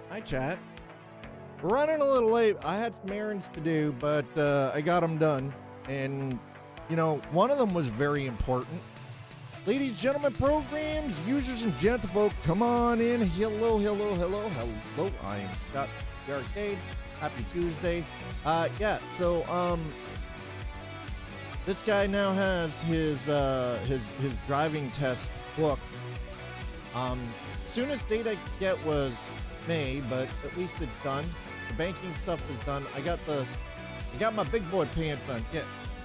Hi, chat. We're running a little late. I had some errands to do, but I got them done. And, you know, one of them was very important. Ladies, gentlemen, programs, users, and gentlefolk, come on in. Hello, hello, hello, hello. I am Scott the Arcade. Happy Tuesday. This guy now has his driving test booked. Soonest date I could get was May, but at least it's done. The banking stuff is done. I got my big boy pants done. Yeah,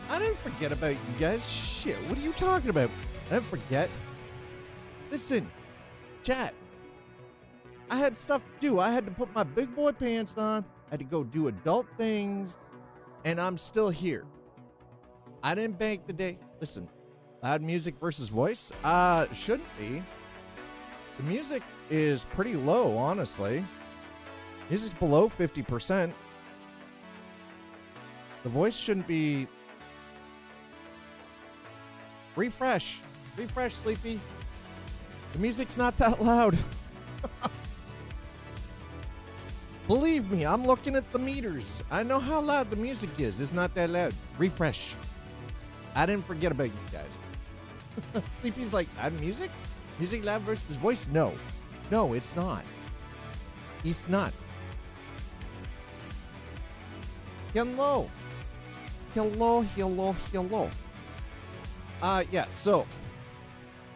I didn't forget about you guys. Shit, what are you talking about? I didn't forget. Listen, chat. I had stuff to do. I had to put my big boy pants on. I had to go do adult things, and I'm still here. I didn't bank the day. Listen, loud music versus voice? Shouldn't be. The music is pretty low, honestly. Music's below 50%. The voice shouldn't be... Refresh. Refresh, Sleepy. The music's not that loud. Believe me, I'm looking at the meters. I know how loud the music is. It's not that loud. Refresh. I didn't forget about you guys. Sleepy's like, loud music? Music loud versus voice? No. No, it's not. It's not. Hello. Hello, hello, hello. Yeah, so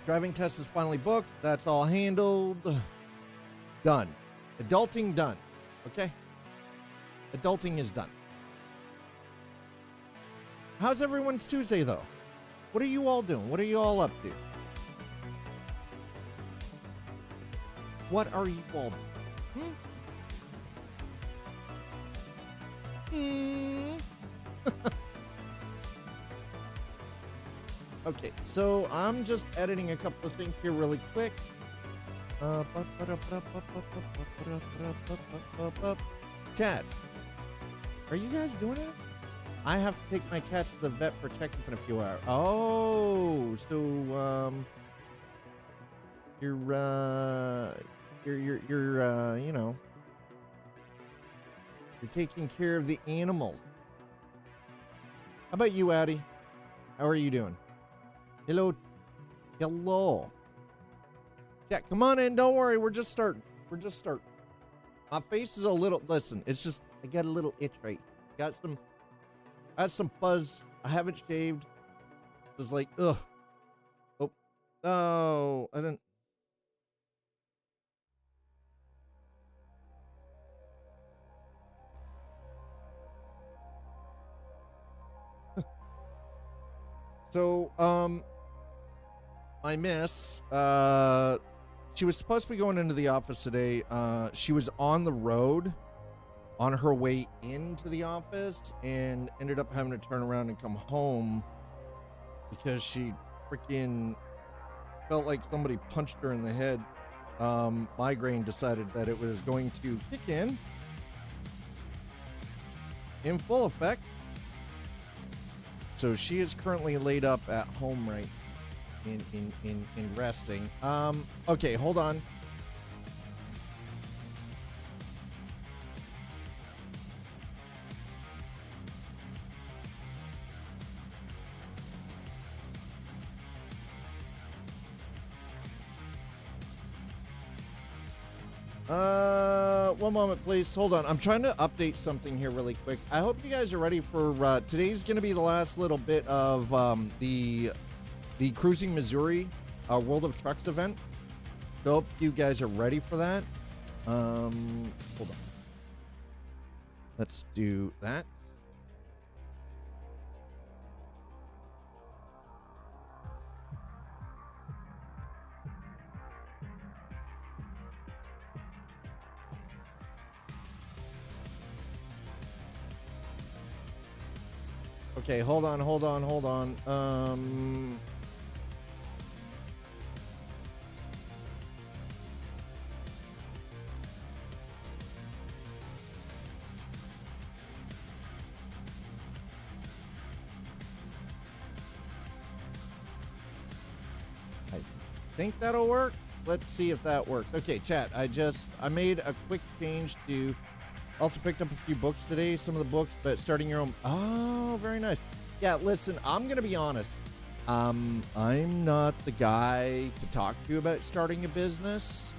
driving test is finally booked. That's all handled. Done. Adulting done. Okay? Adulting is done. How's everyone's Tuesday, though? What are you all doing? What are you all up to? What are you all doing? Okay, so I'm just editing a couple of things here really quick. Chat, are you guys doing it? I have to take my cat to the vet for checkup in a few hours. Oh, so you're you know, you're taking care of the animals. How about you, Addie? How are you doing? Hello. Hello. Yeah, come on in. Don't worry. We're just starting. We're just starting. My face is a little, listen, it's just, I got a little itch right. I got some fuzz. I haven't shaved. It's like, ugh. Oh. Oh, I didn't. So, my miss, she was supposed to be going into the office today. She was on the road on her way into the office and ended up having to turn around and come home because she freaking felt like somebody punched her in the head. Migraine decided that it was going to kick in full effect. So she is currently laid up at home right in resting. Okay, hold on. One moment, please. Hold on. I'm trying to update something here really quick. I hope you guys are ready for, today's going to be the last little bit of, the Cruising Missouri, World of Trucks event. So hope you guys are ready for that. Hold on. Let's do that. Okay, hold on. I think that'll work. Let's see if that works. Okay, chat, I made a quick change to... Also picked up a few books today, some of the books, but starting your own. Oh, very nice. Yeah, listen, I'm going to be honest. I'm not the guy to talk to you about starting a business.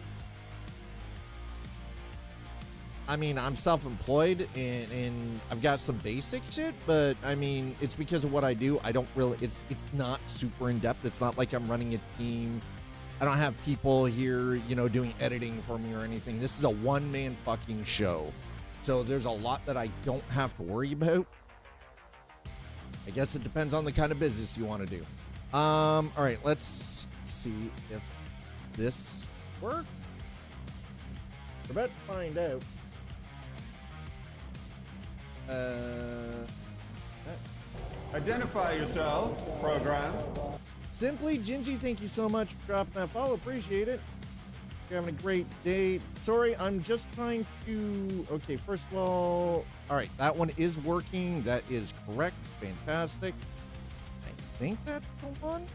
I mean, I'm self-employed and I've got some basic shit, but I mean, it's because of what I do. I don't really, it's not super in-depth. It's not like I'm running a team. I don't have people here, you know, doing editing for me or anything. This is a one-man fucking show. So there's a lot that I don't have to worry about. I guess it depends on the kind of business you want to do. All right, let's see if this works. We're about to find out. Identify yourself, program. Simply Gingy, thank you so much for dropping that follow. Appreciate it. You're having a great day. Sorry, I'm just trying to... Okay, first of all right, that one is working. That is correct. Fantastic. I think that's the one.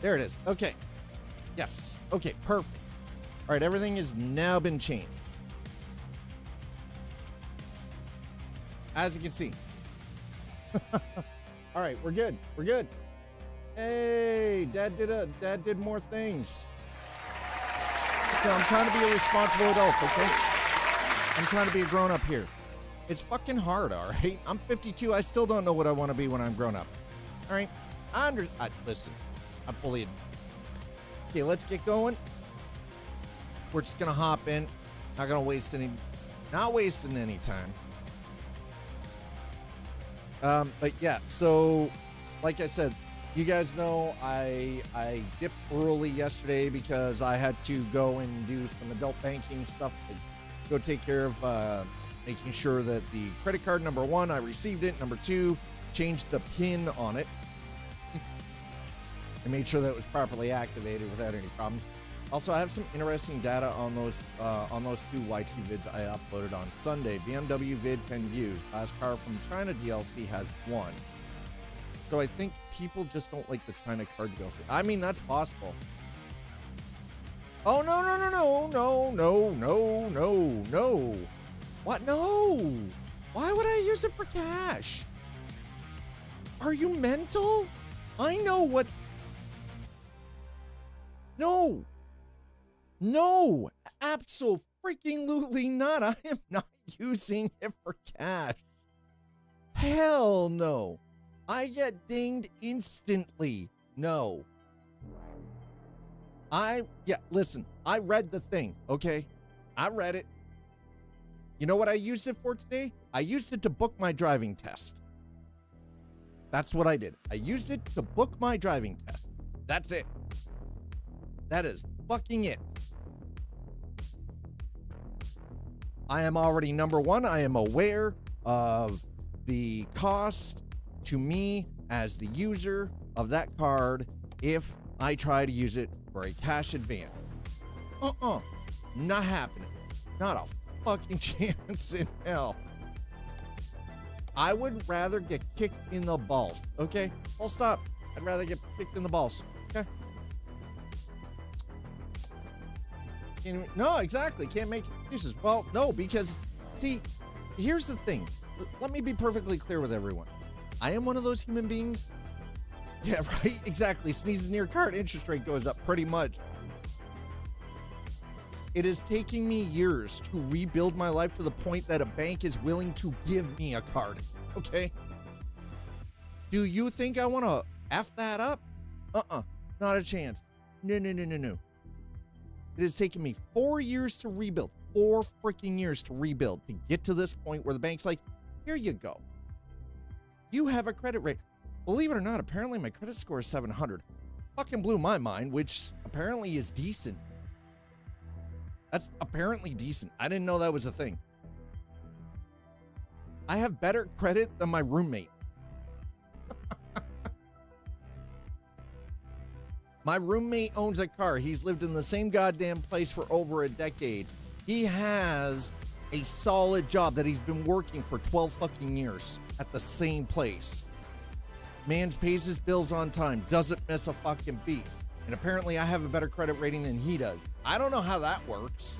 There it is. Okay. Yes. Okay, perfect. All right, everything has now been changed. As you can see. All right, we're good. We're good. Hey, Dad did more things. So I'm trying to be a responsible adult, okay? I'm trying to be a grown-up here. It's fucking hard, all right? I'm 52. I still don't know what I want to be when I'm grown up. All right? Listen, I fully admit. Okay, let's get going. We're just going to hop in. Not wasting any time. But yeah, so like I said, you guys know I dipped early yesterday because I had to go and do some adult banking stuff. Go take care of making sure that the credit card, number one, I received it. Number two, changed the PIN on it. I made sure that it was properly activated without any problems. Also, I have some interesting data on those two YT vids I uploaded on Sunday. BMW vid 10 views. Last car from China DLC has 1. So I think people just don't like the China car DLC. I mean, that's possible. Oh, no. What? No. Why would I use it for cash? Are you mental? I know what... No, absolutely not. I am not using it for cash. Hell no. I get dinged instantly. No. Listen, I read the thing, okay? I read it. You know what I used it for today? I used it to book my driving test. That's what I did. I used it to book my driving test. That's it. That is fucking it. I am already number one. I am aware of the cost to me as the user of that card if I try to use it for a cash advance. Not happening. Not a fucking chance in hell. I would rather get kicked in the balls. Okay? Full stop. I'd rather get kicked in the balls. Okay? No, exactly. Can't make excuses. Well, no, because, see, here's the thing. Let me be perfectly clear with everyone. I am one of those human beings. Yeah, right? Exactly. Sneezes near card, interest rate goes up pretty much. It is taking me years to rebuild my life to the point that a bank is willing to give me a card. Okay? Do you think I want to F that up? Not a chance. No. It has taken me 4 years to rebuild. 4 freaking years to rebuild to get to this point where the bank's like, here you go. You have a credit rate. Believe it or not, apparently my credit score is 700. Fucking blew my mind, which apparently is decent. That's apparently decent. I didn't know that was a thing. I have better credit than my roommate. My roommate owns a car. He's lived in the same goddamn place for over a decade. He has a solid job that he's been working for 12 fucking years at the same place. Man pays his bills on time, doesn't miss a fucking beat. And apparently I have a better credit rating than he does. I don't know how that works.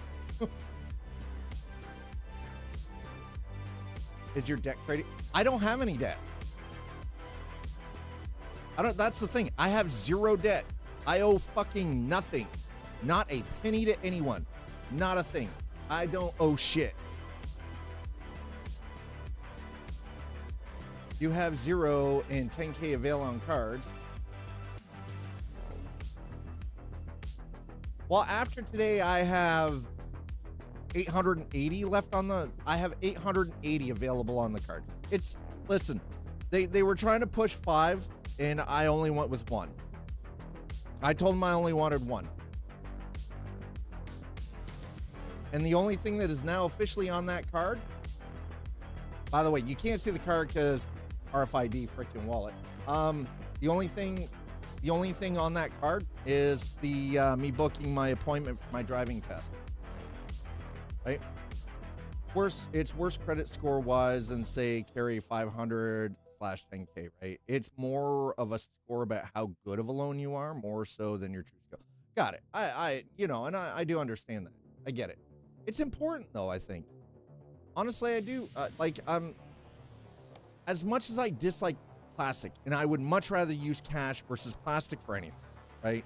Is your debt credit? I don't have any debt. That's the thing. I have zero debt. I owe fucking nothing. Not a penny to anyone. Not a thing. I don't owe shit. You have 0 and 10K avail on cards. Well, after today, I have 880 left on the. I have 880 available on the card. Listen, they were trying to push 5, and I only went with 1. I told them I only wanted 1. And the only thing that is now officially on that card, by the way, you can't see the card because RFID freaking wallet. The only thing on that card is the me booking my appointment for my driving test. Right? It's worse credit score wise than say carry 500/10K, right? It's more of a score about how good of a loan you are, more so than your true skill. Got it. I do understand that. I get it. It's important though, I think. Honestly, I do. As much as I dislike plastic, and I would much rather use cash versus plastic for anything, right?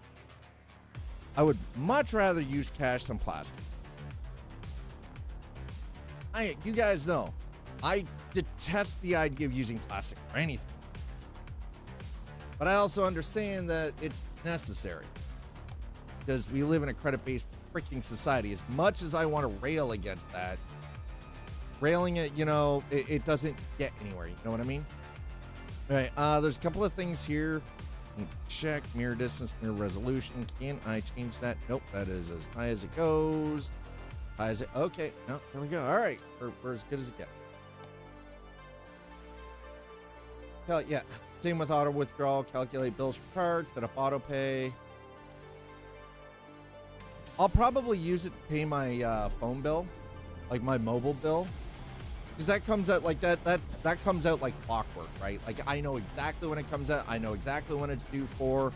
I would much rather use cash than plastic. You guys know, I detest the idea of using plastic for anything. But I also understand that it's necessary because we live in a credit-based freaking society. As much as I want to rail against that, railing it, it doesn't get anywhere. You know what I mean? All right, there's a couple of things here. Check mirror distance, mirror resolution. Can I change that? Nope, that is as high as it goes. High as it. Okay, no, there we go. All right, we're as good as it gets. Yeah, same with auto withdrawal. Calculate bills for cards. Set up auto pay. I'll probably use it to pay my phone bill, like my mobile bill. Because that comes out like that comes out like clockwork, right? Like I know exactly when it comes out. I know exactly when it's due for.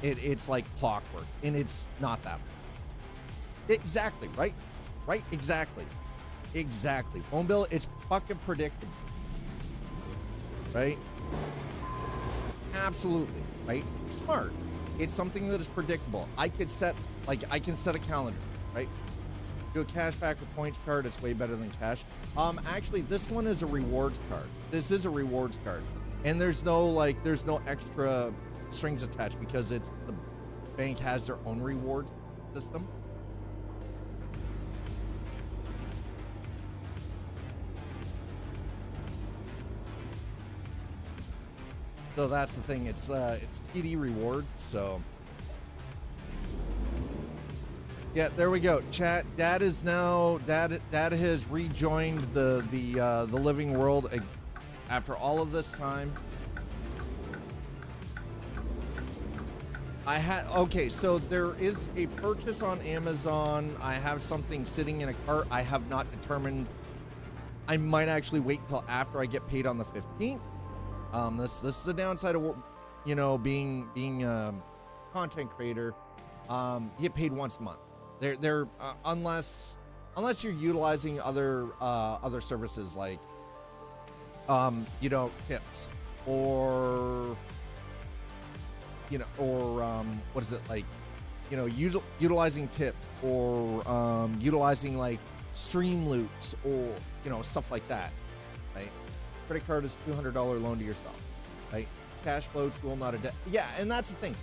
It's like clockwork, and it's not that much. Exactly, right? Right? Exactly. Phone bill, it's fucking predictable. Right? Absolutely, right? It's smart. It's something that is predictable. I can set a calendar, right? Do a cashback or points card. It's way better than cash. Actually, this one is a rewards card. This is a rewards card, and there's no extra strings attached because the bank has their own rewards system. So that's the thing. It's TD rewards. So Yeah, there we go. Chat. Dad is now. Dad has rejoined the living world after all of this time. Okay, so there is a purchase on Amazon. I have something sitting in a cart. I have not determined. I might actually wait until after I get paid on the 15th. This is the downside of, you know, being a content creator. You get paid once a month. Unless you're utilizing other services like you know, tips or you know, or what is it, like, you know, utilizing tips or utilizing like stream loops or, you know, stuff like that, right? Credit card is $200 loan to yourself, right? Cash flow tool, not a debt. Yeah, and that's the thing.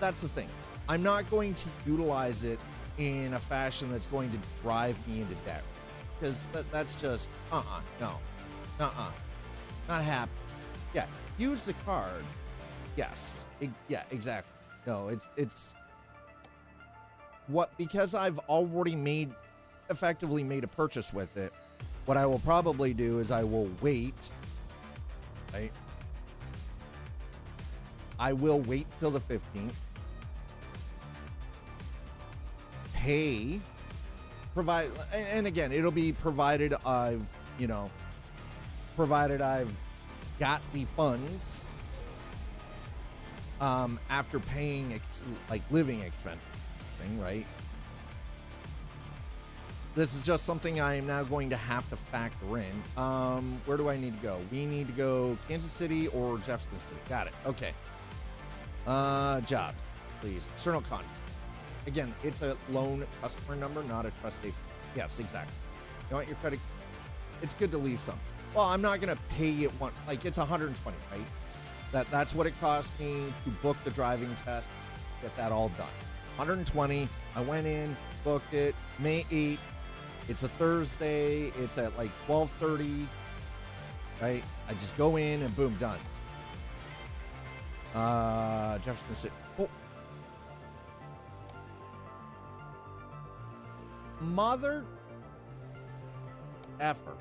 That's the thing. I'm not going to utilize it in a fashion that's going to drive me into debt, because that's just no, not happy. Yeah, use the card. Yes, yeah, exactly. No, it's what, because I've already effectively made a purchase with it. What I will probably do is I will wait, right? I will wait till the 15th. Pay, and again, it'll be provided I've got the funds after paying like living expenses, right? This is just something I am now going to have to factor in. Where do I need to go? We need to go Kansas City or Jefferson City. Got it. Okay. Jobs, please. External contract. Again, it's a loan customer number, not a trust agent. Yes, exactly. You want your credit? It's good to leave some. Well, I'm not gonna pay it one, like it's 120, right? That's what it cost me to book the driving test, get that all done. 120. I went in, booked it, May 8th. It's a Thursday. It's at like 12:30, right? I just go in and boom, done. Jefferson City. Oh. Mother effer.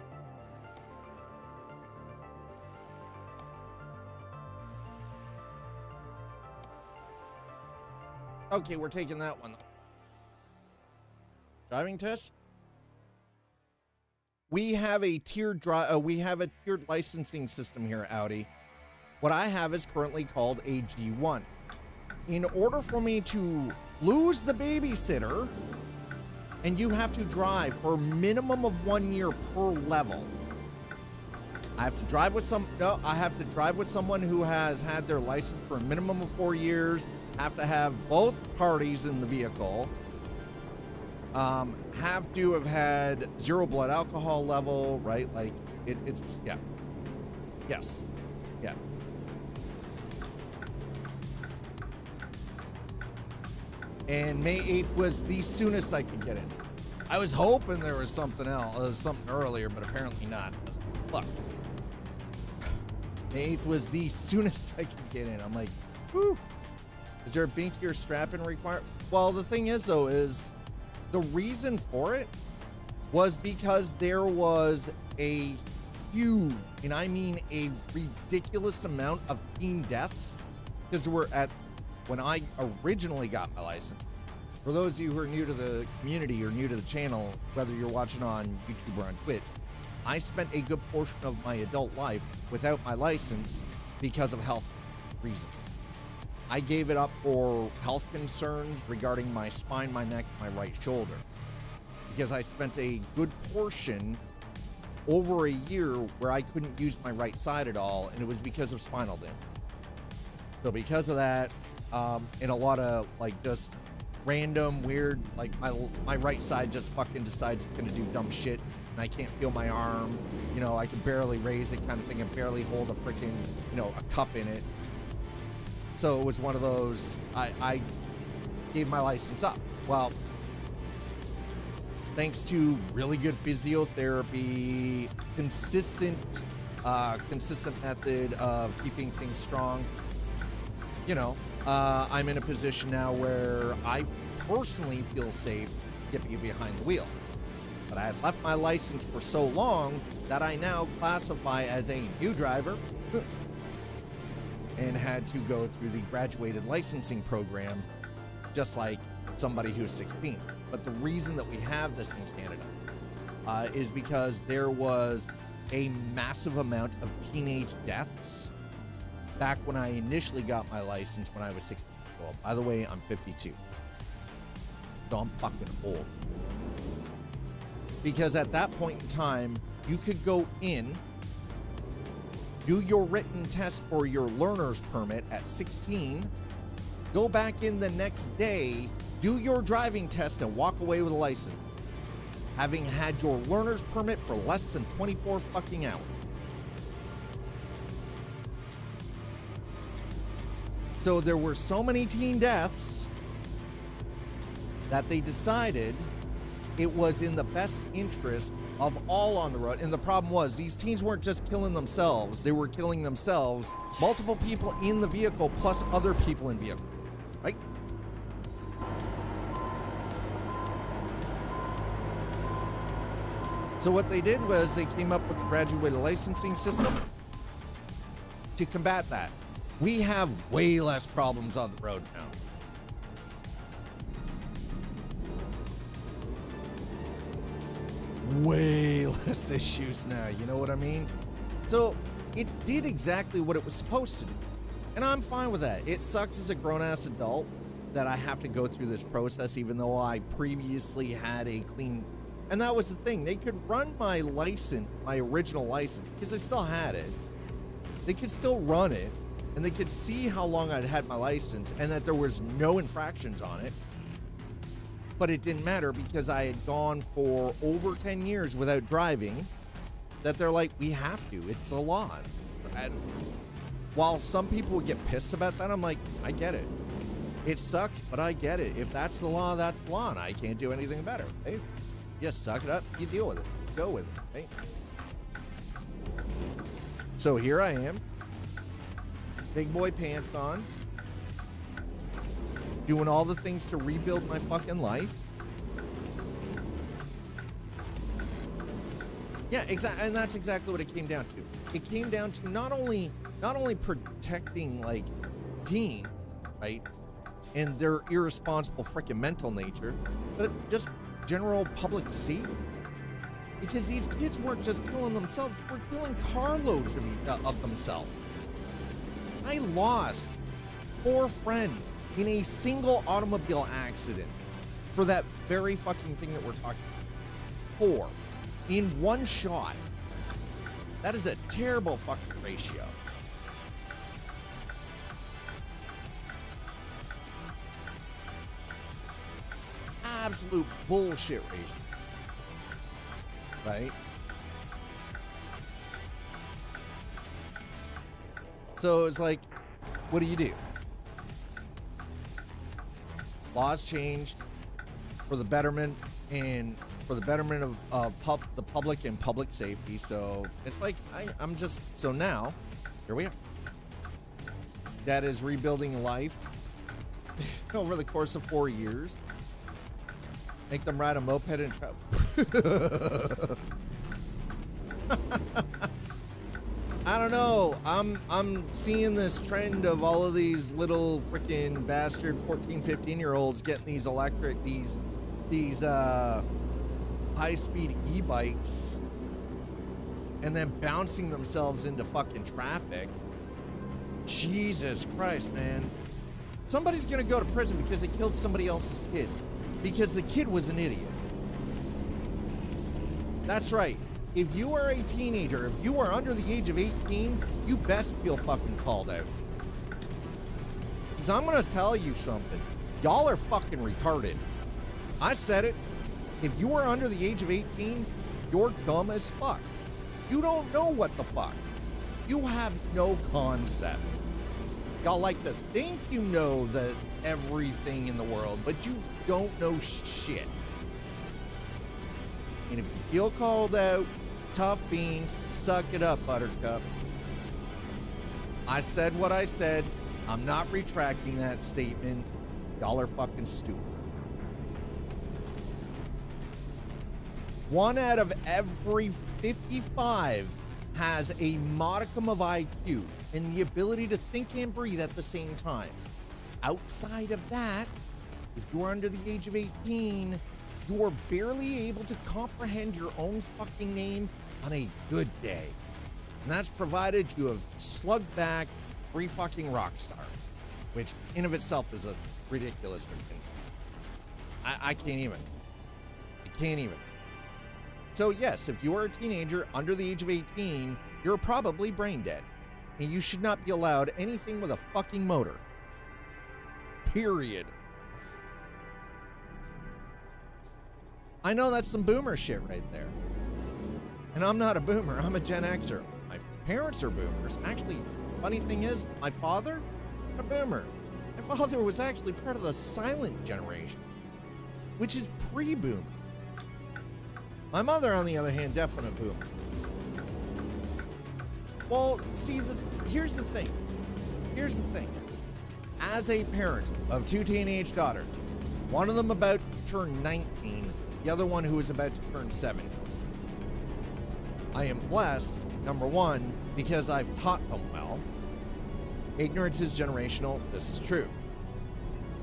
Okay, we're taking that one. Driving test. We have a tiered licensing system here at Audi. What I have is currently called a G1. In order for me to lose the babysitter, and you have to drive for a minimum of 1 year per level. I have to drive with someone who has had their license for a minimum of 4 years. Have to have both parties in the vehicle. Have to have had 0 blood alcohol level, right? Like it's yeah. Yes. Yeah. And May 8th was the soonest I could get in. I was hoping there was something else, something earlier, but apparently not. Look, May 8th was the soonest I could get in. I'm like, whew. Is there a binky or strap-in requirement? Well, the thing is, though, is the reason for it was because there was a huge, and I mean a ridiculous amount of teen deaths, because we're at, when I originally got my license. For those of you who are new to the community or new to the channel, whether you're watching on YouTube or on Twitch, I spent a good portion of my adult life without my license because of health reasons. I gave it up for health concerns regarding my spine, my neck, my right shoulder, because I spent a good portion, over a year, where I couldn't use my right side at all, and it was because of spinal damage. So because of that, and a lot of like just random weird, like my right side just fucking decides it's gonna do dumb shit, and I can't feel my arm, you know, I can barely raise it kind of thing, and barely hold a freaking, you know, a cup in it. So it was one of those, I gave my license up. Well, thanks to really good physiotherapy, consistent method of keeping things strong, you know, I'm in a position now where I personally feel safe to get behind the wheel. But I had left my license for so long that I now classify as a new driver and had to go through the graduated licensing program just like somebody who's 16. But the reason that we have this in Canada is because there was a massive amount of teenage deaths back when I initially got my license when I was 16. Well, by the way, I'm 52. So I'm fucking old. Because at that point in time, you could go in, do your written test for your learner's permit at 16, go back in the next day, do your driving test, and walk away with a license, having had your learner's permit for less than 24 fucking hours. So there were so many teen deaths that they decided it was in the best interest of all on the road. And the problem was, these teens weren't just killing themselves, they were killing themselves, multiple people in the vehicle, plus other people in vehicles, right? So what they did was they came up with a graduated licensing system to combat that. We have way less problems on the road now. Way less issues now, you know what I mean? So it did exactly what it was supposed to do. And I'm fine with that. It sucks as a grown-ass adult that I have to go through this process, even though I previously had a clean... And that was the thing. They could run my license, my original license, because I still had it. They could still run it, and they could see how long I'd had my license, and that there was no infractions on it. But it didn't matter because I had gone for over 10 years without driving, that they're like, we have to, it's the law. And while some people would get pissed about that, I'm like, I get it. It sucks, but I get it. If that's the law, that's the law, and I can't do anything about it. Hey, you suck it up, you deal with it, go with it. Hey. So here I am, big boy pants on, doing all the things to rebuild my fucking life. Yeah, exactly, and that's exactly what it came down to. It came down to not only protecting like teens, right, and their irresponsible freaking mental nature, but just general public safety. Because these kids weren't just killing themselves; they were killing carloads of themselves. I lost 4 friends in a single automobile accident for that very fucking thing that we're talking about. 4 in one shot. That is a terrible fucking ratio. Absolute bullshit ratio. Right? So it's like, what do? Laws changed for the betterment and for the betterment of the public and public safety. So it's like I'm just so now here we are. Dad is rebuilding life over the course of 4 years. Make them ride a moped and travel. I don't know. I'm seeing this trend of all of these little freaking bastard 14, 15-year-olds getting these electric, these high-speed e-bikes and then bouncing themselves into fucking traffic. Jesus Christ, man. Somebody's gonna go to prison because they killed somebody else's kid. Because the kid was an idiot. That's right. If you are a teenager, if you are under the age of 18, you best feel fucking called out. Because I'm going to tell you something. Y'all are fucking retarded. I said it. If you are under the age of 18, you're dumb as fuck. You don't know what the fuck. You have no concept. Y'all like to think you know everything in the world, but you don't know shit. And if you feel called out, tough beans, suck it up, Buttercup. I said what I said. I'm not retracting that statement. Y'all are fucking stupid. 1 out of every 55 has a modicum of IQ and the ability to think and breathe at the same time. Outside of that, if you're under the age of 18, you are barely able to comprehend your own fucking name on a good day. And that's provided you have slugged back 3 fucking rock stars, which in of itself is a ridiculous thing. I can't even. I can't even. So yes, if you are a teenager under the age of 18, you're probably brain dead. And you should not be allowed anything with a fucking motor. Period. I know that's some boomer shit right there. And I'm not a boomer, I'm a Gen Xer. My parents are boomers. Actually, funny thing is, my father, a boomer. My father was actually part of the silent generation, which is pre-boomer. My mother, on the other hand, definite boomer. Well, see, here's the thing. Here's the thing. As a parent of 2 teenage daughters, one of them about to turn 19, the other one who is about to turn 7. I am blessed, number 1, because I've taught them well. Ignorance is generational, this is true.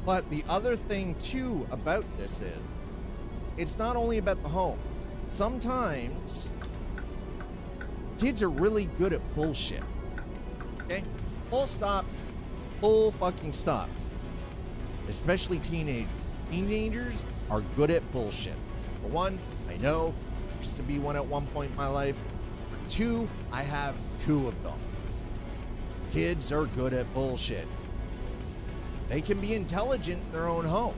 But the other thing, too, about this is, it's not only about the home. Sometimes, kids are really good at bullshit. Okay? Full stop. Full fucking stop. Especially teenagers. Teenagers are good at bullshit. For 1, I know, used to be one at one point in my life. For 2, I have 2 of them. Kids are good at bullshit. They can be intelligent in their own home,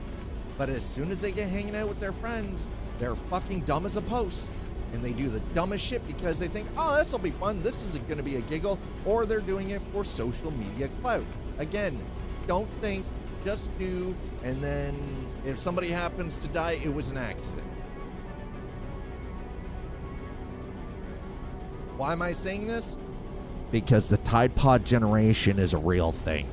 but as soon as they get hanging out with their friends, they're fucking dumb as a post. And they do the dumbest shit because they think, oh, this will be fun. This isn't going to be a giggle. Or they're doing it for social media clout. Again, don't think, just do. And then if somebody happens to die, it was an accident. Why am I saying this? Because the Tide Pod generation is a real thing.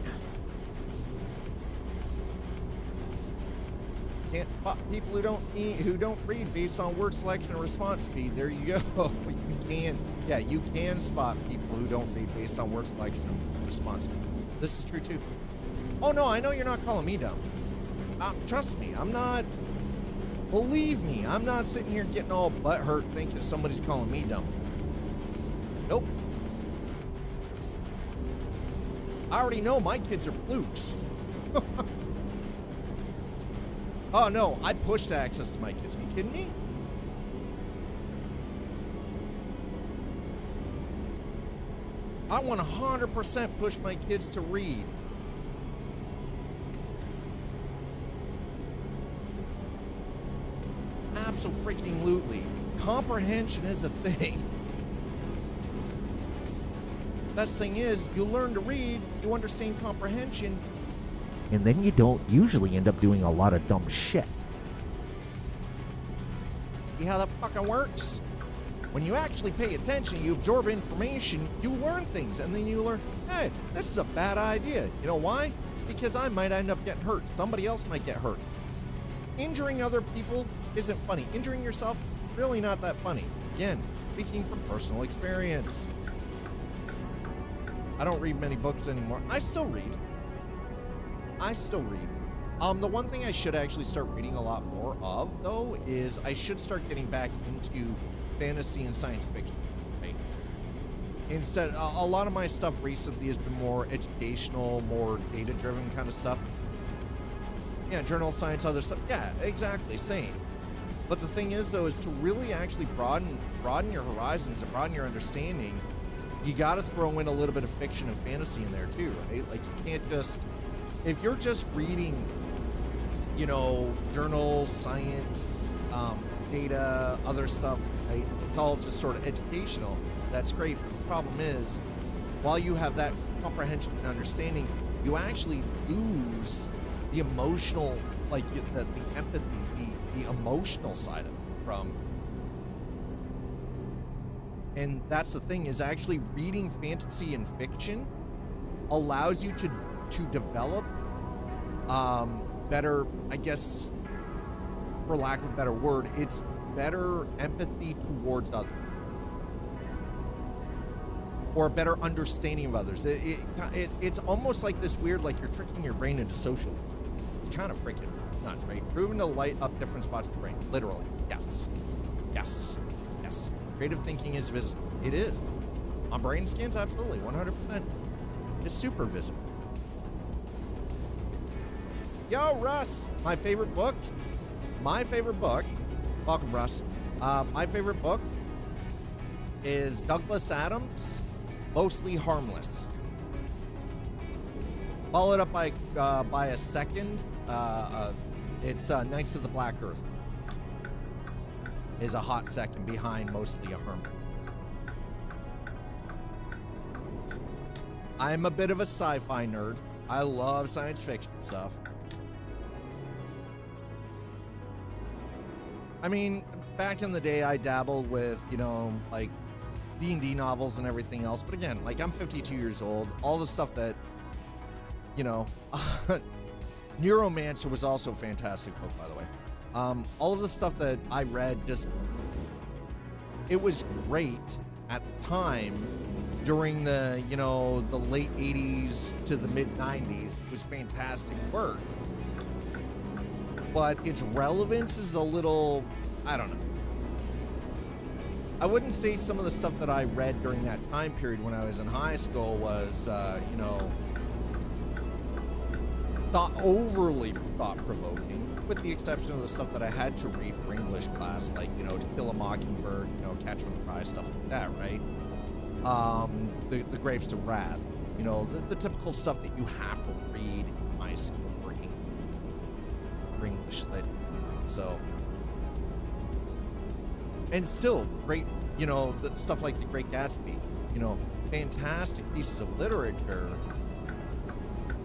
Can't spot people who don't read based on word selection and response speed. There you go. You can spot people who don't read based on word selection and response speed. This is true too. Oh no, I know you're not calling me dumb. Trust me, I'm not. Believe me, I'm not sitting here getting all butthurt thinking somebody's calling me dumb. Nope. I already know my kids are flukes. Oh no, I pushed access to my kids. Are you kidding me? I 100% push my kids to read. Absolutely. Comprehension is a thing. Best thing is, you learn to read, you understand comprehension, and then you don't usually end up doing a lot of dumb shit. See how that fucking works? When you actually pay attention, you absorb information, you learn things, and then you learn, hey, this is a bad idea. You know why? Because I might end up getting hurt. Somebody else might get hurt. Injuring other people isn't funny. Injuring yourself, really not that funny. Again, speaking from personal experience. I don't read many books anymore. I still read. The one thing I should actually start reading a lot more of, though, is I should start getting back into fantasy and science fiction. Right? Instead, a lot of my stuff recently has been more educational, more data-driven kind of stuff. Yeah, journal science, other stuff. Yeah, exactly, same. But the thing is, though, is to really actually broaden your horizons and broaden your understanding, you got to throw in a little bit of fiction and fantasy in there too, right? Like, you can't just, if you're just reading, journals, science, data, other stuff, right? It's all just sort of educational. That's great. But the problem is, while you have that comprehension and understanding, you actually lose the emotional, like the empathy, the emotional side of it from. And that's the thing, is actually reading fantasy and fiction allows you to develop better, I guess, for lack of a better word, it's better empathy towards others. Or a better understanding of others. It's almost like this weird, like you're tricking your brain into social. It's kind of freaking nuts, right? Proven to light up different spots of the brain. Literally. Yes. Yes. Yes. Creative thinking is visible. It is. On brain scans, absolutely. 100%. It's super visible. Yo, Russ. My favorite book. Welcome, Russ. My favorite book is Douglas Adams' Mostly Harmless. Followed up by a second. It's Knights of the Black Earth. Is a hot second behind Mostly Harmless. I'm a bit of a sci-fi nerd. I love science fiction stuff. I mean, back in the day, I dabbled with, like D&D novels and everything else. But again, like I'm 52 years old. All the stuff that, Neuromancer was also a fantastic book, by the way. All of the stuff that I read, it was great at the time during the, the late 80s to the mid 90s. It was fantastic work. But its relevance is a little, I don't know. I wouldn't say some of the stuff that I read during that time period when I was in high school was, overly thought-provoking, with the exception of the stuff that I had to read for English class, like, To Kill a Mockingbird, Catcher in the Rye, stuff like that, right? The Grapes of Wrath, the typical stuff that you have to read in high school for English lit. So, and still great, the stuff like The Great Gatsby, fantastic pieces of literature.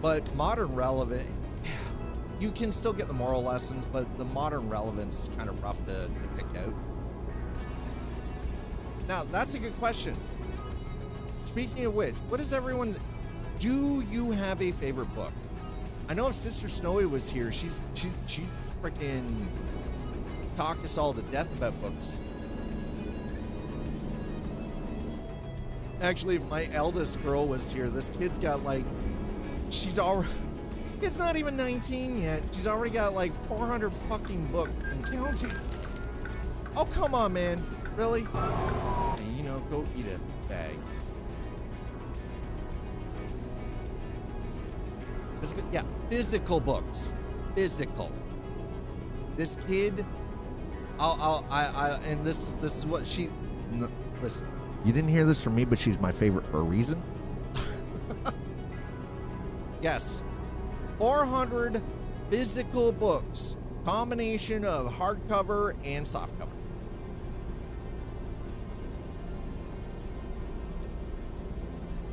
But modern relevant, you can still get the moral lessons, but the modern relevance is kind of rough to pick out. Now, that's a good question. Speaking of which, do you have a favorite book? I know if Sister Snowy was here, she'd freaking talk us all to death about books. Actually, if my eldest girl was here, this kid's got it's not even 19 yet. She's already got 400 fucking books and counting. Oh, come on, man. Really? Hey, go eat a bag. Physical books. Physical. This kid, and this is what listen, you didn't hear this from me, but she's my favorite for a reason. Yes, 400 physical books, combination of hardcover and softcover.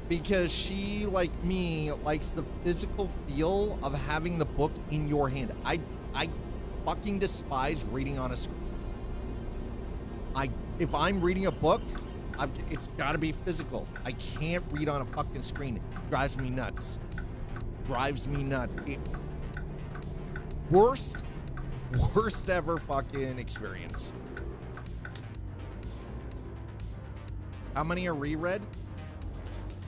Because she, like me, likes the physical feel of having the book in your hand. I fucking despise reading on a screen. If I'm reading a book, it's gotta be physical. I can't read on a fucking screen. It drives me nuts. Worst ever fucking experience. How many are reread?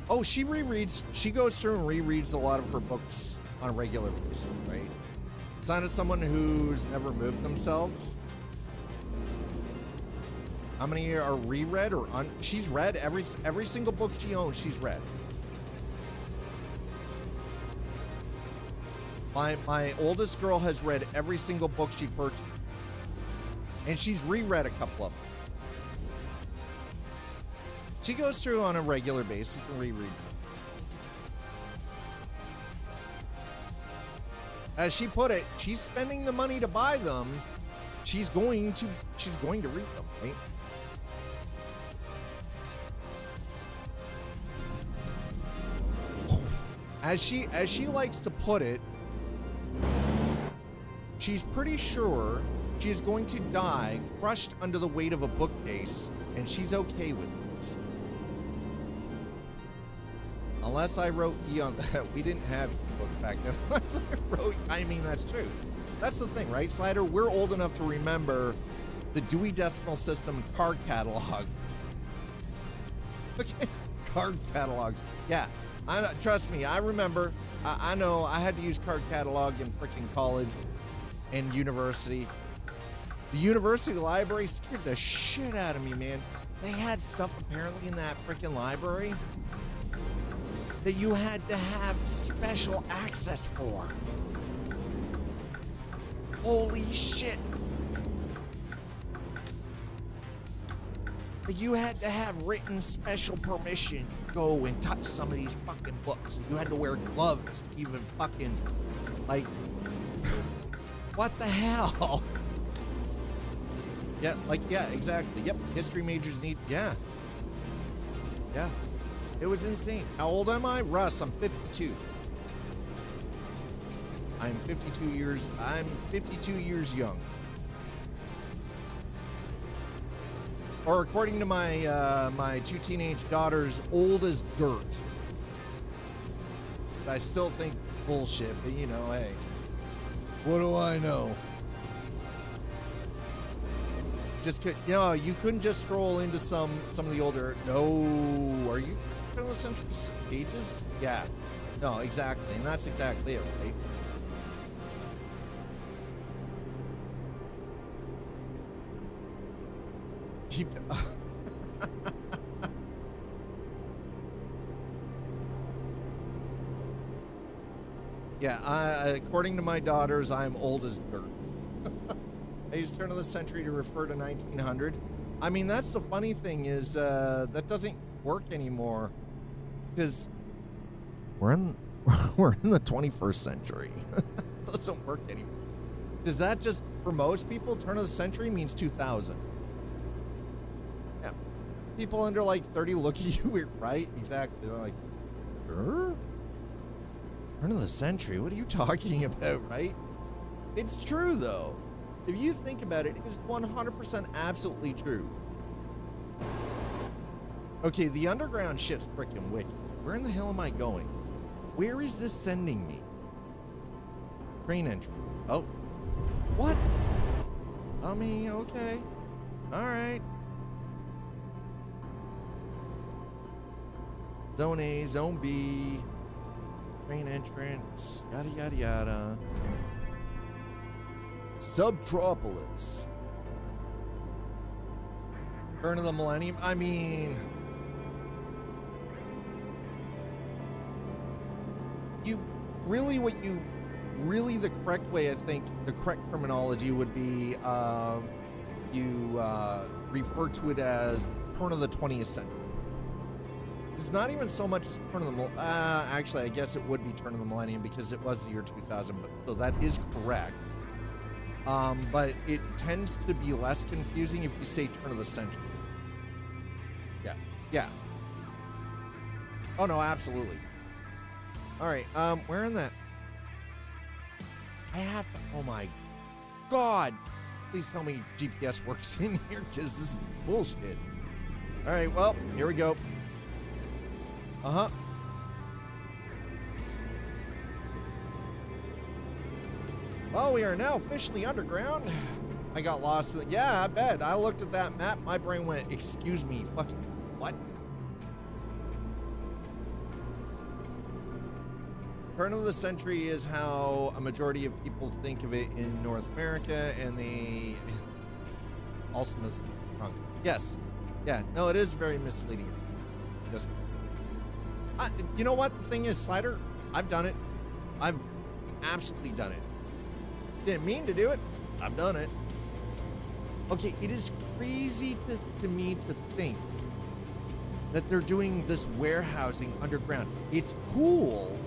Oh, she rereads. She goes through and rereads a lot of her books on a regular basis, right? It's not as someone who's never moved themselves. How many are reread or she's read every single book she owns. She's read. My oldest girl has read every single book she purchased. And she's reread a couple of them. She goes through on a regular basis and rereads them. As she put it, she's spending the money to buy them. She's going to read them, right? As she likes to put it, she's pretty sure she's going to die crushed under the weight of a bookcase, and she's okay with this. Unless I wrote E on that. We didn't have books back then. Unless I wrote, I mean, that's true. That's the thing, right, Slider? We're old enough to remember the Dewey Decimal System card catalog. Okay, card catalogs. Yeah, trust me, I remember. I know I had to use card catalog in freaking college and university. The university library scared the shit out of me, man. They had stuff apparently in that freaking library that you had to have special access for. Holy shit. You had to have written special permission to go and touch some of these fucking books. You had to wear gloves to even fucking, like, what the hell? Yeah, like, yeah, exactly. Yep, history majors need, yeah. Yeah, it was insane. How old am I? Russ, I'm 52. I'm 52 years young. Or according to my my two teenage daughters, old as dirt. I still think bullshit, but you know, hey, what do I know? Just you know, you couldn't just stroll into some of the older. No, are you turn of the century pages? Yeah, no, exactly, and that's exactly it, right? Yeah, according to my daughters, I'm old as dirt. I used turn of the century to refer to 1900. I mean, that's the funny thing is that doesn't work anymore because we're in the 21st century. It doesn't work anymore. Does that just, for most people, turn of the century means 2000? Yeah. People under like 30 look at you weird, right? Exactly. They're like, sure? Turn of the century? What are you talking about, right? It's true, though. If you think about it, it is 100% absolutely true. Okay, the underground shit's freaking wicked. Where in the hell am I going? Where is this sending me? Train entrance. Oh. What? I mean, okay. All right. Zone A, Zone B. Train entrance. Yada, yada, yada. Subtropolis. Turn of the millennium. I mean, the correct way, I think, the correct terminology would be you refer to it as turn of the 20th century. It's not even so much as turn of the actually, I guess it would be turn of the millennium because it was the year 2000, but so that is correct. But it tends to be less confusing if you say turn of the century. Yeah. Yeah. Oh no, absolutely. All right. Where in that? I have to. Oh my God! Please tell me GPS works in here because this is bullshit. All right. Well, here we go. Well, we are now officially underground. I got lost. Yeah, I bet. I looked at that map. My brain went, excuse me, fucking what? Turn of the century is how a majority of people think of it in North America, and they also wrong. Yes. Yeah, no, it is very misleading. Just, you know what the thing is, Slider? I've done it. I've absolutely done it. Didn't mean to do it. I've done it. Okay, it is crazy to me to think that they're doing this warehousing underground. It's cool.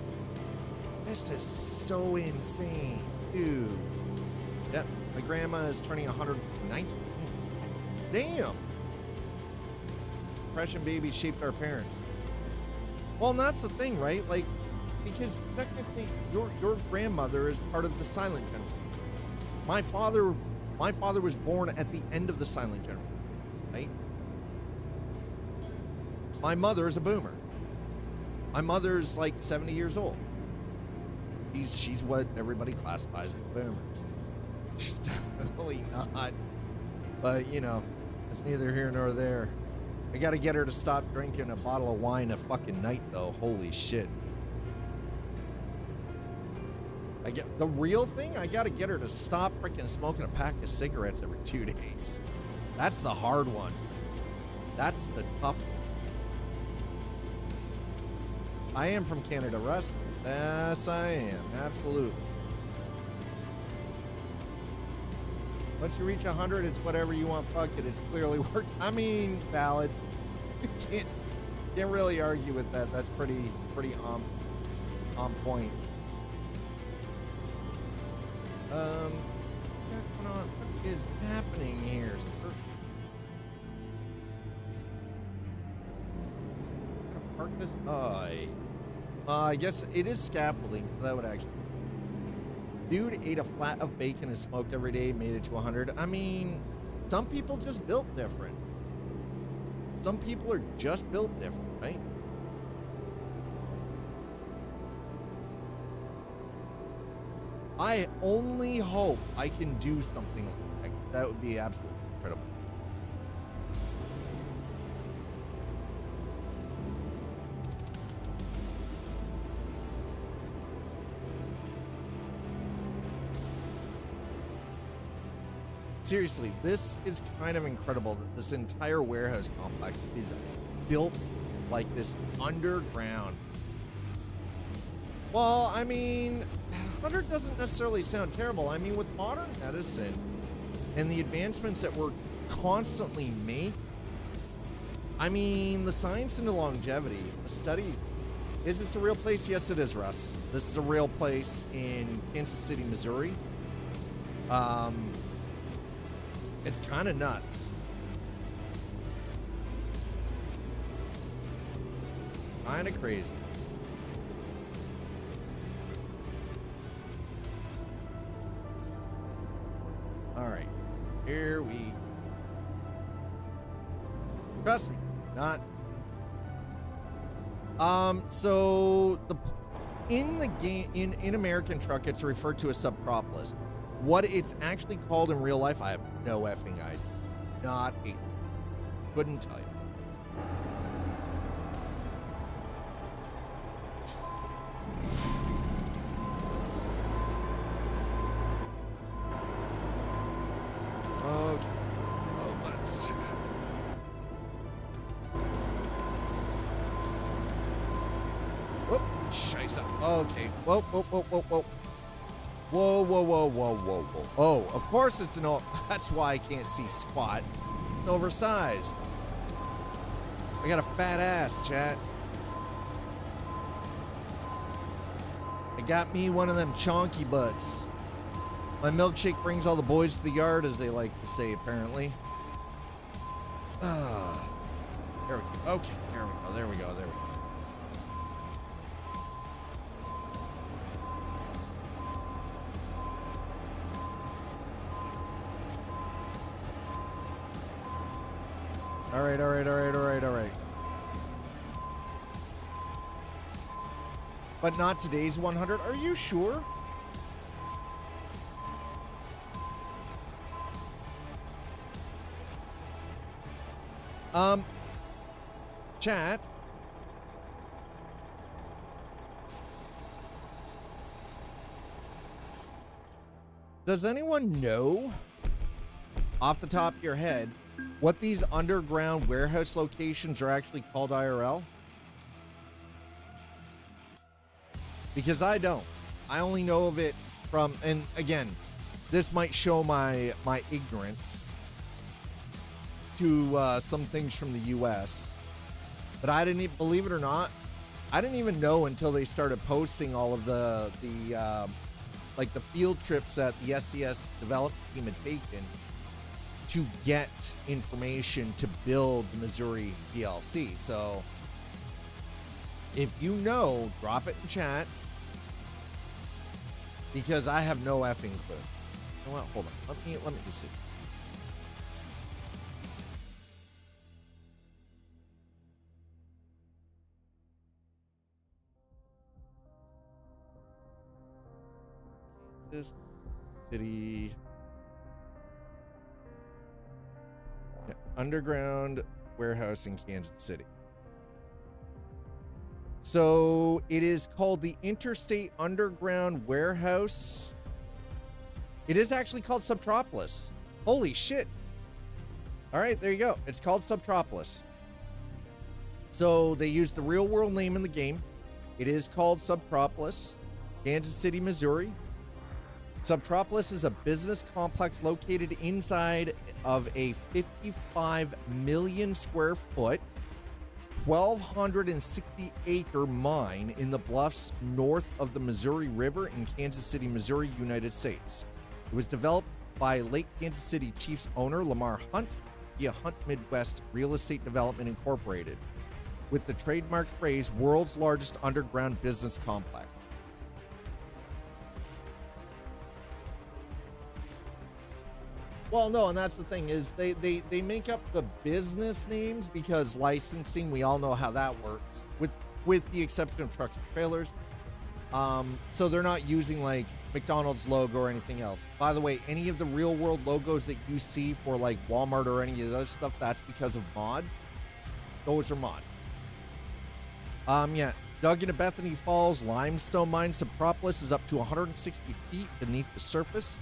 This is so insane, dude. Yep, my grandma is turning 119. Damn. Depression babies shaped our parents. Well, and that's the thing, right? Like, because technically your grandmother is part of the silent generation. My father was born at the end of the silent generation, right? My mother is a boomer. My mother's like 70 years old. She's what everybody classifies as a boomer. She's definitely not But, you know, it's neither here nor there. I gotta get her to stop drinking a bottle of wine a fucking night, though. Holy shit. The real thing, I gotta get her to stop freaking smoking a pack of cigarettes every 2 days. That's the hard one. That's the tough one. I am from Canada, Russ. Yes, I am. Absolutely. Once you reach 100, it's whatever you want. Fuck it. It's clearly worked. I mean, valid. Can't really argue with that. That's pretty on point. What's going on? What is happening here, sir? Park this? I guess it is scaffolding, so that would actually. Dude ate a flat of bacon and smoked every day, made it to 100. I mean, some people just built different. Some people are just built different, right? I only hope I can do something like that. That would be absolutely incredible. Seriously, this is kind of incredible that this entire warehouse complex is built like this underground. Well, I mean, 100 doesn't necessarily sound terrible. I mean, with modern medicine and the advancements that we're constantly making, I mean, the science into longevity, the study, is this a real place? Yes, it is, Russ. This is a real place in Kansas City, Missouri. It's kind of nuts. Kind of crazy. All right, here we. Trust me, not. So in the game in American Truck, it's referred to as subtropolis. What it's actually called in real life, I have no effing idea. Not a. Couldn't tell you. Okay. Oh, let's. Whoop. Scheiße. Okay. Whoa, whoa, whoa, whoa, whoa. Whoa, whoa, whoa, whoa, whoa, whoa. Oh, of course it's an. That's why I can't see squat. It's oversized. I got a fat ass, chat. I got me one of them chonky butts. My milkshake brings all the boys to the yard, as they like to say, apparently. There we go. Okay, there we go. There we go. There we go. All right, all right, all right, all right, all right. But not today's 100. Are you sure? Chat. Does anyone know, off the top of your head, what these underground warehouse locations are actually called IRL? Because I don't. I only know of it from, and again, this might show my ignorance to some things from the US, but I didn't even, believe it or not, I didn't even know until they started posting all of the like the field trips that the SCS development team had taken to get information to build the Missouri PLC. So if you know, drop it in chat, because I have no effing clue. You know what? Hold on. Let me just see. Kansas City. Yeah, underground warehouse in Kansas City. So it is called the Interstate Underground Warehouse. It is actually called Subtropolis. Holy shit. All right, there you go. It's called Subtropolis. So they used the real world name in the game. It is called Subtropolis, Kansas City, Missouri. Subtropolis is a business complex located inside of a 55 million square foot, 1,260 acre mine in the bluffs north of the Missouri River in Kansas City, Missouri, United States. It was developed by Lake Kansas City Chiefs owner Lamar Hunt via Hunt Midwest Real Estate Development Incorporated, with the trademark phrase world's largest underground business complex. Well, no, and that's the thing is they make up the business names because licensing, we all know how that works, with the exception of trucks and trailers. So they're not using like McDonald's logo or anything else. By the way, any of the real world logos that you see for like Walmart or any of those stuff, that's because of mods. Those are mods. Yeah, dug into Bethany Falls limestone mine, Subtropolis is up to 160 feet beneath the surface.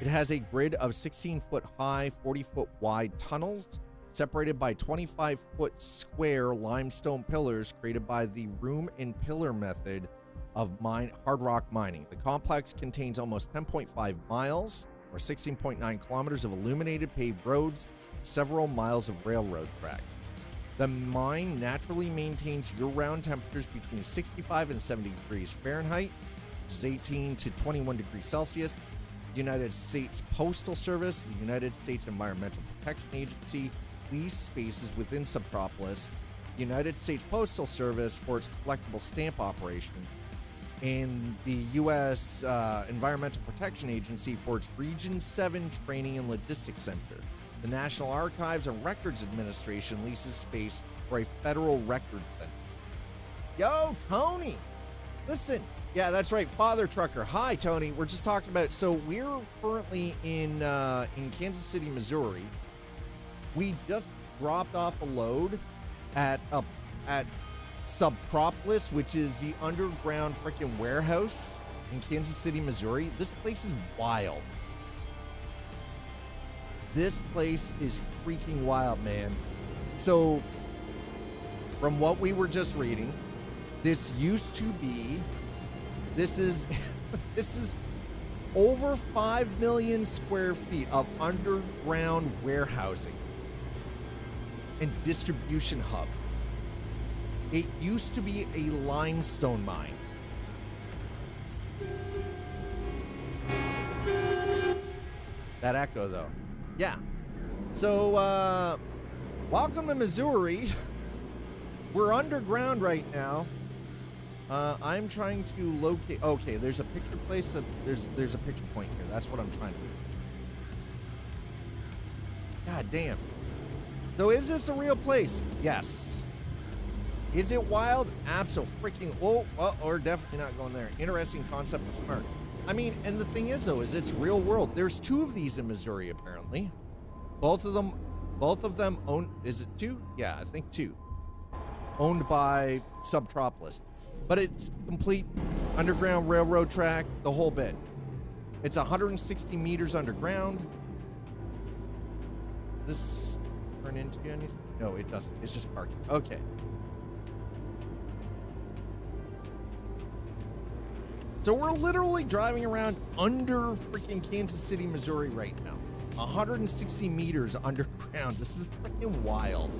It has a grid of 16-foot high, 40-foot wide tunnels separated by 25-foot square limestone pillars created by the room and pillar method of hard rock mining. The complex contains almost 10.5 miles or 16.9 kilometers of illuminated paved roads, several miles of railroad track. The mine naturally maintains year-round temperatures between 65 and 70 degrees Fahrenheit, which is 18 to 21 degrees Celsius. The United States Postal Service, the United States Environmental Protection Agency, lease spaces within Subtropolis, the United States Postal Service for its collectible stamp operations, and the U.S. Environmental Protection Agency for its Region 7 Training and Logistics Center. The National Archives and Records Administration leases space for a federal record center. Yo, Tony! Listen, yeah, that's right, Father Trucker. Hi, Tony. We're just talking about, so we're currently in Kansas City, Missouri. We just dropped off a load at Subtropolis, which is the underground freaking warehouse in Kansas City, Missouri. This place is wild. This place is freaking wild, man. So, from what we were just reading, this used to be, this is over 5 million square feet of underground warehousing and distribution hub. It used to be a limestone mine. That echo, though. Yeah. So, welcome to Missouri. We're underground right now. I'm trying to locate. Okay, there's a picture place that there's a picture point here. That's what I'm trying to do. God damn. So is this a real place? Yes. Is it wild? Absolutely. Oh, well, or definitely not going there. Interesting concept and smart. I mean, and the thing is, though, is it's real world. There's 2 of these in Missouri, apparently. Both of them owned. Is it 2? Yeah, I think 2. Owned by Subtropolis. But it's complete underground railroad track, the whole bit. It's 160 meters underground. Does this turn into anything? No, it doesn't. It's just parking. Okay. So we're literally driving around under freaking Kansas City, Missouri right now. 160 meters underground. This is freaking wild.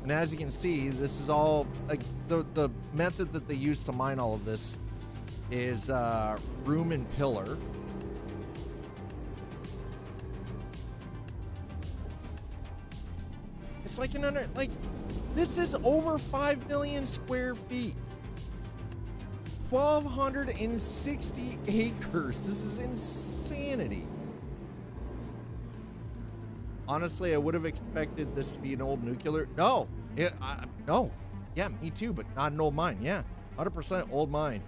And as you can see, this is all like the method that they use to mine all of this is room and pillar. It's like this is over 5 million square feet. 1,260 acres. This is insanity. Honestly, I would have expected this to be an old nuclear. No. No. Yeah, me too, but not an old mine. Yeah, 100% old mine.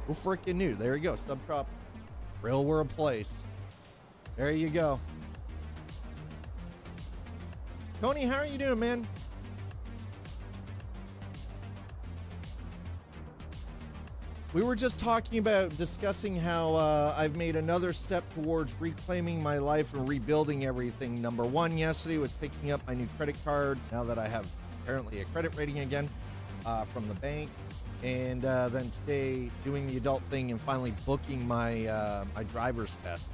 Who freaking knew? There you go. Subtrop. Real world place. There you go. Tony, how are you doing, man? We were just discussing how I've made another step towards reclaiming my life and rebuilding everything. Number one yesterday was picking up my new credit card, now that I have apparently a credit rating again from the bank. And then today, doing the adult thing and finally booking my my driver's test.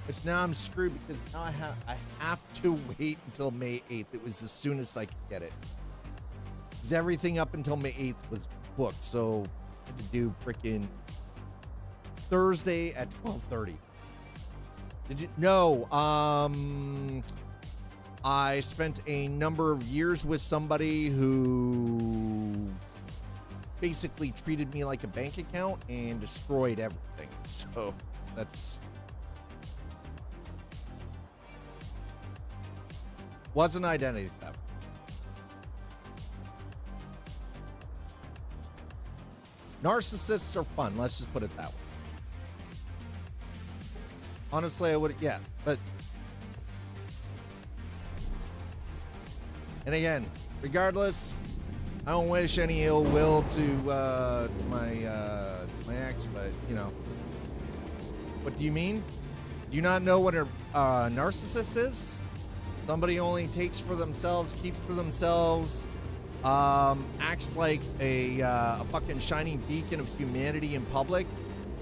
Which now I'm screwed because now I have to wait until May 8th. It was the soonest I could get it. Because everything up until May 8th was booked, so I had to do freaking Thursday at 12:30. Did you? No. I spent a number of years with somebody who basically treated me like a bank account and destroyed everything. So that's wasn't identity theft. Narcissists are fun. Let's just put it that way. Honestly, I would, yeah, but. And again, regardless, I don't wish any ill will to my ex, but you know. What do you mean? Do you not know what a narcissist is? Somebody only takes for themselves, keeps for themselves, acts like a fucking shining beacon of humanity in public,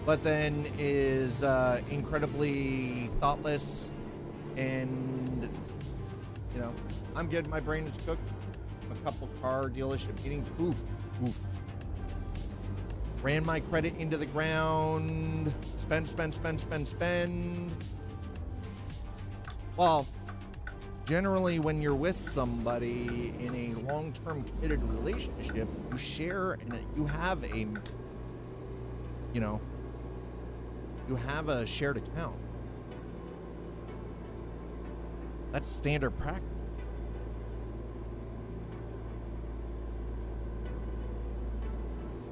but then is incredibly thoughtless and, you know, I'm good. My brain is cooked. A couple car dealership meetings. Oof. Ran my credit into the ground. Spend. Well, generally when you're with somebody in a long-term committed relationship, you share and you have a, you know, you have a shared account. That's standard practice.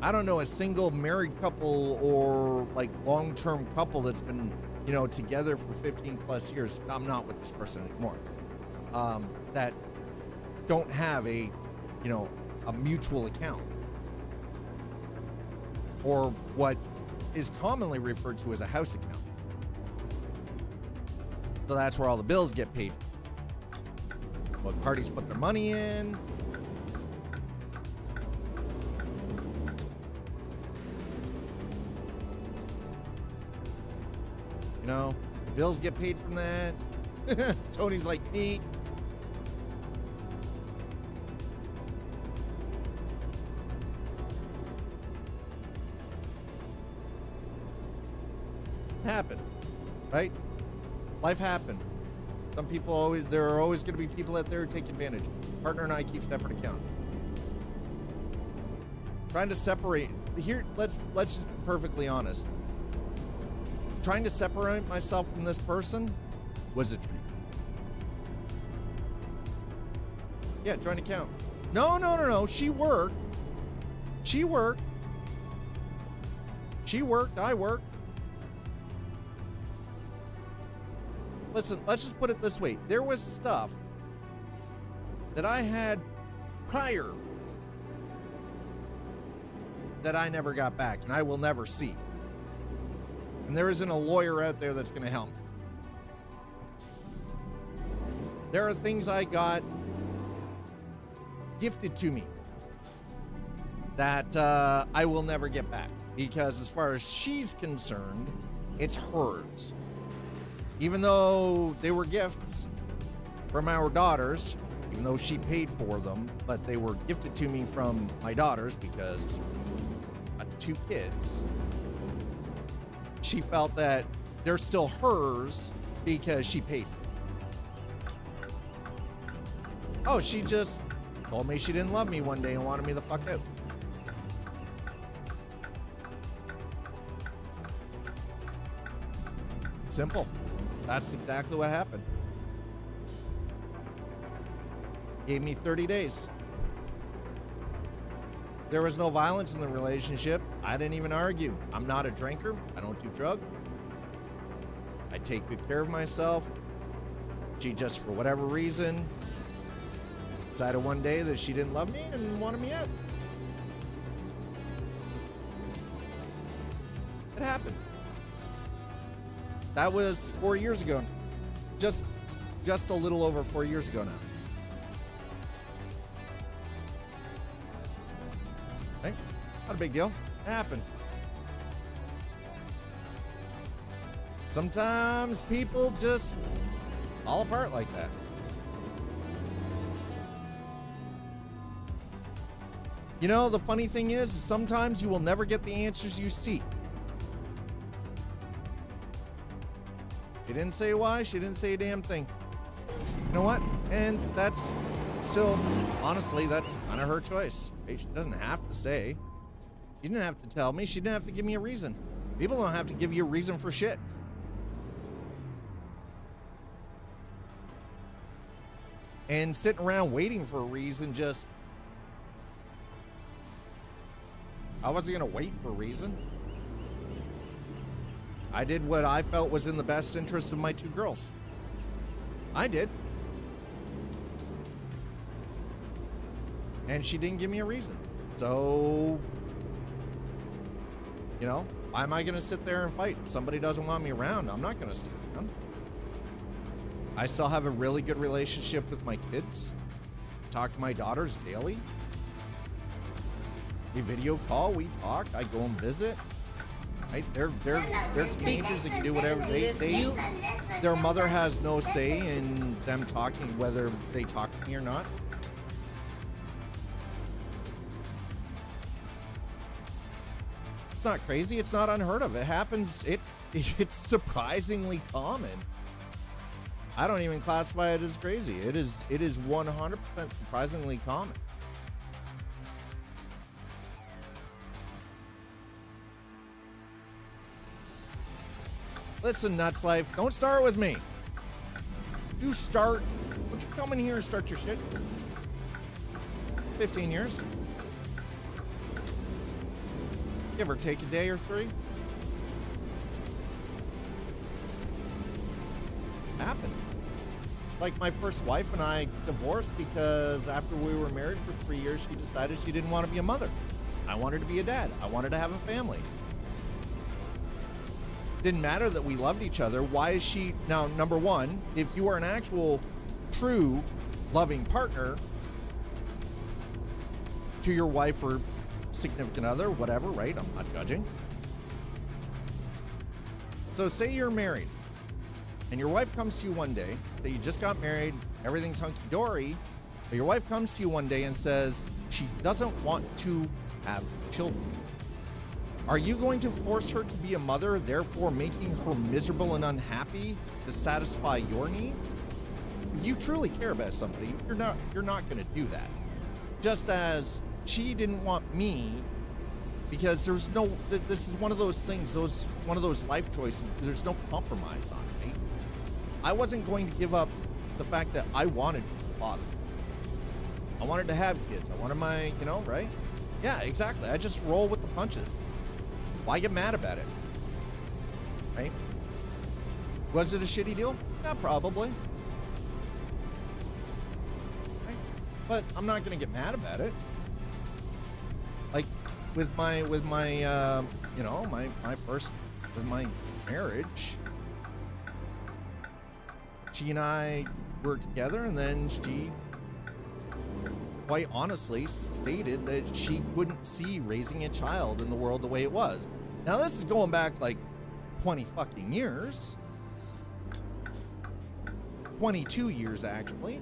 I don't know a single married couple or like long-term couple that's been, you know, together for 15 plus years. I'm not with this person anymore. That don't have a, you know, a mutual account or what is commonly referred to as a house account. So that's where all the bills get paid. What parties put their money in. You know, bills get paid from that. Tony's like me. Happens, right? Life happens. Some people there are always going to be people out there who take advantage. Partner and I keep separate accounts. Trying to separate here. Let's just be perfectly honest. Trying to separate myself from this person was a dream. Yeah, joint account. No. She worked. I worked. Listen, let's just put it this way. There was stuff that I had prior that I never got back and I will never see. And there isn't a lawyer out there that's going to help me. There are things I got gifted to me that I will never get back because as far as she's concerned, it's hers. Even though they were gifts from our daughters, even though she paid for them, but they were gifted to me from my daughters because I had 2 kids. She felt that they're still hers because she paid for them. Oh, she just told me she didn't love me one day and wanted me the fuck out. Simple. That's exactly what happened. Gave me 30 days. There was no violence in the relationship. I didn't even argue. I'm not a drinker. I don't do drugs. I take good care of myself. She just, for whatever reason, decided one day that she didn't love me and wanted me out. It happened. That was 4 years ago. Just a little over 4 years ago now. Right? Not a big deal. It happens. Sometimes people just fall apart like that. You know, the funny thing is, sometimes you will never get the answers you seek. She didn't say why, she didn't say a damn thing. You know what? And that's still, honestly, that's kind of her choice. She doesn't have to say. She didn't have to tell me. She didn't have to give me a reason. People don't have to give you a reason for shit. And sitting around waiting for a reason just... I wasn't going to wait for a reason. I did what I felt was in the best interest of my two girls. I did. And she didn't give me a reason. So, you know, why am I going to sit there and fight? If somebody doesn't want me around, I'm not going to stick around. I still have a really good relationship with my kids. Talk to my daughters daily. We video call, we talk, I go and visit. Right? They're teenagers that can do whatever their mother has no say in them talking, whether they talk to me or not. It's not crazy, it's not unheard of. It happens, it's surprisingly common. I don't even classify it as crazy. It is 100% surprisingly common. Listen, Nuts Life, don't start with me. You start, would you come in here and start your shit? 15 years. Give or take a day or three. Happened. Like my first wife and I divorced because after we were married for 3 years, she decided she didn't want to be a mother. I wanted to be a dad. I wanted to have a family. Didn't matter that we loved each other. Why is she now? Number one, if you are an actual true loving partner to your wife or significant other, whatever, right? I'm not judging. So say you're married and your wife comes to you one day, that you just got married, everything's hunky-dory, but your wife comes to you one day and says she doesn't want to have children. Are you going to force her to be a mother, therefore making her miserable and unhappy to satisfy your need? If you truly care about somebody, you're not going to do that. Just as she didn't want me, because there's no, this is one of those things, one of those life choices, there's no compromise on it, right? I wasn't going to give up the fact that I wanted to be a father. I wanted to have kids. I wanted my, you know, right? Yeah, exactly. I just roll with the punches. Why get mad about it? Right? Was it a shitty deal? Yeah, probably. Right? But I'm not going to get mad about it. Like with my you know, my first, with my marriage, she and I were together, and then she quite honestly stated that she wouldn't see raising a child in the world the way it was. Now this is going back like 20 fucking years. 22 years actually.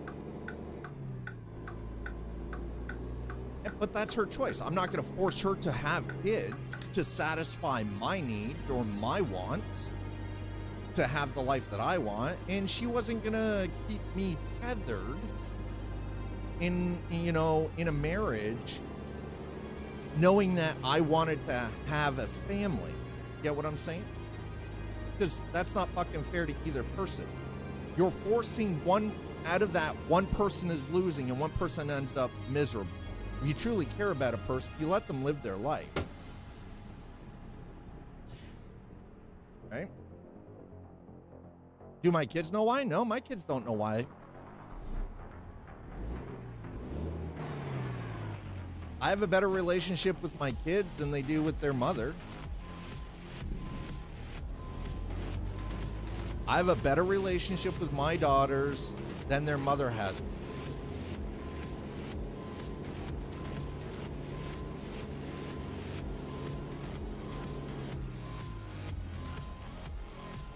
But that's her choice. I'm not going to force her to have kids to satisfy my needs or my wants to have the life that I want, and she wasn't going to keep me tethered in, you know, in a marriage, knowing that I wanted to have a family. Get what I'm saying? Because that's not fucking fair to either person. You're forcing one out of that, one person is losing and one person ends up miserable. If you truly care about a person, you let them live their life. Right? Do my kids know why? No, my kids don't know why. I have a better relationship with my kids than they do with their mother. I have a better relationship with my daughters than their mother has.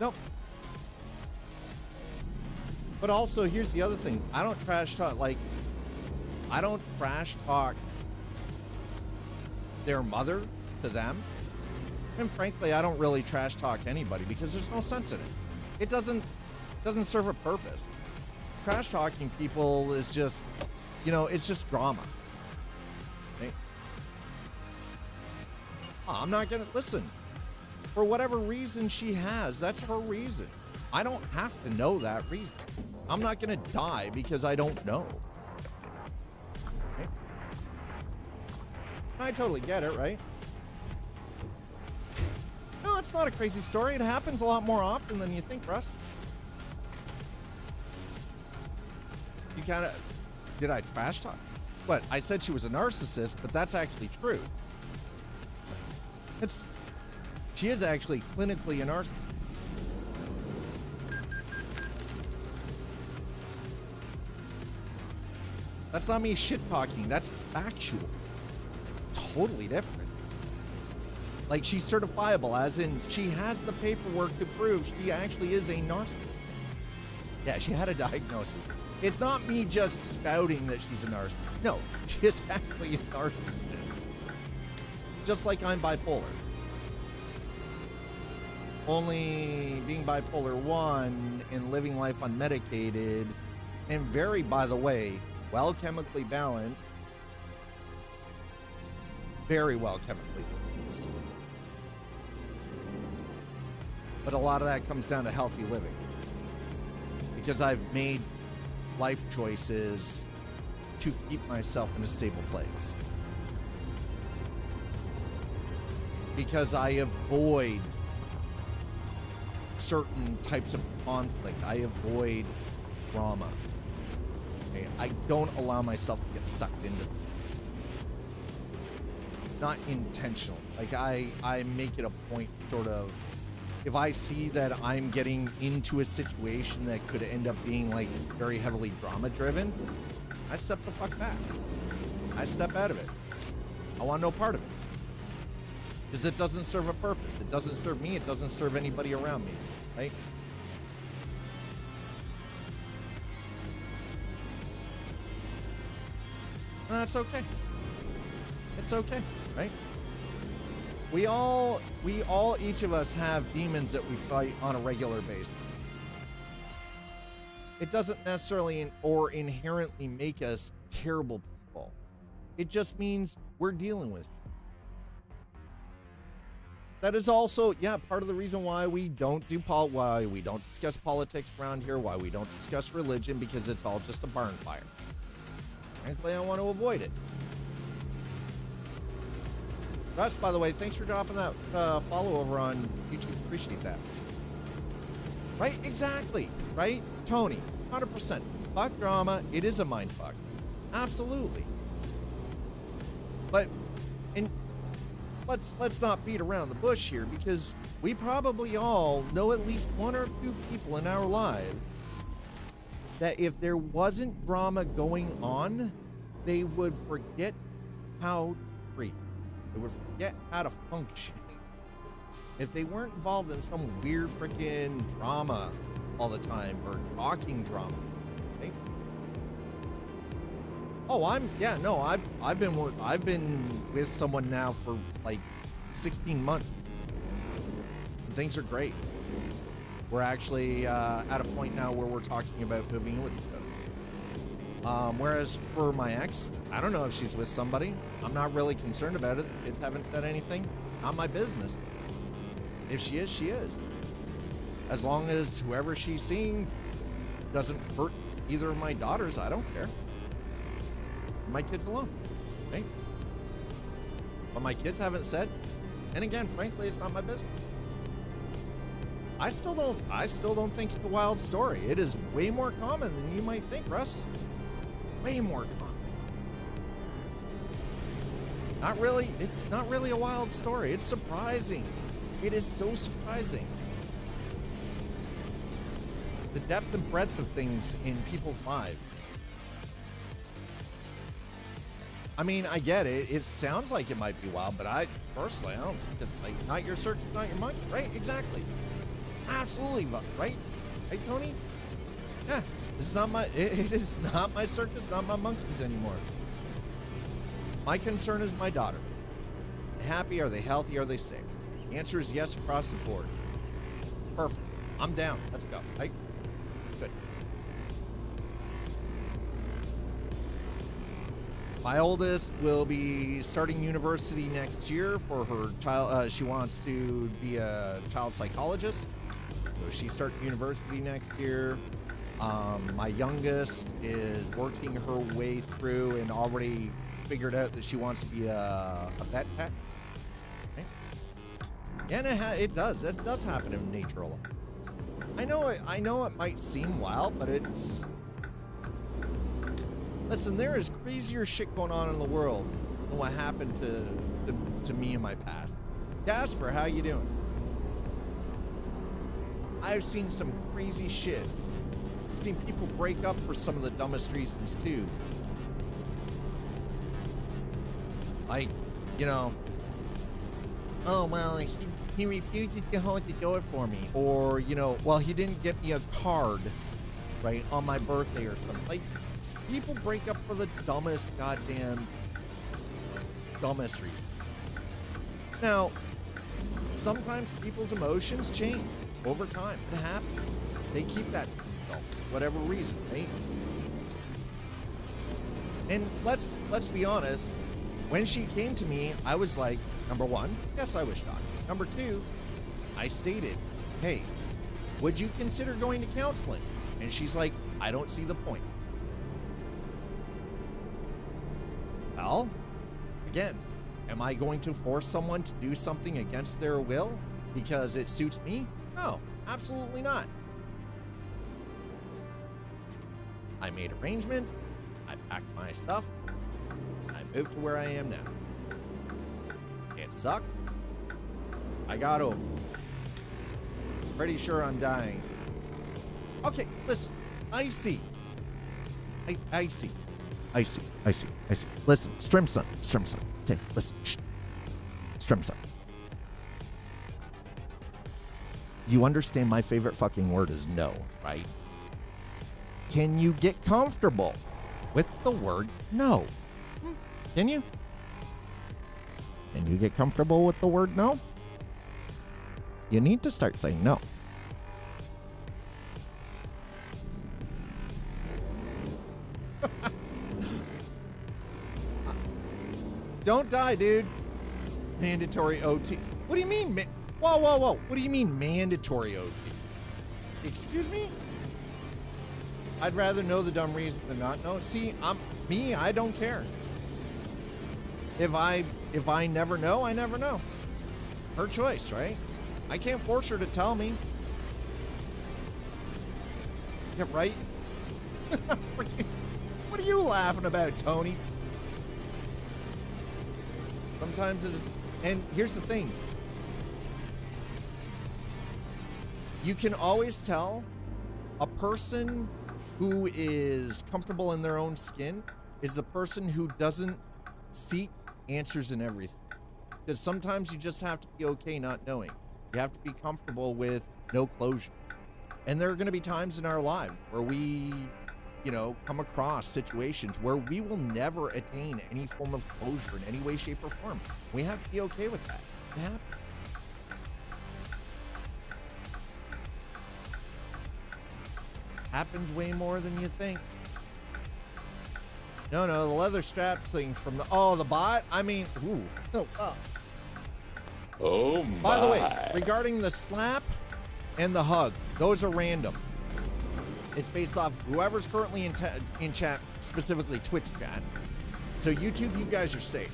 Nope. But also, here's the other thing. I don't trash talk their mother to them. And frankly, I don't really trash talk anybody because there's no sense in it. It doesn't serve a purpose. Trash talking people is just, it's just drama. Okay? I'm not gonna listen. For whatever reason she has, that's her reason. I don't have to know that reason. I'm not gonna die because I don't know. Okay? I totally get it, right? No, it's not a crazy story. It happens a lot more often than you think, Russ. You did I trash talk? What? I said she was a narcissist, but that's actually true. She is actually clinically a narcissist. That's not me shit talking. That's factual. Totally different. Like, she's certifiable, as in she has the paperwork to prove she actually is a narcissist. Yeah, she had a diagnosis. It's not me just spouting that she's a narcissist. No, she is actually a narcissist. Just like I'm bipolar. Only being bipolar 1 and living life unmedicated and very, by the way, well chemically balanced. Very well chemically balanced. But a lot of that comes down to healthy living. Because I've made life choices to keep myself in a stable place. Because I avoid certain types of conflict. I avoid drama. Okay? I don't allow myself to get sucked into it. Not intentional. Like I make it a point sort of, if I see that I'm getting into a situation that could end up being like very heavily drama driven, I step the fuck back. I step out of it. I want no part of it. Because it doesn't serve a purpose. It doesn't serve me. It doesn't serve anybody around me. Right? And that's okay. It's okay, right? We all, each of us have demons that we fight on a regular basis. It doesn't necessarily or inherently make us terrible people. It just means we're dealing with it. That is also, part of the reason why we don't why we don't discuss politics around here, why we don't discuss religion, because it's all just a barn fire. Frankly, I want to avoid it. Russ, by the way, thanks for dropping that follow over on YouTube. Appreciate that. Right? Exactly. Right? Tony, 100%. Fuck drama. It is a mind fuck. Absolutely. But, and let's not beat around the bush here, because we probably all know at least one or two people in our lives that if there wasn't drama going on, they would forget how to breathe. They would forget how to function. If they weren't involved in some weird freaking drama all the time, or talking drama. Okay? Oh, I've been with someone now for like 16 months. And things are great. We're actually at a point now where we're talking about moving in with each other. Whereas for my ex, I don't know if she's with somebody. I'm not really concerned about it. Kids haven't said anything. Not my business. If she is, she is. As long as whoever she's seeing doesn't hurt either of my daughters, I don't care. My kids alone, right? But my kids haven't said. And again, frankly, it's not my business. I still don't think it's a wild story. It is way more common than you might think, Russ. Way more common. Not really. It's not really a wild story. It's surprising. It is so surprising. The depth and breadth of things in people's lives. I mean, I get it. It sounds like it might be wild, but I don't think it's like, not your circus, not your monkey, right? Exactly. Absolutely, right? Right, Tony? Yeah. It is not my circus, not my monkeys anymore. My concern is my daughter. Are they happy? Are they healthy? Are they safe? The answer is yes across the board. Perfect. I'm down. Let's go. Right? Good. My oldest will be starting university next year for her child. She wants to be a child psychologist. So she's starting university next year. My youngest is working her way through and already figured out that she wants to be a vet tech. Okay. And it does happen in nature a lot. I know it might seem wild, but it's... Listen, there is crazier shit going on in the world than what happened to me in my past. Jasper, how you doing? I've seen some crazy shit. I've seen people break up for some of the dumbest reasons too. Like, you know, oh, well, he refuses to hold the door for me. Or, you know, well, he didn't get me a card, right, on my birthday or something. Like, people break up for the dumbest reason. Now, sometimes people's emotions change over time. It happens. They keep that to themselves for whatever reason, right? And let's be honest. When she came to me, I was like, number one, yes, I was shocked. Number two, I stated, hey, would you consider going to counseling? And she's like, I don't see the point. Well, again, am I going to force someone to do something against their will because it suits me? No, absolutely not. I made arrangements. I packed my stuff. I moved to where I am now. It sucked. I got over it. Pretty sure I'm dying. Okay, listen. I see. Listen, Strimson. Okay, listen. Shh. Strimson. You understand my favorite fucking word is no, right? Can you get comfortable with the word no? Can you? Can you get comfortable with the word no? You need to start saying no. Don't die, dude. Mandatory OT. What do you mean? Whoa. What do you mean mandatory OT? Excuse me? I'd rather know the dumb reason than not know. See, I don't care. If I never know, I never know. Her choice, right? I can't force her to tell me. Yeah, right? What are you laughing about, Tony? Sometimes it is, and here's the thing. You can always tell a person who is comfortable in their own skin is the person who doesn't seek answers in everything. Because sometimes you just have to be okay not knowing. You have to be comfortable with no closure. And there are going to be times in our lives where we, come across situations where we will never attain any form of closure in any way, shape, or form. We have to be okay with that. It happens. Happens way more than you think. No, the leather straps thing from the bot? I mean, ooh. Oh my. By the way, regarding the slap and the hug, those are random. It's based off whoever's currently in chat, specifically Twitch chat. So YouTube, you guys are safe.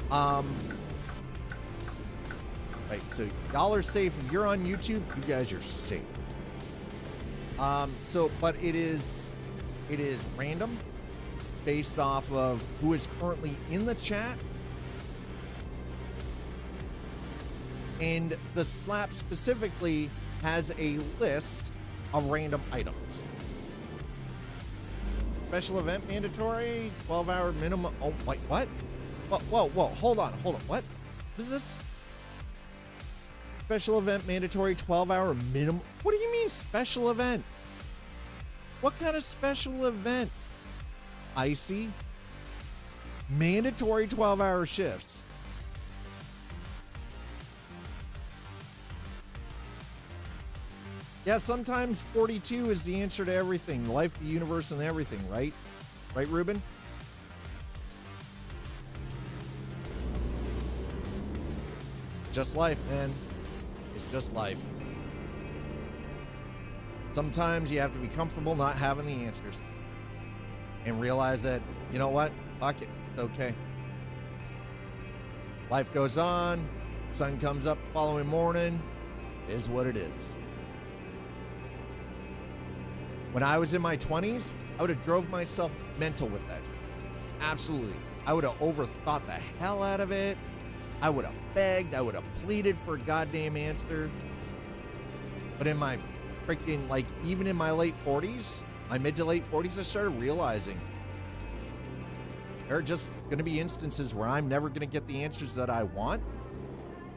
Right, Right, so y'all are safe. If you're on YouTube, you guys are safe. But it is random based off of who is currently in the chat. And the slap specifically has a list of random items. Special event mandatory, 12-hour minimum. Oh, wait, what? Whoa, hold on. What? What is this? Special event mandatory, 12-hour minimum. What do you mean special event? What kind of special event? Icy? Mandatory 12-hour shifts. Yeah, sometimes 42 is the answer to everything. Life, the universe, and everything, right? Right, Ruben? Just life, man. It's just life. Sometimes you have to be comfortable not having the answers. And realize that, you know what? Fuck it. It's okay. Life goes on. Sun comes up the following morning. It is what it is. When I was in my 20s, I would have drove myself mental with that shit. Absolutely. I would have overthought the hell out of it. I would have begged. I would have pleaded for a goddamn answer. But in my freaking, like, even in my late 40s, my mid to late 40s, I started realizing there are just going to be instances where I'm never going to get the answers that I want.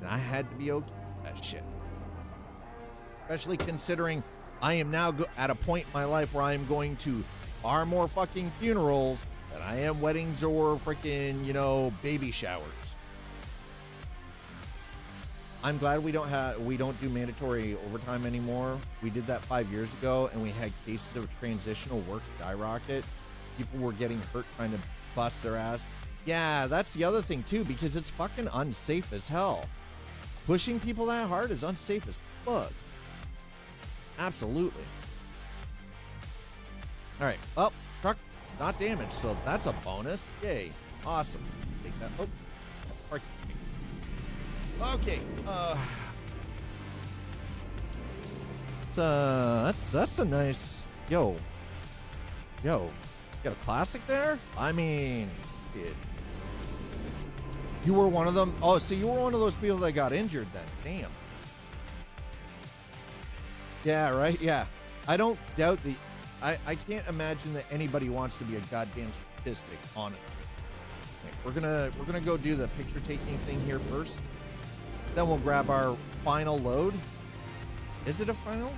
And I had to be okay with that shit. Especially considering I am now at a point in my life where I am going to far more fucking funerals than I am weddings or freaking, baby showers. I'm glad we don't do mandatory overtime anymore. We did that 5 years ago, and we had cases of transitional work skyrocket. People were getting hurt trying to bust their ass. Yeah, that's the other thing too, because it's fucking unsafe as hell. Pushing people that hard is unsafe as fuck. Absolutely. All right. Well, truck not damaged, so that's a bonus. Yay. Awesome. Take that. Oh. Okay. That's a nice. Yo. You got a classic there? I mean, you were one of them. Oh, so you were one of those people that got injured then. Damn. Yeah, right? Yeah. I don't doubt the... I can't imagine that anybody wants to be a goddamn statistic on it. Okay, we're gonna go do the picture taking thing here first. Then we'll grab our final load. Is it a final?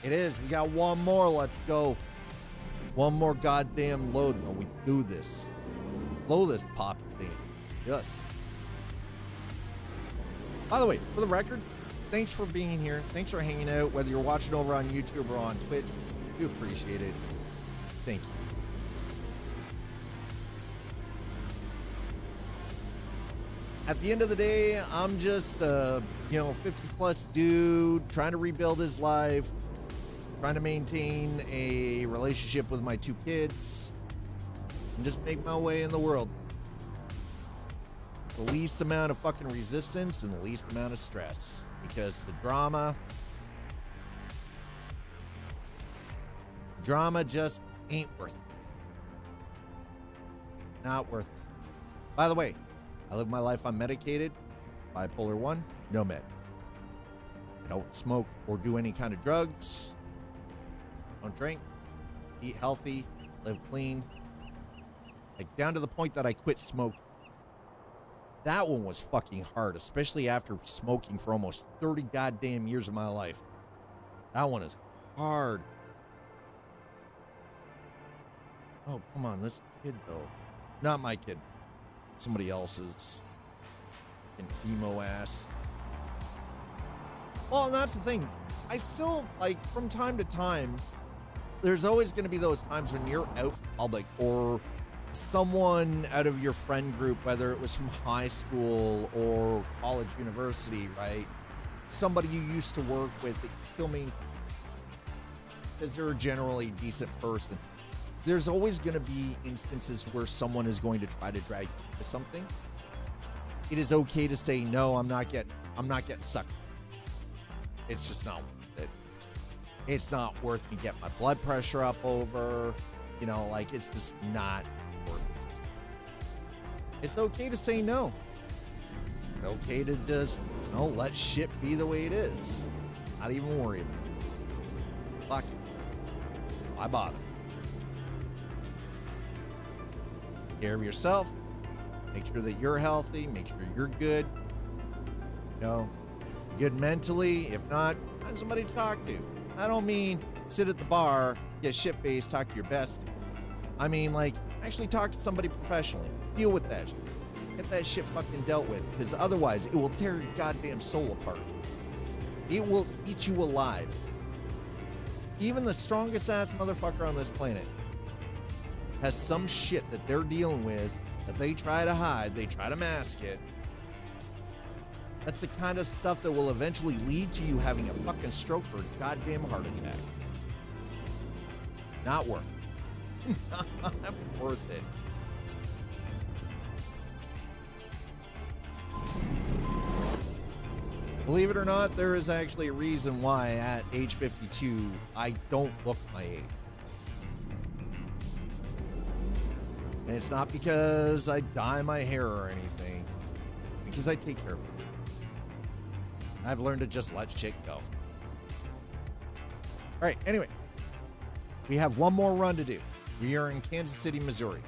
It is. We got one more. Let's go. One more goddamn load. No, we do this. Blow this pop thing. Yes. By the way, for the record, thanks for being here. Thanks for hanging out, whether you're watching over on YouTube or on Twitch. We appreciate it. Thank you. At the end of the day, I'm just a 50-plus dude trying to rebuild his life, trying to maintain a relationship with my 2 kids, and just make my way in the world. The least amount of fucking resistance and the least amount of stress. Because the drama just ain't worth it. Not worth it. By the way, I live my life unmedicated. Bipolar 1, no meds. I don't smoke or do any kind of drugs. Don't drink. Eat healthy. Live clean. Like, down to the point that I quit smoking. That one was fucking hard, especially after smoking for almost 30 goddamn years of my life. That one is hard. Oh, come on, this kid, though. Not my kid. Somebody else's. An emo ass. Well, and that's the thing. I still, like, from time to time, there's always going to be those times when you're out in public or someone out of your friend group, whether it was from high school or college, university, right? Somebody you used to work with that you still mean, because they're a generally decent person. There's always going to be instances where someone is going to try to drag you into something. It is okay to say, no, I'm not getting I'm not getting sucked. It's just not worth it. It's not worth me getting my blood pressure up over, you know, like it's just not worth it. It's okay to say no. It's okay to just, you know, let shit be the way it is. Not even worry about it. Fuck it. Why bother? Take care of yourself. Make sure that you're healthy. Make sure you're good. You know, good mentally. If not, find somebody to talk to. I don't mean sit at the bar, get shit-faced, talk to your best. I mean, like, actually talk to somebody professionally. Deal with that shit. Get that shit fucking dealt with. Because otherwise, it will tear your goddamn soul apart. It will eat you alive. Even the strongest ass motherfucker on this planet has some shit that they're dealing with that they try to hide, they try to mask it. That's the kind of stuff that will eventually lead to you having a fucking stroke or a goddamn heart attack. Not worth it. Not worth it. Believe it or not, there is actually a reason why at age 52, I don't look my age. And it's not because I dye my hair or anything, because I take care of it. I've learned to just let shit go. All right, anyway, we have one more run to do. We are in Kansas City, Missouri.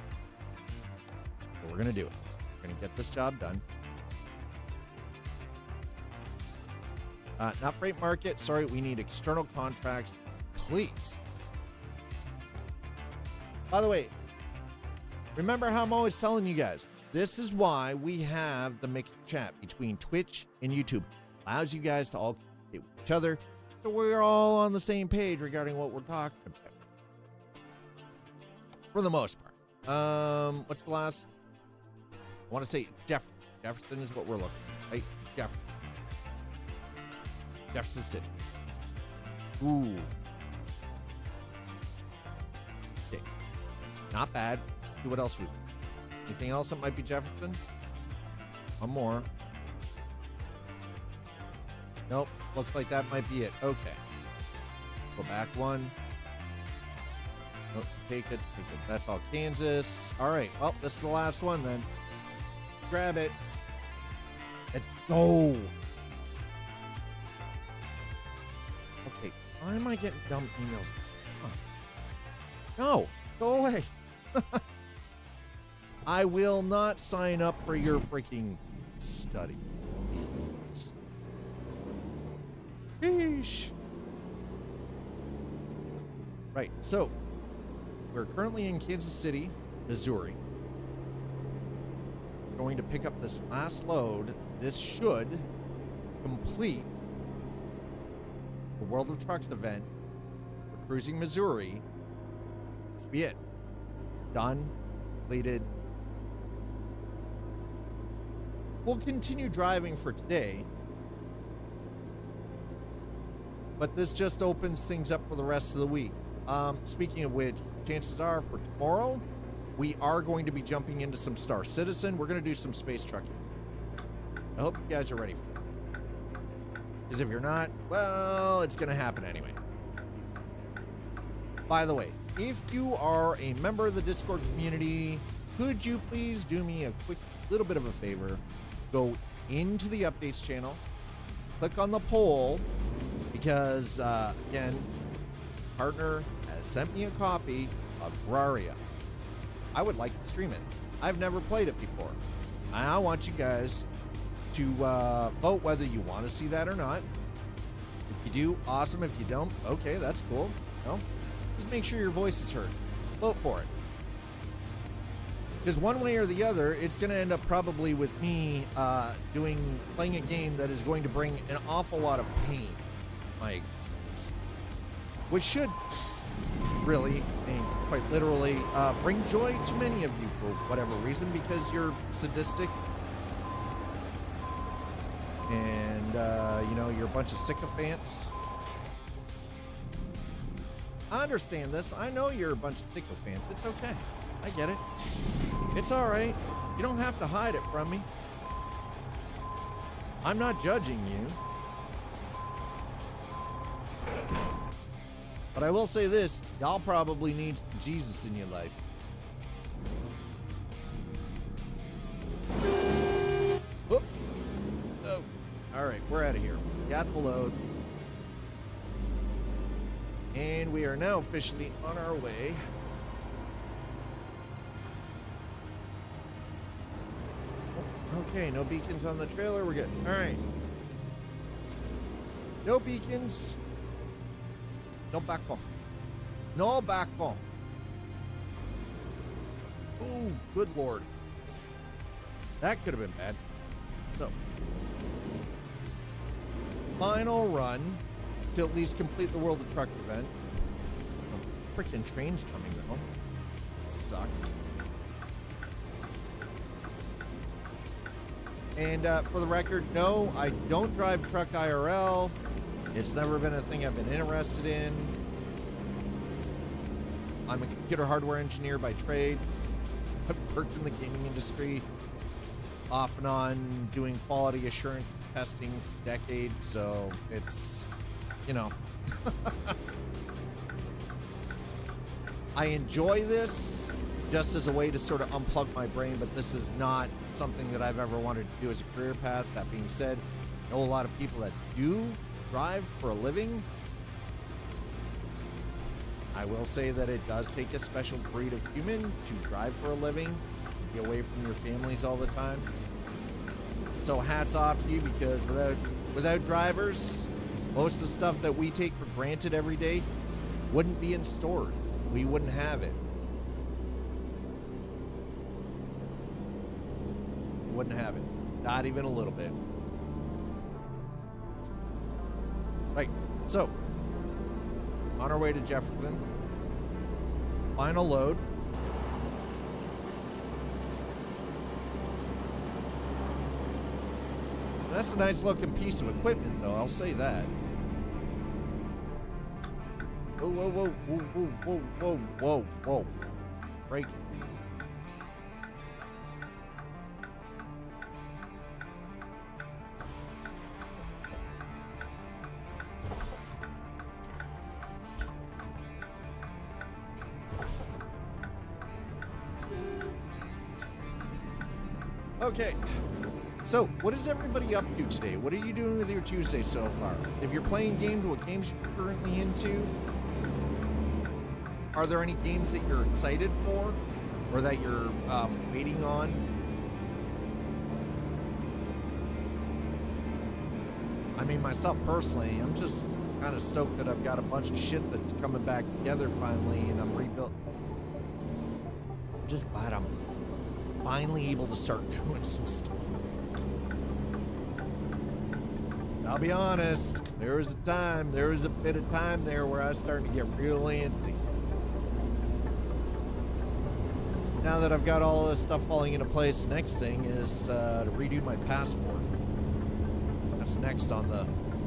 So we're going to do it. We're going to get this job done. Not freight market. Sorry, we need external contracts, please. By the way, remember how I'm always telling you guys, this is why we have the mixed chat between Twitch and YouTube. Allows you guys to all communicate with each other, so we're all on the same page regarding what we're talking about. For the most part. What's the last? I want to say it's Jefferson. Jefferson is what we're looking at, right? Jefferson. Jefferson City. Ooh. Okay. Not bad. Let's see what else we got. Anything else that might be Jefferson? One more. Nope. Looks like that might be it. Okay. Go back one. Nope. Take it. Take it. That's all Kansas. All right. Well, this is the last one then. Grab it. Let's go. Okay. Why am I getting dumb emails? Huh. No. Go away. I will not sign up for your freaking study. Sheesh. Right, so we're currently in Kansas City, Missouri. We're going to pick up this last load. This should complete the World of Trucks event for Cruising Missouri. Should be it. Done, completed. We'll continue driving for today. But this just opens things up for the rest of the week. Speaking of which, chances are for tomorrow, we are going to be jumping into some Star Citizen. We're going to do some space trucking. I hope you guys are ready for it. Because if you're not, well, it's going to happen anyway. By the way, if you are a member of the Discord community, could you please do me a quick little bit of a favor? Go into the updates channel, click on the poll, because, again, partner has sent me a copy of Terraria. I would like to stream it. I've never played it before. And I want you guys to vote whether you want to see that or not. If you do, awesome. If you don't, okay, that's cool. No, just make sure your voice is heard. Vote for it. Because one way or the other, it's going to end up probably with me playing a game that is going to bring an awful lot of pain to my existence. Which should really, and quite literally, bring joy to many of you for whatever reason, because you're sadistic and, you're a bunch of sycophants. I understand this. I know you're a bunch of sycophants. It's okay. I get it. It's all right. You don't have to hide it from me. I'm not judging you. But I will say this, y'all probably need some Jesus in your life. Whoop. Oh. All right, we're out of here. Got the load. And we are now officially on our way. Okay, no beacons on the trailer. We're good. All right. No beacons. No backbone. No backbone. Oh, good Lord. That could have been bad. So, final run to at least complete the World of Trucks event. Oh, freaking train's coming though. Suck. And for the record, no, I don't drive truck IRL. It's never been a thing I've been interested in. I'm a computer hardware engineer by trade. I've worked in the gaming industry off and on doing quality assurance testing for decades, so it's, you know. I enjoy this just as a way to sort of unplug my brain, but this is not something that I've ever wanted to do as a career path. That being said, I know a lot of people that do drive for a living. I will say that it does take a special breed of human to drive for a living, be away from your families all the time. So hats off to you, because without drivers, most of the stuff that we take for granted every day wouldn't be in stores. We wouldn't have it. We wouldn't have it. Not even a little bit. Right, so on our way to Jefferson. Final load. That's a nice looking piece of equipment though, I'll say that. Whoa, whoa, whoa, whoa, whoa, whoa, whoa, whoa. Break. Okay, so what is everybody up to today? What are you doing with your Tuesday so far? If you're playing games, what games you're currently into? Are there any games that you're excited for or that you're waiting on? I mean, myself personally, I'm just kind of stoked that I've got a bunch of shit that's coming back together finally, and I'm rebuilt. I'm just glad I'm finally able to start doing some stuff. I'll be honest, there was a bit of time there where I was starting to get real antsy. Now that I've got all this stuff falling into place, next thing is to redo my passport. That's next on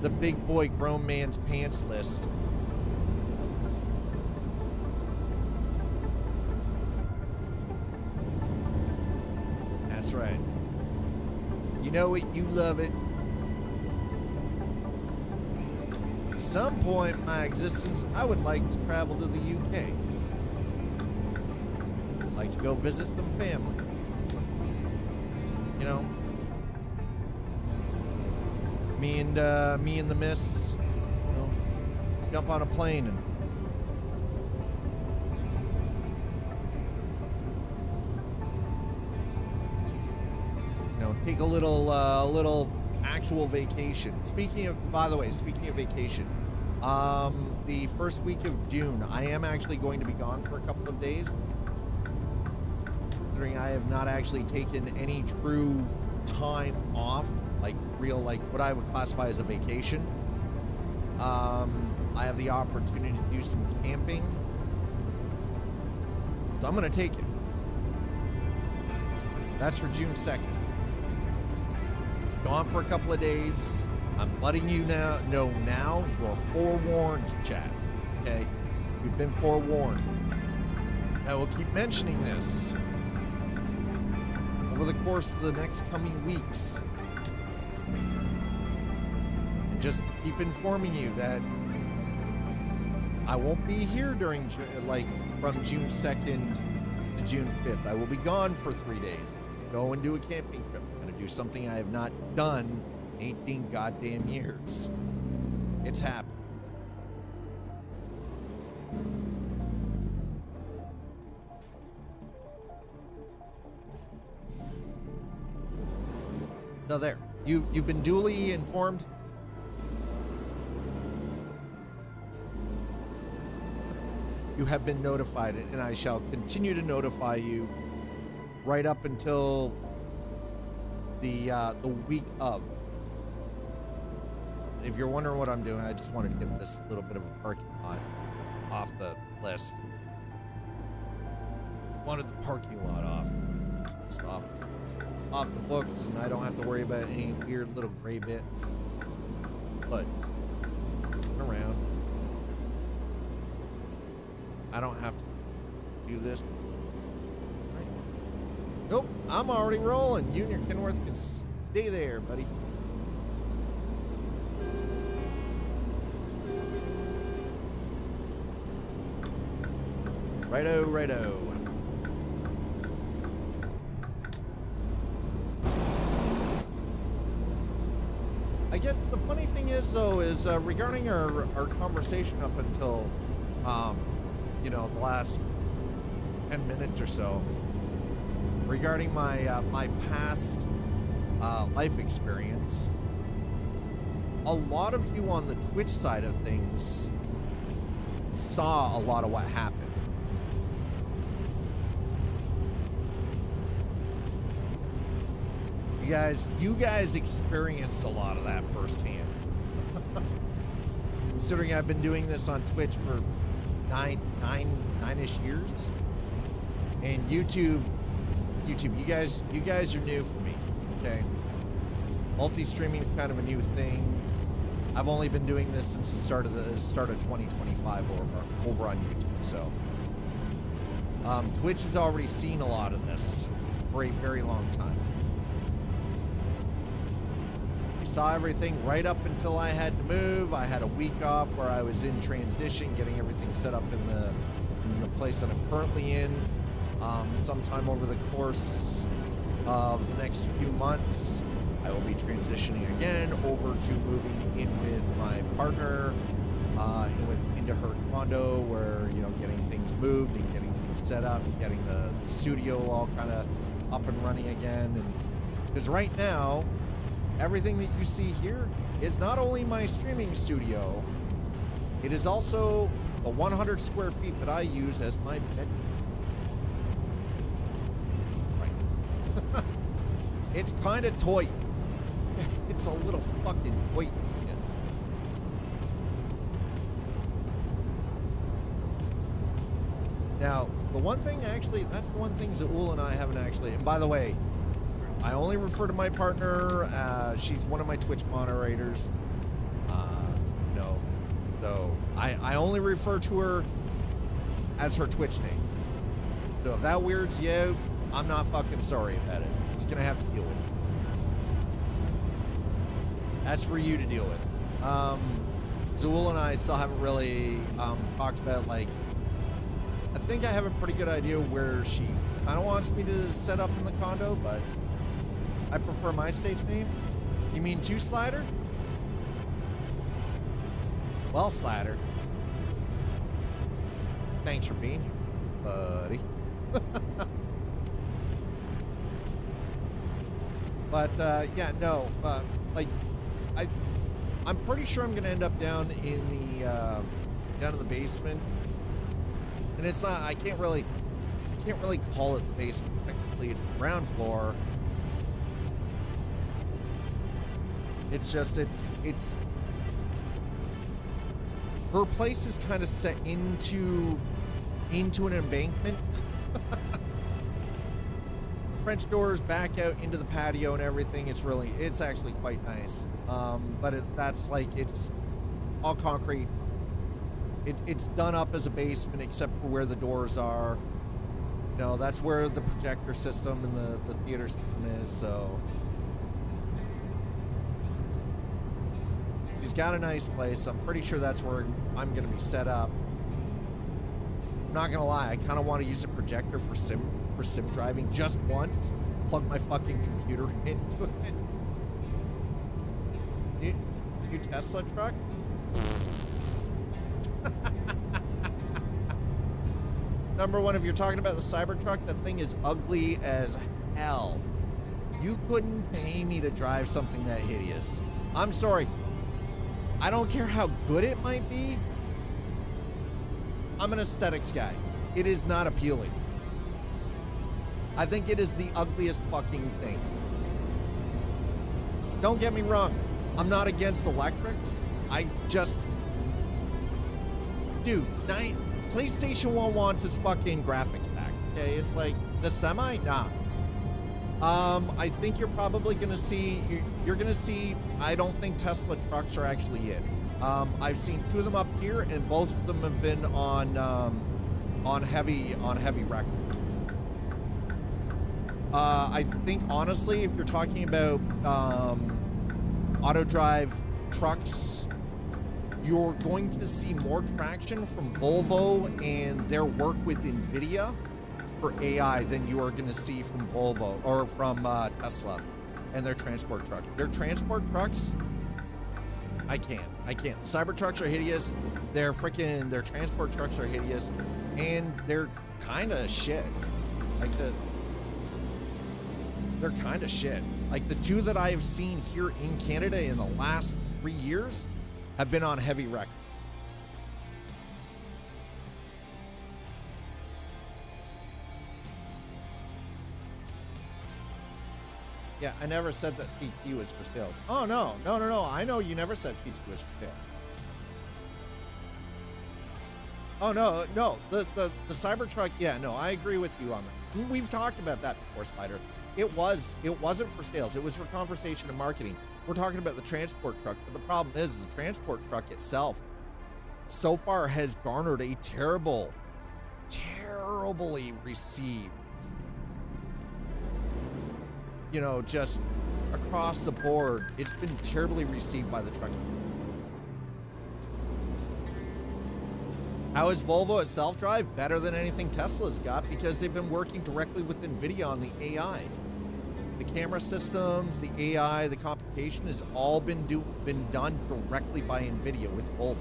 the big boy grown man's pants list. That's right. You know it, you love it. At some point in my existence, I would like to travel to the UK. I'd like to go visit some family. You know, me and the miss, you know, jump on a plane and take a little actual vacation. By the way, speaking of vacation, the first week of June, I am actually going to be gone for a couple of days. Considering I have not actually taken any true time off, like what I would classify as a vacation. I have the opportunity to do some camping, so I'm gonna take it. That's for June 2nd. Gone for a couple of days. I'm letting you know you are forewarned, chat. Okay? You've been forewarned. I will keep mentioning this over the course of the next coming weeks. just keep informing you that I won't be here during, like, from June 2nd to June 5th. I will be gone for 3 days. Go and do a camping trip. I'm going to do something I have not done in 18 goddamn years. It's happening. So there. You've been duly informed. You have been notified, and I shall continue to notify you right up until the week of. If you're wondering what I'm doing, I just wanted to get this little bit of a parking lot off the list. Wanted the parking lot off the books, and I don't have to worry about any weird little gray bit. But turn around. I don't have to do this. Nope, I'm already rolling. You and your Kenworth can stay there, buddy. Righto, righto. I guess the funny thing is, though, is regarding our conversation up until, you know, the last 10 minutes or so, regarding my my past life experience, a lot of you on the Twitch side of things saw a lot of what happened. You guys experienced a lot of that firsthand. Considering I've been doing this on Twitch for nine-ish years, and YouTube, you guys are new for me. Okay, multi-streaming is kind of a new thing. I've only been doing this since the start of 2025 over on YouTube. So, Twitch has already seen a lot of this for a very long time. I saw everything right up until I had to move. I had a week off where I was in transition, getting everything set up in the place that I'm currently in. Sometime over the course of the next few months, I will be transitioning again over to moving in with my partner, into her condo, where, you know, getting things moved and getting things set up, and getting the studio all kind of up and running again. And because right now, everything that you see here is not only my streaming studio, it is also the 100 square feet that I use as my bedroom. Right. It's kind of toy. It's a little fucking toy. Now, the one thing, actually, that's the one thing Zaul and I haven't actually, and by the way, I only refer to my partner, she's one of my Twitch moderators. No. So, I only refer to her as her Twitch name. So if that weirds you out, I'm not fucking sorry about it. I'm just gonna have to deal with it. That's for you to deal with. Zaul and I still haven't really talked about, like, I think I have a pretty good idea where she kind of wants me to set up in the condo, but I prefer my stage name. You mean Two Slider? Well, Slider. Thanks for being here, buddy. But yeah, no. Like, I'm pretty sure I'm gonna end up down in the basement, and it's not. I can't really call it the basement. Technically, it's the ground floor. It's just, it's her place is kind of set into an embankment. French doors back out into the patio and everything. It's actually quite nice. But that's like, it's all concrete. It's done up as a basement except for where the doors are. You know, that's where the projector system and the theater system is, so. He's got a nice place. I'm pretty sure that's where I'm going to be set up. I'm not going to lie. I kind of want to use a projector for sim driving just once. Plug my fucking computer into it. New Tesla truck? Number one, if you're talking about the Cybertruck, that thing is ugly as hell. You couldn't pay me to drive something that hideous. I'm sorry. I don't care how good it might be. I'm an aesthetics guy. It is not appealing. I think it is the ugliest fucking thing. Don't get me wrong. I'm not against electrics. I just... Dude, PlayStation 1 wants its fucking graphics back. Okay, it's like the Semi? Nah. I think you're probably gonna see, you're gonna see, I don't think Tesla trucks are actually it. I've seen 2 of them up here, and both of them have been on heavy record. I think honestly, if you're talking about auto drive trucks, you're going to see more traction from Volvo and their work with NVIDIA for AI than you are going to see from Volvo or from Tesla and their transport trucks. Their transport trucks, I can't. Cybertrucks are hideous. Their transport trucks are hideous, and they're kind of shit. Like they're kind of shit. Like the 2 that I have seen here in Canada in the last 3 years have been on heavy record. Yeah, I never said that CT was for sales. Oh, no. I know you never said CT was for sale. Oh, no. The Cybertruck, yeah, no, I agree with you on that. We've talked about that before, Slider. It wasn't for sales. It was for conversation and marketing. We're talking about the transport truck, but the problem is the transport truck itself so far has garnered a terribly received, just across the board, it's been terribly received by the trucking. How is Volvo at self-drive? Better than anything Tesla's got, because they've been working directly with NVIDIA on the AI. The camera systems, the AI, the computation has all been done directly by NVIDIA with Volvo.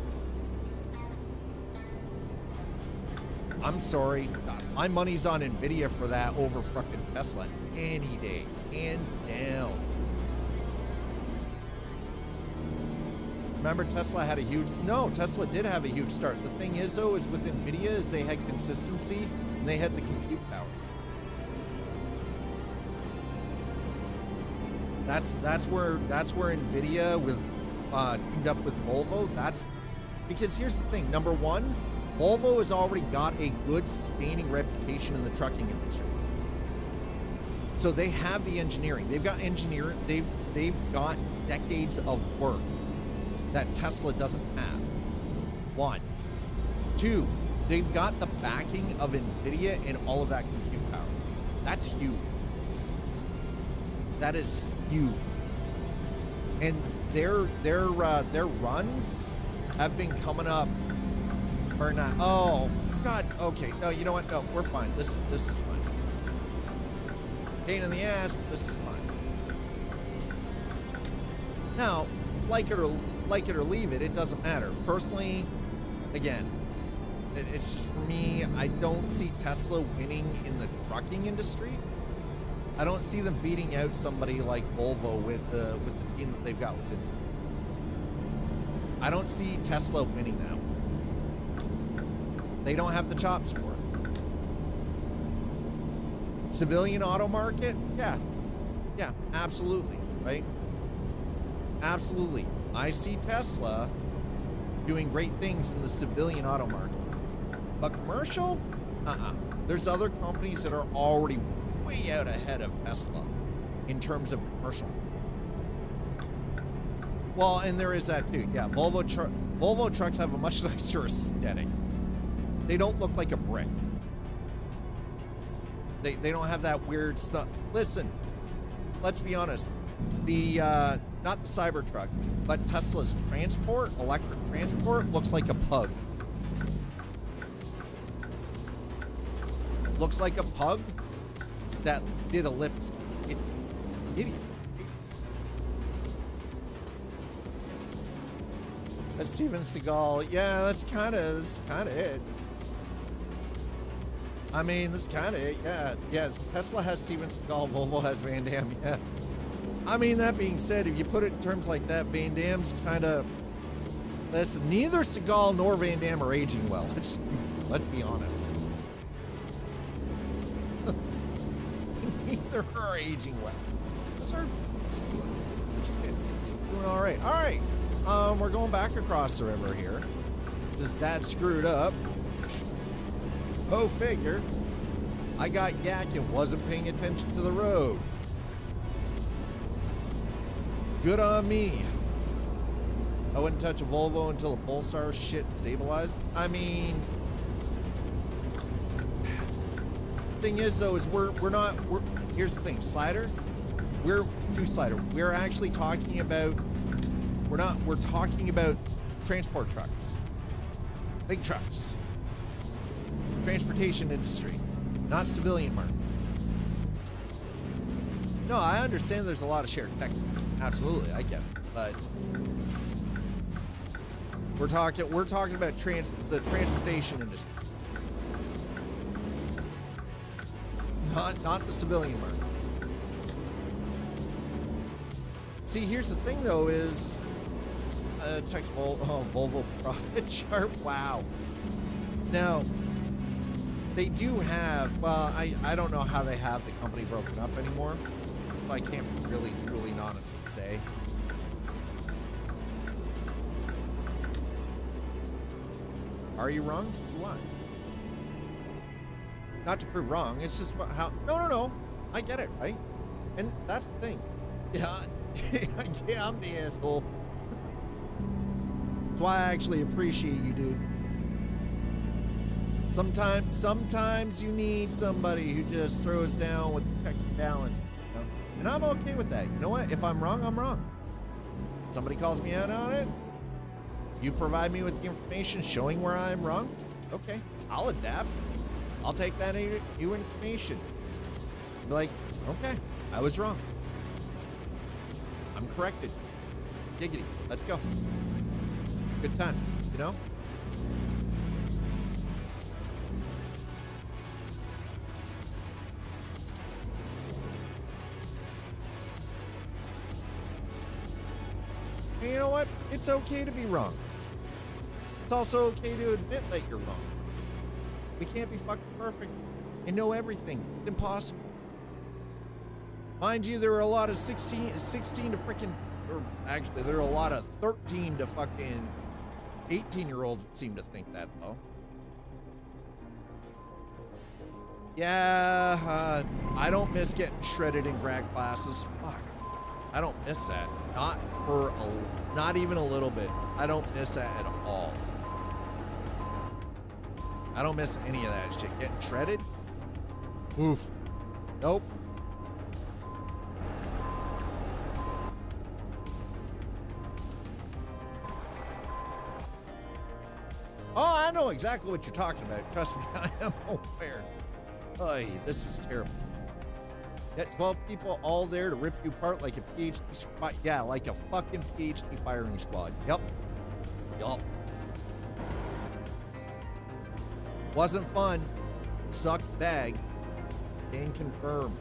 I'm sorry, my money's on NVIDIA for that over fucking Tesla any day, hands down. Remember, Tesla had a huge... No, Tesla did have a huge start. The thing is, though, is with NVIDIA, is they had consistency and they had the compute power. That's where NVIDIA with teamed up with Volvo. That's because here's the thing. Number one, Volvo has already got a good standing reputation in the trucking industry. So they have the engineering. They've got engineering. They've got decades of work that Tesla doesn't have. 1. 2, they've got the backing of NVIDIA and all of that compute power. That's huge. That is huge. And their runs have been coming up or not. Oh God. Okay. No, you know what? No, we're fine. This is fine. Pain in the ass, but this is fine. Now, like it or leave it, it doesn't matter. Personally, again, it's just for me, I don't see Tesla winning in the trucking industry. I don't see them beating out somebody like Volvo with the team that they've got with it. I don't see Tesla winning now. They don't have the chops for it. Civilian auto market? Yeah, absolutely, right? Absolutely. I see Tesla doing great things in the civilian auto market. But commercial? There's other companies that are already way out ahead of Tesla in terms of commercial. Well, and there is that too. Yeah, Volvo trucks have a much nicer aesthetic. They don't look like a brick. They don't have that weird stuff. Listen, let's be honest. The not the Cybertruck, but Tesla's transport, electric transport, looks like a pug. Looks like a pug that did a lip sync. It's idiot. That's Steven Seagal. Yeah, that's kind of it. I mean, that's kind of it. Yeah, yeah. Tesla has Steven Seagal. Volvo has Van Damme. Yeah. I mean, that being said, if you put it in terms like that, Van Damme's kind of. Listen, neither Seagal nor Van Damme are aging well. Let's be honest. Neither are aging well. Those are doing all right. All right. We're going back across the river here. His dad screwed up. Go figure. I got yak and wasn't paying attention to the road. Good on me. I wouldn't touch a Volvo until the Polestar shit stabilized. I mean, thing is though, is we're here's the thing, Slider. We're actually talking about, we're talking about transport trucks. Big trucks. Transportation industry, not civilian market. No, I understand there's a lot of shared tech. Absolutely, I get it. But we're talking about the transportation industry. Not the civilian market. See, here's the thing though is check Volvo profit chart. Wow. Now they do have, well, I don't know how they have the company broken up anymore. I can't really truly and honestly say. Are you wrong? What? Not to prove wrong, it's just how, no, I get it, right? And that's the thing. Yeah, yeah, I'm the asshole. That's why I actually appreciate you, dude. Sometimes you need somebody who just throws down with the checks and balance. You know? And I'm okay with that. You know what? If I'm wrong, I'm wrong. Somebody calls me out on it. You provide me with the information showing where I'm wrong. Okay, I'll adapt. I'll take that new information. Be like, okay, I was wrong. I'm corrected. Giggity. Let's go. Good time, you know? And you know what? It's okay to be wrong. It's also okay to admit that you're wrong. We can't be fucking perfect and know everything. It's impossible. Mind you, there are a lot of 16 to freaking, or actually, there are a lot of 13 to fucking 18-year-olds that seem to think that, though. Yeah, I don't miss getting shredded in grad classes. Fuck. I don't miss that. Not even a little bit. I don't miss that at all. I don't miss any of that shit. Getting shredded? Oof. Nope. Oh, I know exactly what you're talking about. Trust me, I am aware. Oy, this was terrible. Got 12 people all there to rip you apart like a PhD squad. Yeah, like a fucking PhD firing squad. Yup. Wasn't fun. Sucked bag. Can confirm.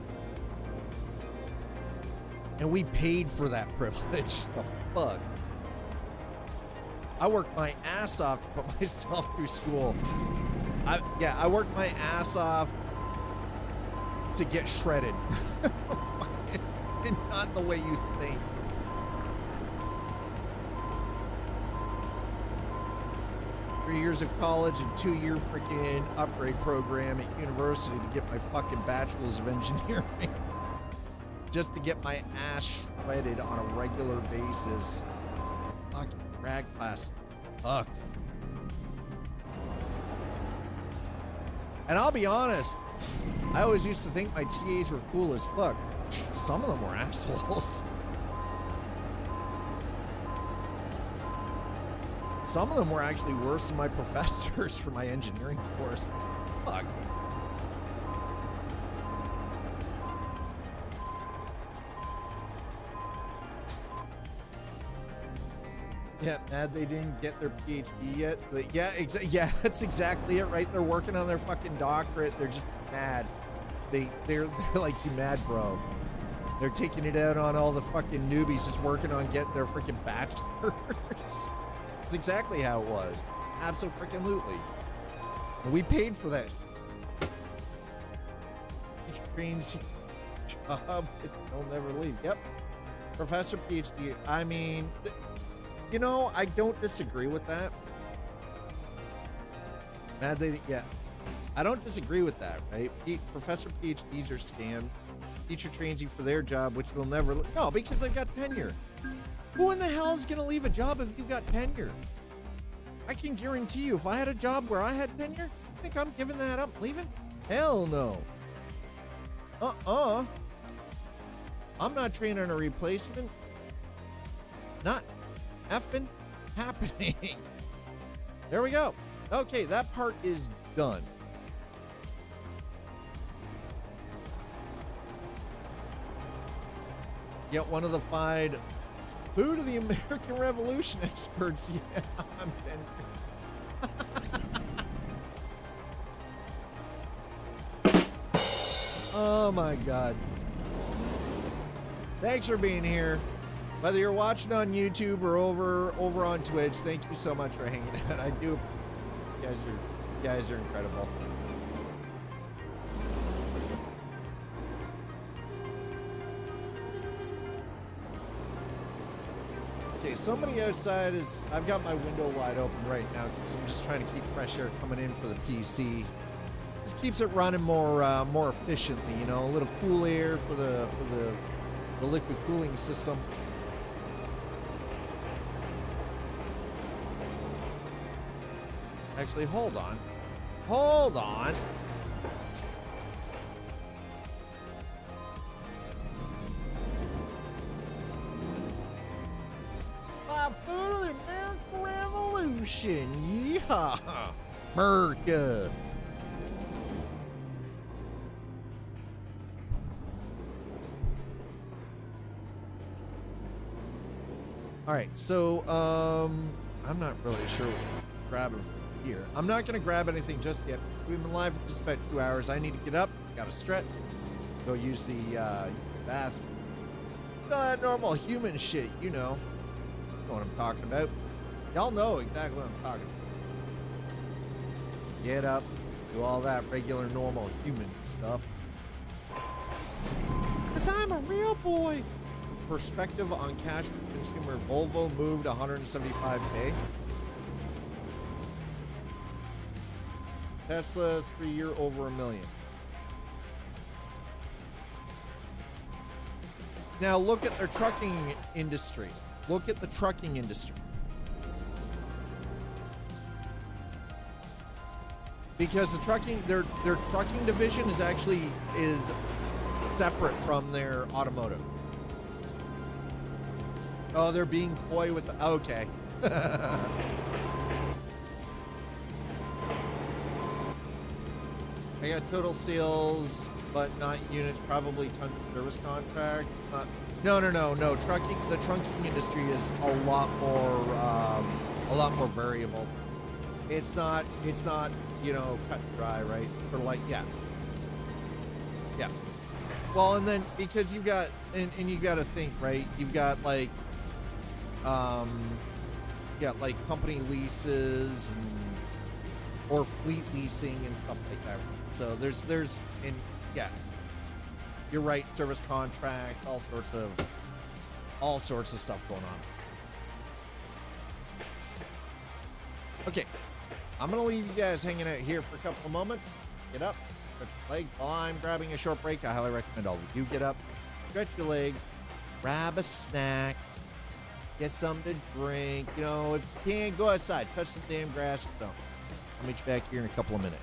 And we paid for that privilege. The fuck? I worked my ass off to put myself through school. I worked my ass off to get shredded. And not the way you think. Three years of college and 2-year freaking upgrade program at university to get my fucking bachelor's of engineering. Just to get my ass shredded on a regular basis. Fucking rag class. Fuck. And I'll be honest, I always used to think my TAs were cool as fuck. Some of them were assholes. Some of them were actually worse than my professors for my engineering course. Fuck. Yeah, mad they didn't get their PhD yet. So yeah, that's exactly it, right? They're working on their fucking doctorate. They're just mad. They're like, you mad, bro. They're taking it out on all the fucking newbies just working on getting their freaking bachelors. That's exactly how it was. Absolutely. And we paid for that. Each train's job, they'll never leave. Yep. Professor, PhD. I mean, you know, I don't disagree with that. Yeah. I don't disagree with that, right? Professor PhDs are scams. Teacher trains you for their job, which they'll never... No, because they've got tenure. Who in the hell is going to leave a job if you've got tenure? I can guarantee you, if I had a job where I had tenure, you think I'm giving that up, leaving? Hell no. I'm not training a replacement. Not effing happening. There we go. Okay, that part is done. Yet one of the 5 food of the American Revolution experts. Yeah, I'm Oh my God. Thanks for being here. Whether you're watching on YouTube or over on Twitch, thank you so much for hanging out. I do. You guys are incredible. Okay, somebody outside is... I've got my window wide open right now because I'm just trying to keep fresh air coming in for the PC. This keeps it running more efficiently, you know, a little cool air for the liquid cooling system. Actually, hold on. Hold on. My food of the American Revolution. Yeehaw. America. All right, so I'm not really sure what I'm grabbing from here. I'm not gonna grab anything just yet. We've been live for just about 2 hours. I need to get up, gotta stretch, go use the bathroom. All that normal human shit, you know what I'm talking about. Y'all know exactly what I'm talking about. Get up, do all that regular normal human stuff. 'Cause I'm a real boy. Perspective on cash consumer. Volvo moved 175K. Tesla 3-year over $1 million. Now look at their trucking industry. Look at the trucking industry. Because the trucking, their trucking division is actually separate from their automotive. Oh, they're being coy with the... Okay. I got total sales, but not units, probably tons of service contracts. No. Trucking, the trucking industry is a lot more variable. It's not, you know, cut and dry, right? Or like, yeah. Well, and then because you've got, and you got to think, right? You've got like, like company leases or fleet leasing and stuff like that. So you're right. Service contracts, all sorts of stuff going on. Okay, I'm gonna leave you guys hanging out here for a couple of moments. Get up, stretch your legs. While I'm grabbing a short break, I highly recommend all of you get up, stretch your legs, grab a snack, get something to drink. You know, if you can't, go outside, touch some damn grass or something. I'll meet you back here in a couple of minutes.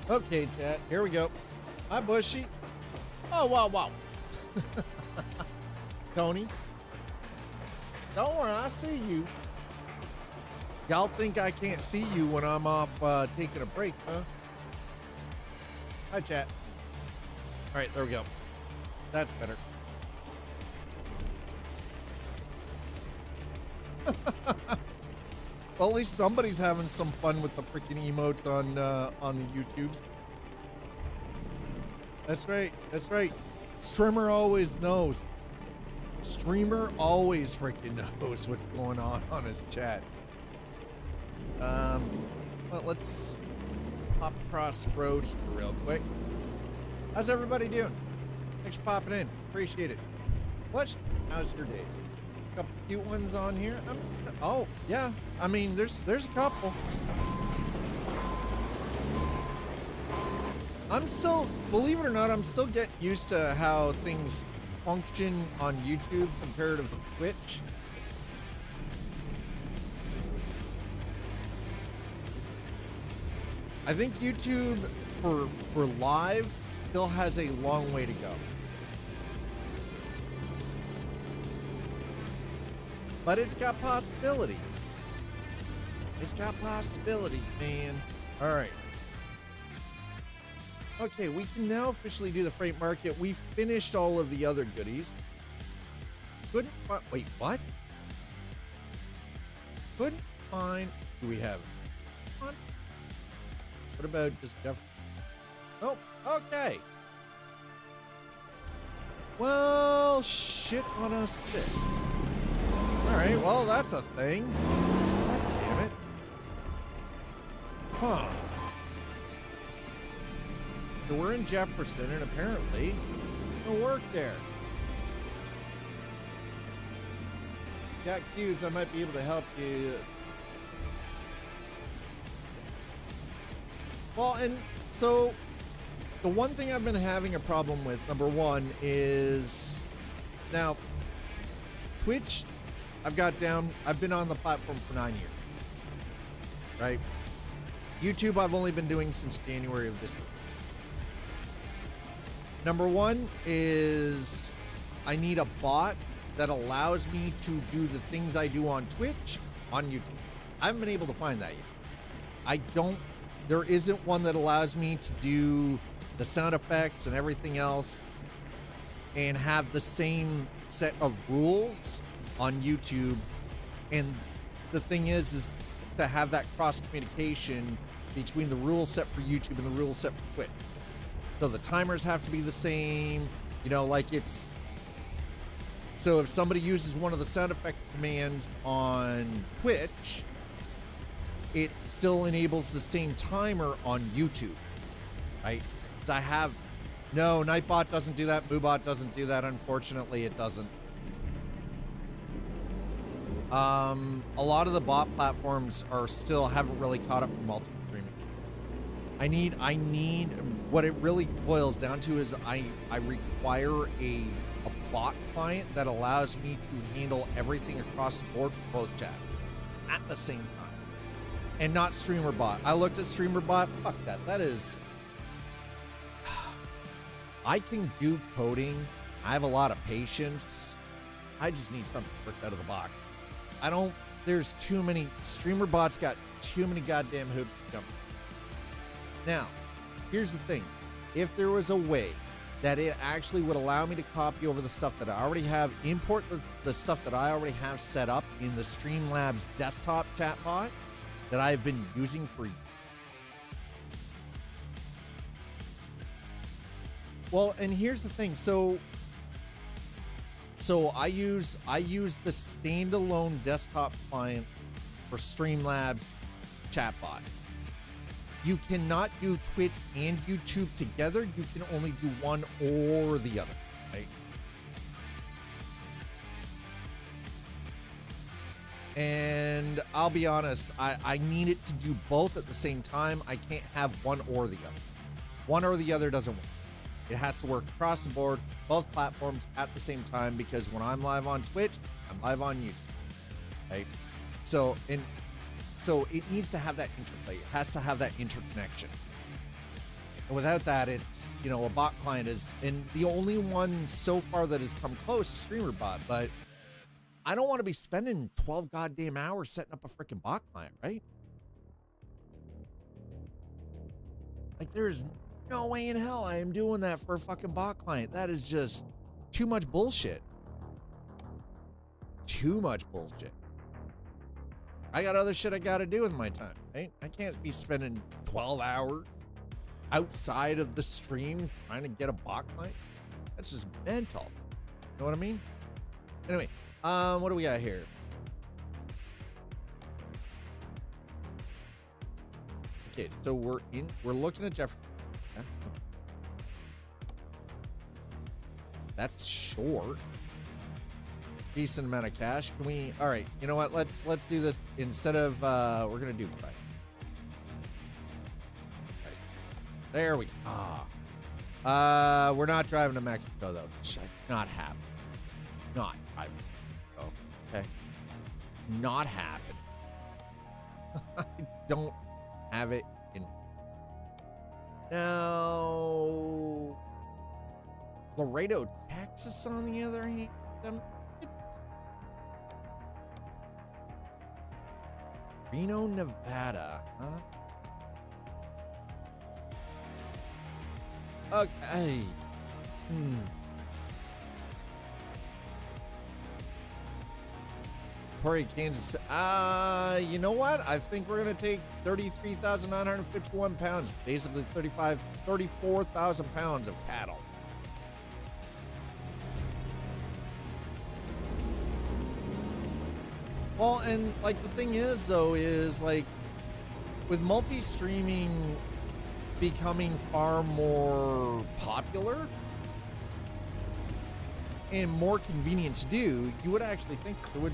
Okay, chat. Here we go. Hi, Bushy. Oh, wow. Tony. Don't worry, I see you. Y'all think I can't see you when I'm off taking a break, huh? Hi, chat. All right, there we go. That's better. Well, at least somebody's having some fun with the freaking emotes on the YouTube. That's right. That's right. Streamer always knows. Streamer always freaking knows what's going on his chat. Well, let's pop across the road here real quick. How's everybody doing? Thanks for popping in. Appreciate it. What? How's your day? A couple cute ones on here. Oh, yeah. I mean, there's a couple. I'm still, believe it or not, I'm still getting used to how things function on YouTube compared to Twitch. I think YouTube for live still has a long way to go. But it's got possibility. It's got possibilities, man. All right. Okay, we can now officially do the freight market. We finished all of the other goodies. Couldn't find, wait, what? Couldn't find, do we have? What about just Jeff? Oh, okay. Well, shit on a stick. All right, well, that's a thing. God damn it. Huh. So we're in Jefferson, and apparently it'll work there. Got cues, I might be able to help you. Well, and so the one thing I've been having a problem with, number one, is now Twitch, I've been on the platform for 9 years, right? YouTube, I've only been doing since January of this year. Number one is I need a bot that allows me to do the things I do on Twitch on YouTube. I haven't been able to find that yet. There isn't one that allows me to do the sound effects and everything else and have the same set of rules on YouTube. And the thing is to have that cross communication between the rule set for YouTube and the rule set for Twitch. So the timers have to be the same, so if somebody uses one of the sound effect commands on Twitch, it still enables the same timer on YouTube, right? No, Nightbot doesn't do that. Moobot doesn't do that. Unfortunately, it doesn't. A lot of the bot platforms haven't really caught up to multi-streaming. I need what it really boils down to is I require a bot client that allows me to handle everything across the board for both chats at the same time, and not streamer bot. I looked at streamer bot. Fuck that. That is. I can do coding. I have a lot of patience. I just need something that works out of the box. There's too many. Streamer bots got too many goddamn hoops to jump. Now, here's the thing. If there was a way that it actually would allow me to copy over the stuff that I already have, import the stuff that I already have set up in the Streamlabs desktop chatbot that I've been using for years. Well, and here's the thing. So I use the standalone desktop client for Streamlabs chatbot. You cannot do Twitch and YouTube together. You can only do one or the other, right? And I'll be honest, I need it to do both at the same time. I can't have one or the other. One or the other doesn't work. It has to work across the board, both platforms at the same time, because when I'm live on Twitch, I'm live on YouTube, right? So it needs to have that interplay. It has to have that interconnection. And without that, it's, you know, a bot client is, and the only one so far that has come close is StreamerBot, but I don't want to be spending 12 goddamn hours setting up a freaking bot client, right? Like, there's no way in hell I am doing that for a fucking bot client. That is just too much bullshit. Too much bullshit. I got other shit I gotta do with my time, right? I can't be spending 12 hours outside of the stream trying to get a bot client. That's just mental. You know what I mean? Anyway, what do we got here? Okay, so we're looking at Jefferson. Yeah, okay. That's short. Decent amount of cash. Can we? All right. You know what? Let's do this instead of we're gonna do price. Price. There we go. We're not driving to Mexico though. Not happening. Not driving. Oh, okay. Not happening. I don't have it in. Now, Laredo, Texas, on the other hand. Reno, Nevada, huh? Okay. Corey, Kansas. You know what? I think we're gonna take 33,951 pounds, basically 34,000 pounds of cattle. Well, and like the thing is though, is like with multi-streaming becoming far more popular and more convenient to do, you would actually think there would,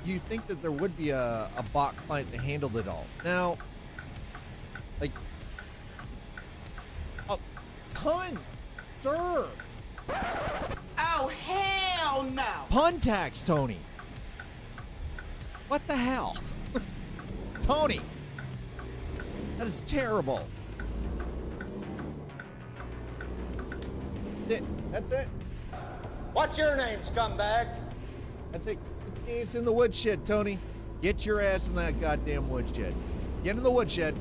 you think that there would be a bot client that handled it all. Now, like, oh, pun, sir. Oh, hell no. Pun tax, Tony. What the hell? Tony, that is terrible. That's it. What's your name, scumbag? That's it. It's in the woodshed, Tony. Get your ass in that goddamn woodshed. Get in the woodshed.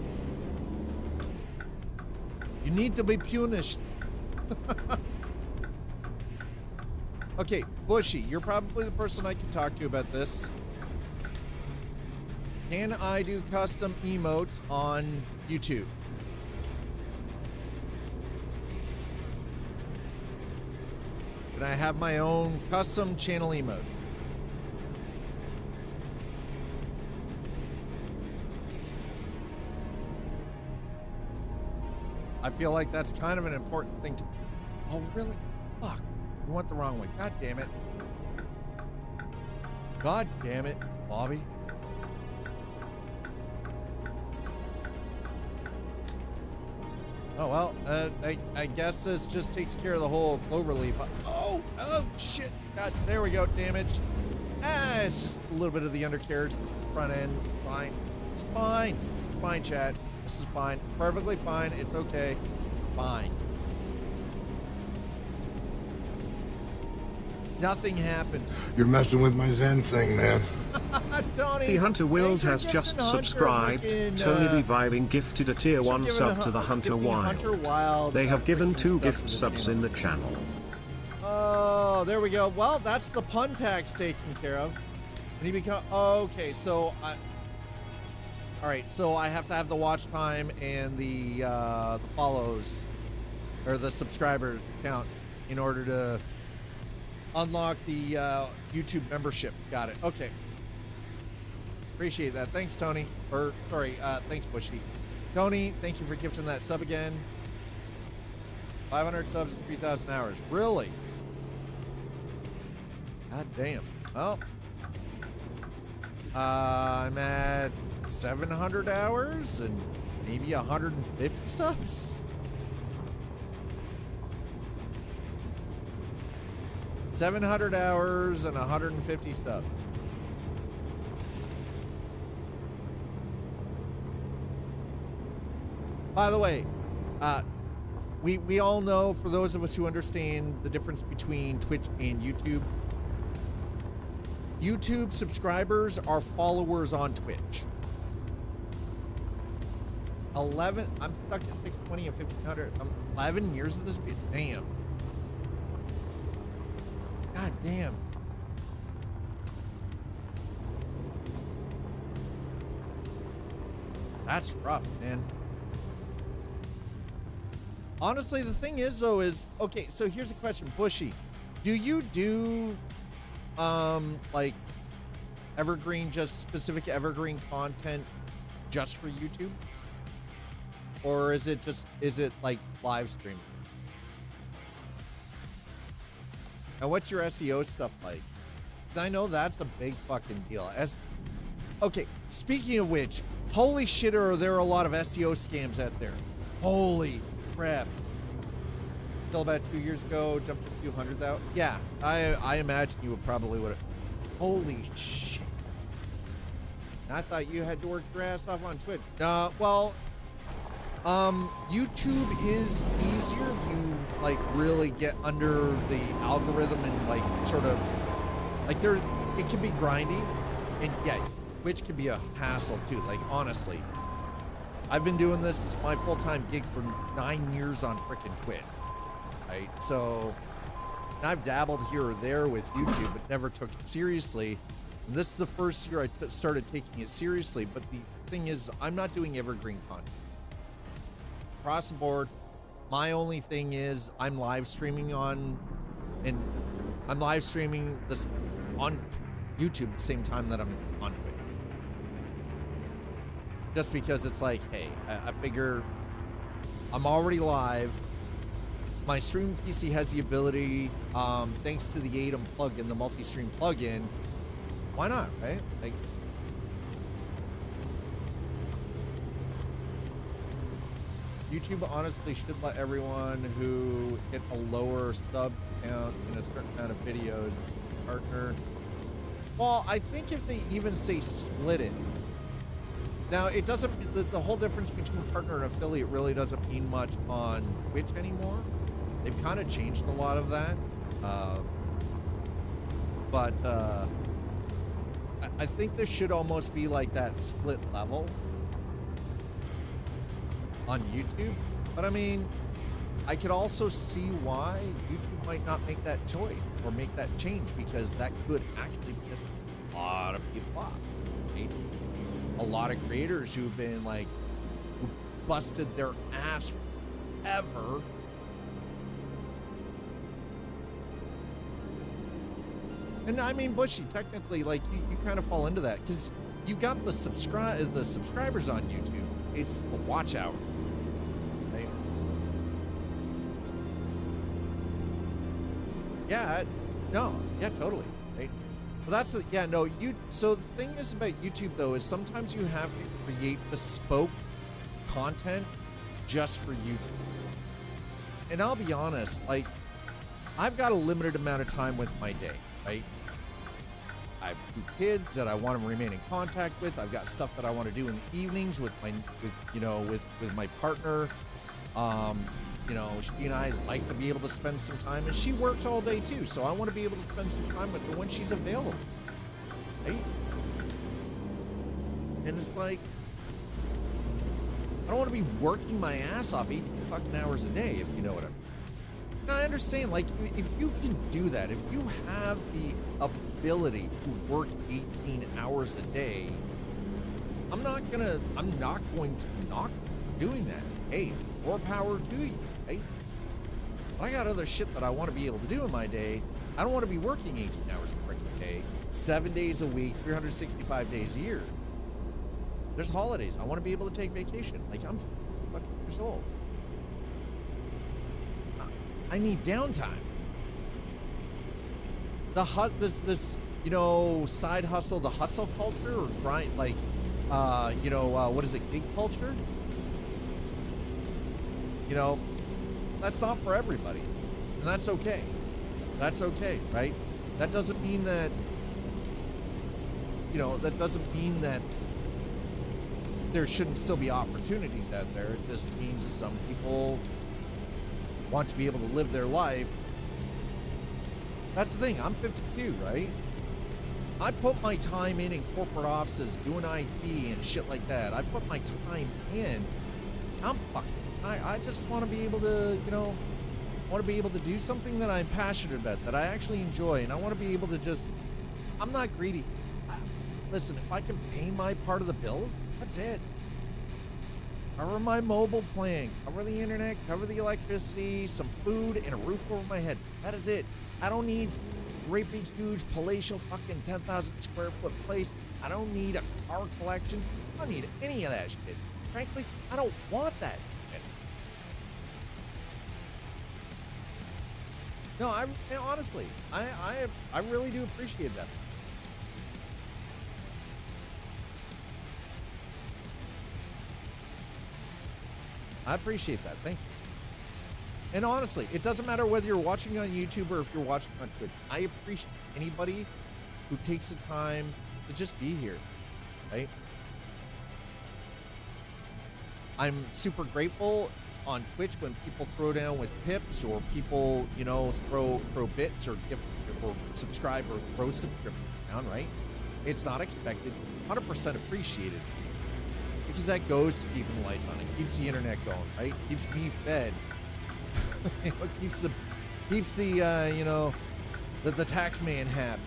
You need to be punished. Okay, Bushy, you're probably the person I can talk to about this. Can I do custom emotes on YouTube? Can I have my own custom channel emote? I feel like that's kind of an important thing to... Oh, really? Fuck. You went the wrong way. God damn it. God damn it, Bobby. Oh, well, I guess this just takes care of the whole clover leaf. Oh, shit. God, there we go. Damage. It's just a little bit of the undercarriage, the front end. Fine. It's fine. Fine, chat. This is fine. Perfectly fine. It's okay. Fine. Nothing happened. You're messing with my Zen thing, man. Tony, The Hunter Wills thanks has for just gifting Hunter subscribed. freaking, Tony Reviving gifted a tier 1 sub to the Hunter Wild. They have given 2 gift subs in the channel. Oh, there we go. Well, that's the pun tax taken care of. And he become okay. So all right. So I have to have the watch time and the follows or the subscribers count in order to unlock the YouTube membership. Got it. Okay. Appreciate that. Thanks, Tony. Or sorry, thanks, Bushy. Tony, thank you for gifting that sub again. 500 subs and 3,000 hours. Really? God damn. Well, I'm at 700 hours and maybe 150 subs. 700 hours and 150 subs. By the way, We all know, for those of us who understand the difference between Twitch and YouTube, YouTube subscribers are followers on Twitch. 11, I'm stuck at 620 and 1500. 11 years of this. Damn. God damn. That's rough, man. Honestly, the thing is, though, is, okay, so here's a question. Bushy, do you do, like, evergreen, just specific evergreen content just for YouTube? Or is it like live streaming? And what's your SEO stuff like? I know that's a big fucking deal. Okay, speaking of which, holy shit, are there a lot of SEO scams out there? Holy crap. Until about 2 years ago, jumped a few hundred thousand. Yeah, I imagine you would probably would have. Holy shit. And I thought you had to work your ass off on Twitch. Well, YouTube is easier if you like really get under the algorithm and like sort of like it can be grindy, and yeah, Twitch can be a hassle too. Like honestly, I've been doing this as my full-time gig for 9 years on frickin' Twitch, right? So I've dabbled here or there with YouTube, but never took it seriously. And this is the first year I started taking it seriously. But the thing is, I'm not doing evergreen content. Across the board, my only thing is I'm live streaming this on YouTube at the same time that I'm on Twitch. Just because it's like, hey, I figure I'm already live. My stream PC has the ability, thanks to the ATEM plugin, the multi-stream plugin. Why not, right? Like, YouTube honestly should let everyone who hit a lower sub count in a certain amount of videos partner. Well, I think if they even say split it. Now, it doesn't, the whole difference between partner and affiliate really doesn't mean much on Twitch anymore. They've kind of changed a lot of that. But I think there should almost be like that split level on YouTube. But I mean, I could also see why YouTube might not make that choice or make that change, because that could actually piss a lot of people off, right? A lot of creators who've been like, who busted their ass ever. And I mean, Bushy, technically, like, you kind of fall into that because you got the subscribers on YouTube. It's the watch hour, right? Yeah, totally, right? Well, that's the, yeah, no, so the thing is about YouTube, though, is sometimes you have to create bespoke content just for YouTube. And I'll be honest, like, I've got a limited amount of time with my day, right? I have 2 kids that I want to remain in contact with. I've got stuff that I want to do in the evenings with my partner. You know, she and I like to be able to spend some time, and she works all day too, so I want to be able to spend some time with her when she's available, right? And it's like, I don't want to be working my ass off 18 fucking hours a day, if you know what I mean. And I understand, like, if you can do that, if you have the ability to work 18 hours a day, I'm not going to knock doing that. Hey, more power to you, right? But I got other shit that I want to be able to do in my day. I don't want to be working 18 hours a freaking day, 7 days a week, 365 days a year. There's holidays. I want to be able to take vacation. Like, I'm fucking years old. I need downtime. This side hustle, the hustle culture, or grind, like, what is it, gig culture? You know, that's not for everybody, and that's okay. That's okay, right? That doesn't mean that, there shouldn't still be opportunities out there. It just means some people want to be able to live their life. That's the thing. I'm 52, right? I put my time in corporate offices doing IT and shit like that. I put my time in. I'm fucking. I just want to be able to, you know, want to be able to do something that I'm passionate about, that I actually enjoy, and I want to be able to just. I'm not greedy. Listen, if I can pay my part of the bills, that's it. Cover my mobile plan, cover the internet, cover the electricity, some food, and a roof over my head. That is it. I don't need great big huge palatial fucking 10,000 square foot place. I don't need a car collection. I don't need any of that shit. Frankly, I don't want that shit. No, honestly, I really do appreciate that. I appreciate that. Thank you. And honestly, it doesn't matter whether you're watching on YouTube or if you're watching on Twitch. I appreciate anybody who takes the time to just be here, right? I'm super grateful on Twitch when people throw down with pips, or people, you know, throw bits or gift or subscribe or throw subscriptions down, right? It's not expected, 100% appreciated. Because that goes to keeping the lights on. It keeps the internet going, right? Keeps me fed. You know, keeps the you know, the tax man happy.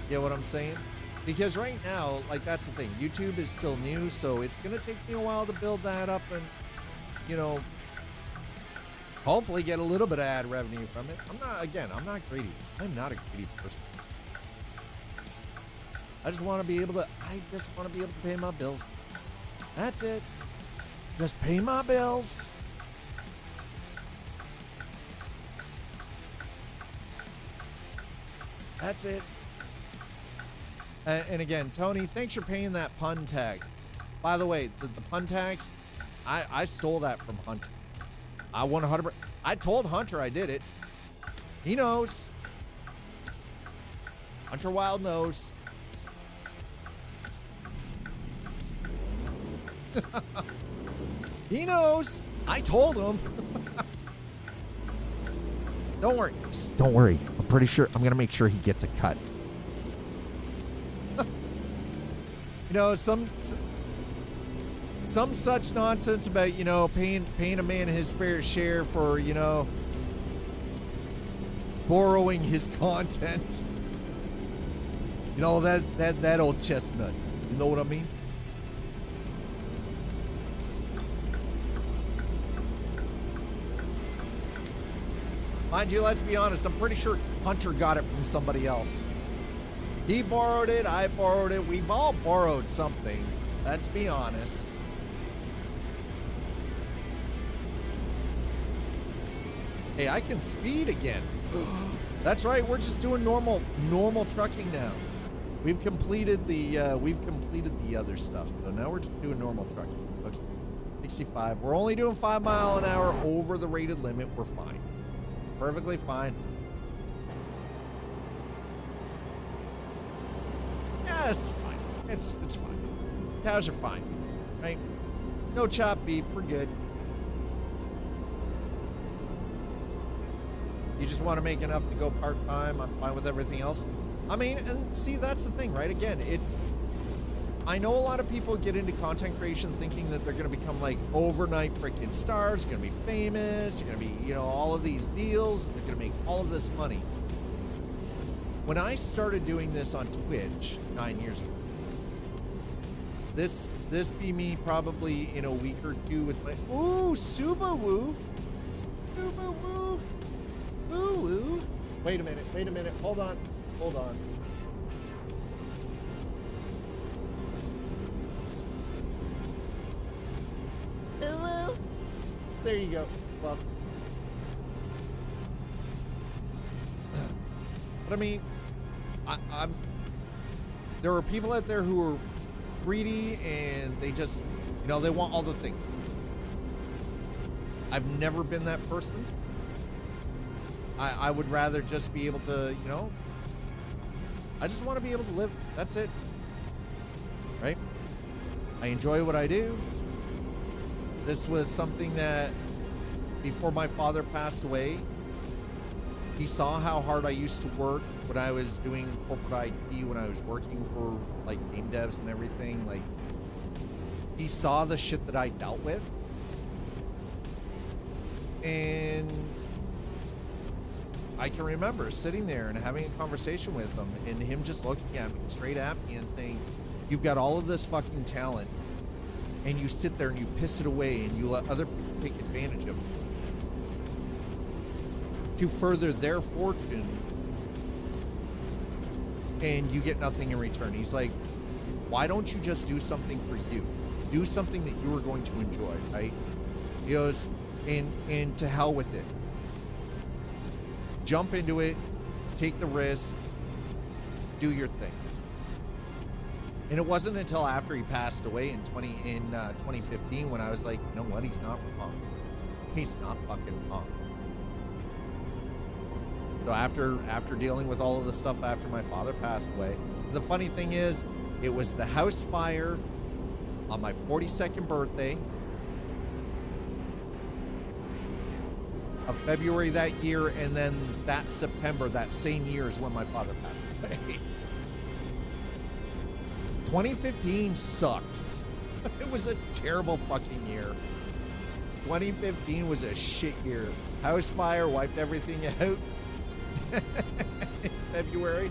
You know what I'm saying? Because right now, like, that's the thing. YouTube is still new, so it's gonna take me a while to build that up and, you know, hopefully get a little bit of ad revenue from it. I'm not greedy. I'm not a greedy person. I just want to be able to pay my bills. That's it. Just pay my bills. That's it. And again, Tony, thanks for paying that pun tax. By the way, the pun tax, I stole that from Hunter. I 100%. I told Hunter I did it. He knows. Hunter Wild knows. He knows. I told him. Don't worry. Don't worry. I'm pretty sure I'm going to make sure he gets a cut. You know, some such nonsense about, you know, paying a man his fair share for, you know, borrowing his content. You know, that old chestnut. You know what I mean? Mind you, let's be honest, I'm pretty sure Hunter got it from somebody else. He borrowed it, I borrowed it, we've all borrowed something. Let's be honest. Hey, I can speed again. That's right, we're just doing normal trucking now. We've completed the other stuff, so now we're just doing normal trucking. Okay, 65. We're only doing 5 miles an hour over the rated limit. We're fine. Perfectly fine. Yeah, it's fine. It's fine. Cows are fine, right? No chopped beef. We're good. You just want to make enough to go part-time. I'm fine with everything else. I mean, and see, that's the thing, right? Again, I know a lot of people get into content creation thinking that they're going to become like overnight freaking stars, going to be famous, you're going to be, you know, all of these deals, they're going to make all of this money. When I started doing this on Twitch 9 years ago, this be me probably in a week or two with my, ooh, Subaru, Subaru, woo. Wait a minute, hold on. Boo-woo. There you go. Well, but I mean, I'm. There are people out there who are greedy and they just, you know, they want all the things. I've never been that person. I would rather just be able to, you know, I just want to be able to live. That's it. Right? I enjoy what I do. This was something that before my father passed away, he saw how hard I used to work when I was doing corporate IT, when I was working for like game devs and everything. Like, he saw the shit that I dealt with. And I can remember sitting there and having a conversation with him and him just looking at me straight at me and saying, you've got all of this fucking talent and you sit there and you piss it away and you let other people take advantage of it to further their fortune, and you get nothing in return. He's like, why don't you just do something for you? Do something that you are going to enjoy, right? He goes, and to hell with it. Jump into it, take the risk, do your thing. And it wasn't until after he passed away in 2015 when I was like, you know what? He's not wrong. He's not fucking wrong. So after dealing with all of the stuff after my father passed away, the funny thing is, it was the house fire on my 42nd birthday of February that year, and then that September, that same year, is when my father passed away. 2015 sucked. It was a terrible fucking year. 2015 was a shit year. House fire wiped everything out in February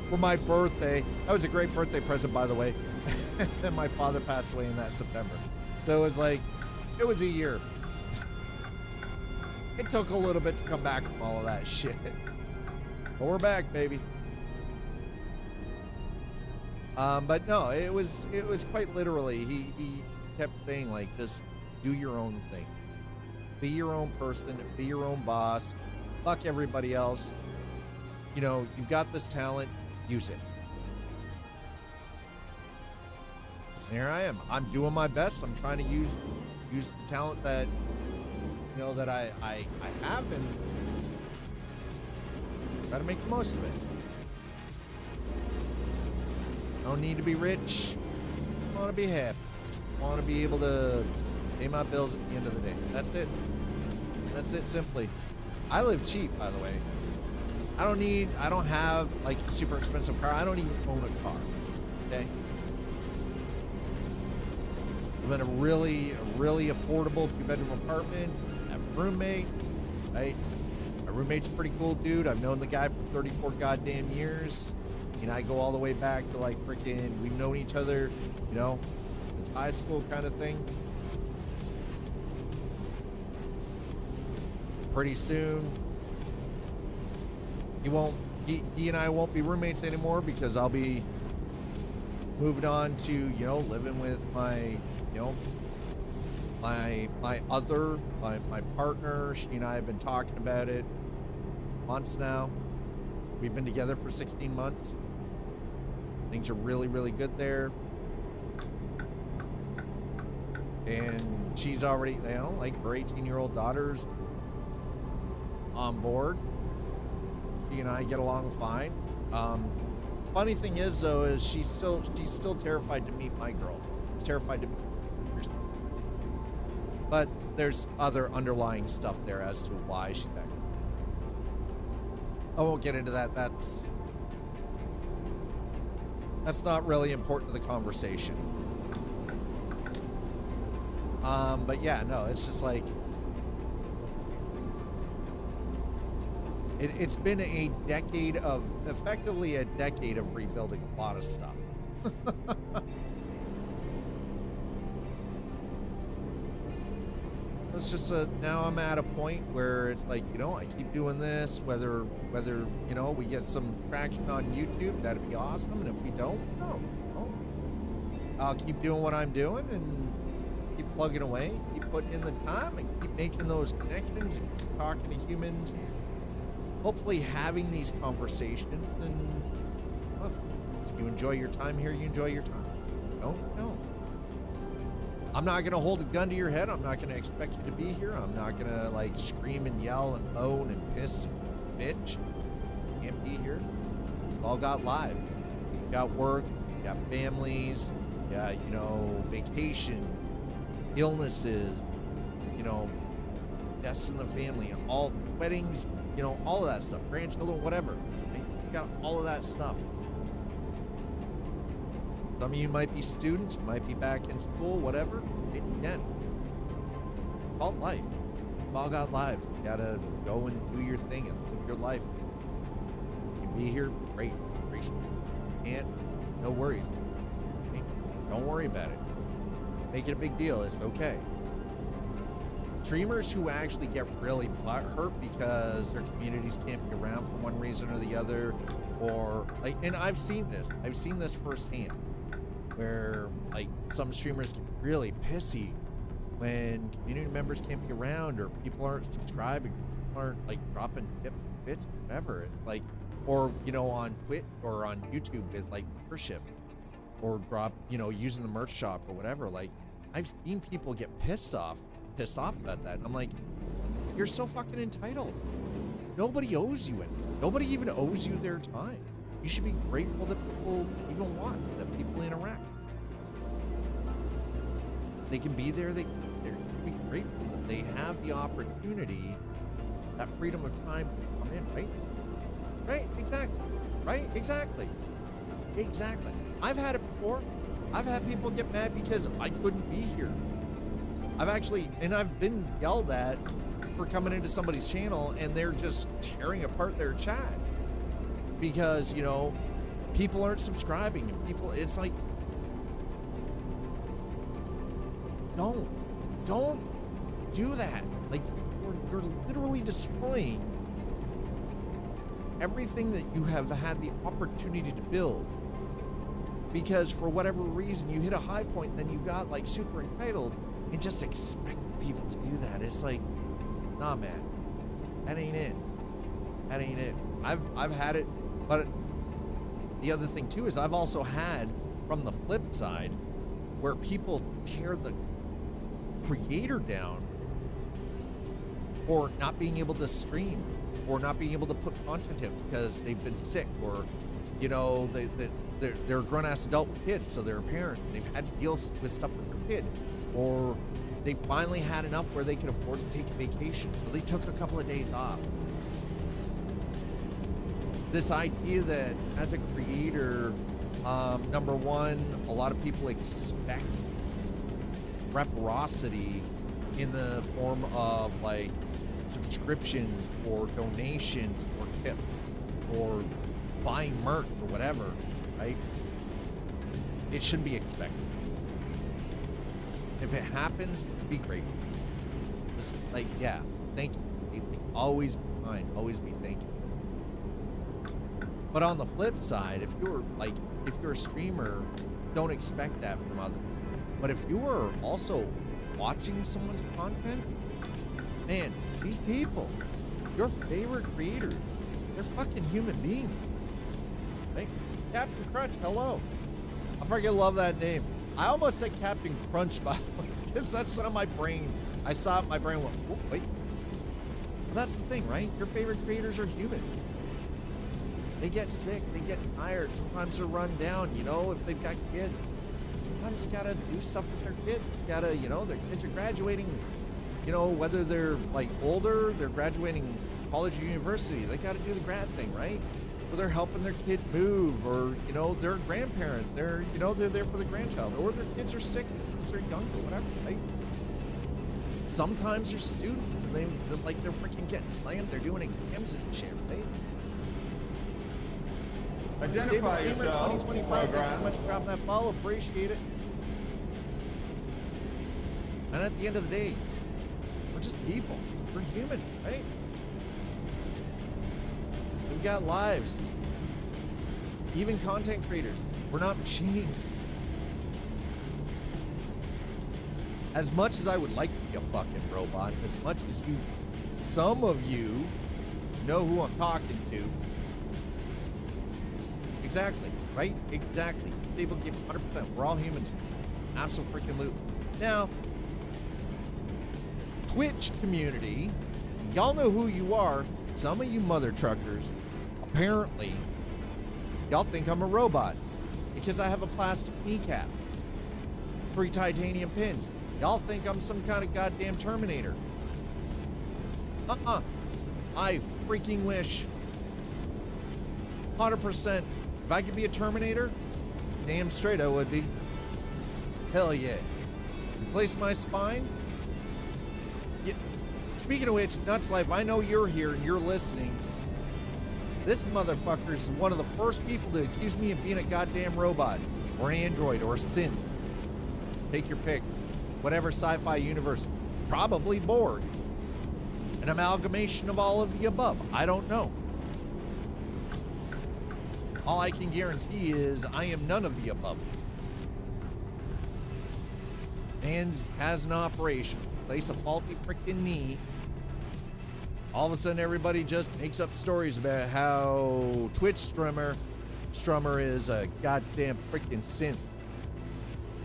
for my birthday. That was a great birthday present, by the way. And my father passed away in that September. So it was like, it was a year. It took a little bit to come back from all of that shit. But we're back, baby. But no, it was quite literally, he kept saying, like, just do your own thing. Be your own person, be your own boss, fuck everybody else. You know, you've got this talent, use it. And here I am. I'm doing my best. I'm trying to use the talent that, you know, that I have, and try to make the most of it. I don't need to be rich. I want to be happy. I want to be able to pay my bills at the end of the day. That's it. That's it, simply. I live cheap, by the way. I don't have like a super expensive car. I don't even own a car. Okay. I live in a really affordable 2-bedroom apartment. I have a roommate, right? My roommate's a pretty cool dude. I've known the guy for 34 goddamn years. And I go all the way back to like freaking, we've known each other, you know, since high school kind of thing. Pretty soon, he and I won't be roommates anymore because I'll be moving on to, you know, living with my, you know, my partner. She and I have been talking about it months now. We've been together for 16 months. Things are really good there. And she's already, you know, like her 18-year-old daughter's on board. She and I get along fine. Funny thing is, though, is she's still terrified to meet my girl. She's terrified to meet her. But there's other underlying stuff there as to why she's that. I won't get into that. That's not really important to the conversation. But yeah, no, it's just like, it's been effectively a decade of rebuilding a lot of stuff. It's just now I'm at a point where it's like, you know, I keep doing this, whether you know, we get some traction on YouTube, that'd be awesome, and if we don't, no. I'll keep doing what I'm doing and keep plugging away, keep putting in the time, and keep making those connections and keep talking to humans, hopefully having these conversations. And well, if you enjoy your time here, you enjoy your time. No. I'm not going to hold a gun to your head. I'm not going to expect you to be here. I'm not going to like scream and yell and moan and piss and bitch. You can't be here. We've all got lives. We've got work. We've got families. Yeah, you know, vacation, illnesses, you know, deaths in the family, and all weddings, you know, all of that stuff, grandchildren, whatever. Right? You got all of that stuff. Some of you might be students, you might be back in school, whatever. Again, it's called life. We've all got lives. You gotta go and do your thing and live your life. You can be here, great, appreciate it. Can't, no worries. Okay? Don't worry about it. Make it a big deal. It's okay. Streamers who actually get really hurt because their communities can't be around for one reason or the other, or like, and I've seen this firsthand, where like some streamers get really pissy when community members can't be around, or people aren't subscribing, people aren't like dropping tips, bits, whatever. It's like, or you know, on Twitch or on YouTube with like membership, or drop, you know, using the merch shop or whatever. Like, I've seen people get pissed off about that. And I'm like, you're so fucking entitled. Nobody owes you anything. Nobody even owes you their time. You should be grateful that people even want, that people interact. They can be there, they can be grateful that they have the opportunity, that freedom of time to come in, right? Right, exactly. Right, exactly. Exactly. I've had it before. I've had people get mad because I couldn't be here. I've been yelled at for coming into somebody's channel and they're just tearing apart their chat because, you know, people aren't subscribing and people, it's like, don't do that. Like, you're literally destroying everything that you have had the opportunity to build, because for whatever reason you hit a high point and then you got like super entitled and just expect people to do that. It's like, nah, man, that ain't it. That ain't it. I've had it, but the other thing too is I've also had, from the flip side, where people tear the creator down for not being able to stream or not being able to put content in because they've been sick, or, you know, they're a grown-ass adult with kids, so they're a parent. They've had to deal with stuff with their kid, or they finally had enough where they could afford to take a vacation, so they took a couple of days off. This idea that as a creator, number one, a lot of people expect reciprocity in the form of like subscriptions or donations or tips or buying merch or whatever, right? It shouldn't be expected. If it happens, be grateful. Just like, yeah, thank you. Always be kind, always be thankful. But on the flip side, if you're a streamer, don't expect that from others. But if you are also watching someone's content, man, these people, your favorite creators, they're fucking human beings. Right? Captain Crunch, hello. I freaking love that name. I almost said Captain Crunch, by the way, because that's on my brain. I saw it, my brain went, oh, wait. Well, that's the thing, right? Your favorite creators are human. They get sick, they get tired, sometimes they're run down, you know, if they've got kids. Sometimes you gotta do stuff with their kids. You gotta, you know, their kids are graduating, you know, whether they're like older, they're graduating college or university, they gotta do the grad thing, right? Or they're helping their kid move, or, you know, they're a grandparent, they're, you know, they're there for the grandchild, or their kids are sick because they're young or whatever, right? Sometimes they're students and they're freaking getting slammed, they're doing exams and shit, right? Identify yourself. 2025, thanks so much for grabbing that follow. Appreciate it. And at the end of the day, we're just people. We're human, right? We've got lives. Even content creators, we're not machines. As much as I would like to be a fucking robot, as much as some of you know who I'm talking to. Exactly, right? Exactly. People give 100%. We're all humans. Absolutely. Now, Twitch community, y'all know who you are. Some of you mother truckers, apparently, y'all think I'm a robot because I have a plastic kneecap. 3 titanium pins. Y'all think I'm some kind of goddamn Terminator. I freaking wish. 100%. If I could be a Terminator, damn straight I would be. Hell yeah. Replace my spine? Yeah. Speaking of which, Nuts Life, I know you're here and you're listening. This motherfucker is one of the first people to accuse me of being a goddamn robot, or an android, or a synth. Take your pick. Whatever sci-fi universe. Probably Borg. An amalgamation of all of the above. I don't know. All I can guarantee is I am none of the above. Man has an operation. Place a faulty freaking knee. All of a sudden, everybody just makes up stories about how Twitch Strummer is a goddamn freaking synth.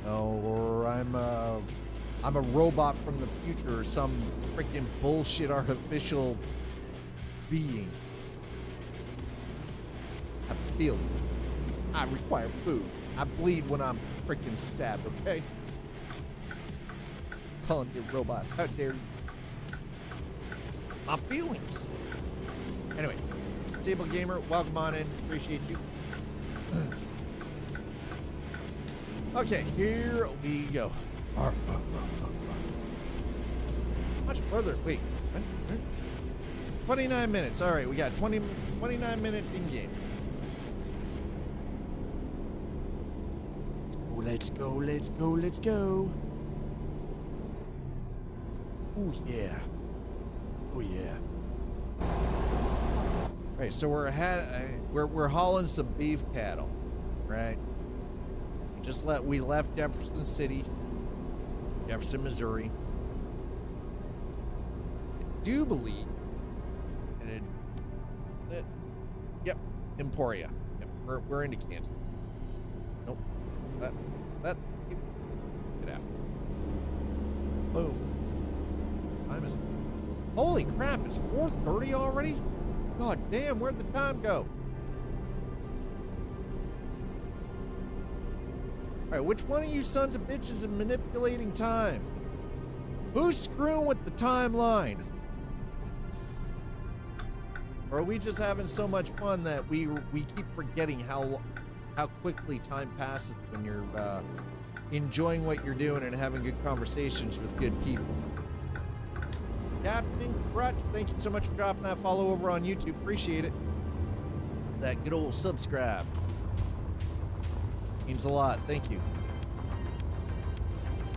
Or I'm a robot from the future, or some freaking bullshit artificial being. I feel it. I require food. I bleed when I'm freaking stabbed, okay? Calling me a robot. How dare you? My feelings. Anyway, Table Gamer, welcome on in. Appreciate you. Okay, here we go. Much further. Wait. 29 minutes. All right, we got 29 minutes in game. Let's go, let's go, let's go. Oh, yeah. Oh, yeah. All right, so we're hauling some beef cattle, right? We left Jefferson City, Jefferson, Missouri. I do believe, and is it? Yep, Emporia. Yep, we're into Kansas. Nope. That. Get after. Boom. Time is. Holy crap! It's 4:30 already. God damn! Where'd the time go? All right, which one of you sons of bitches is manipulating time? Who's screwing with the timeline? Or are we just having so much fun that we keep forgetting how quickly time passes when you're enjoying what you're doing and having good conversations with good people? Captain Crutch, thank you so much for dropping that follow over on YouTube. Appreciate it. That good old subscribe. Means a lot. Thank you.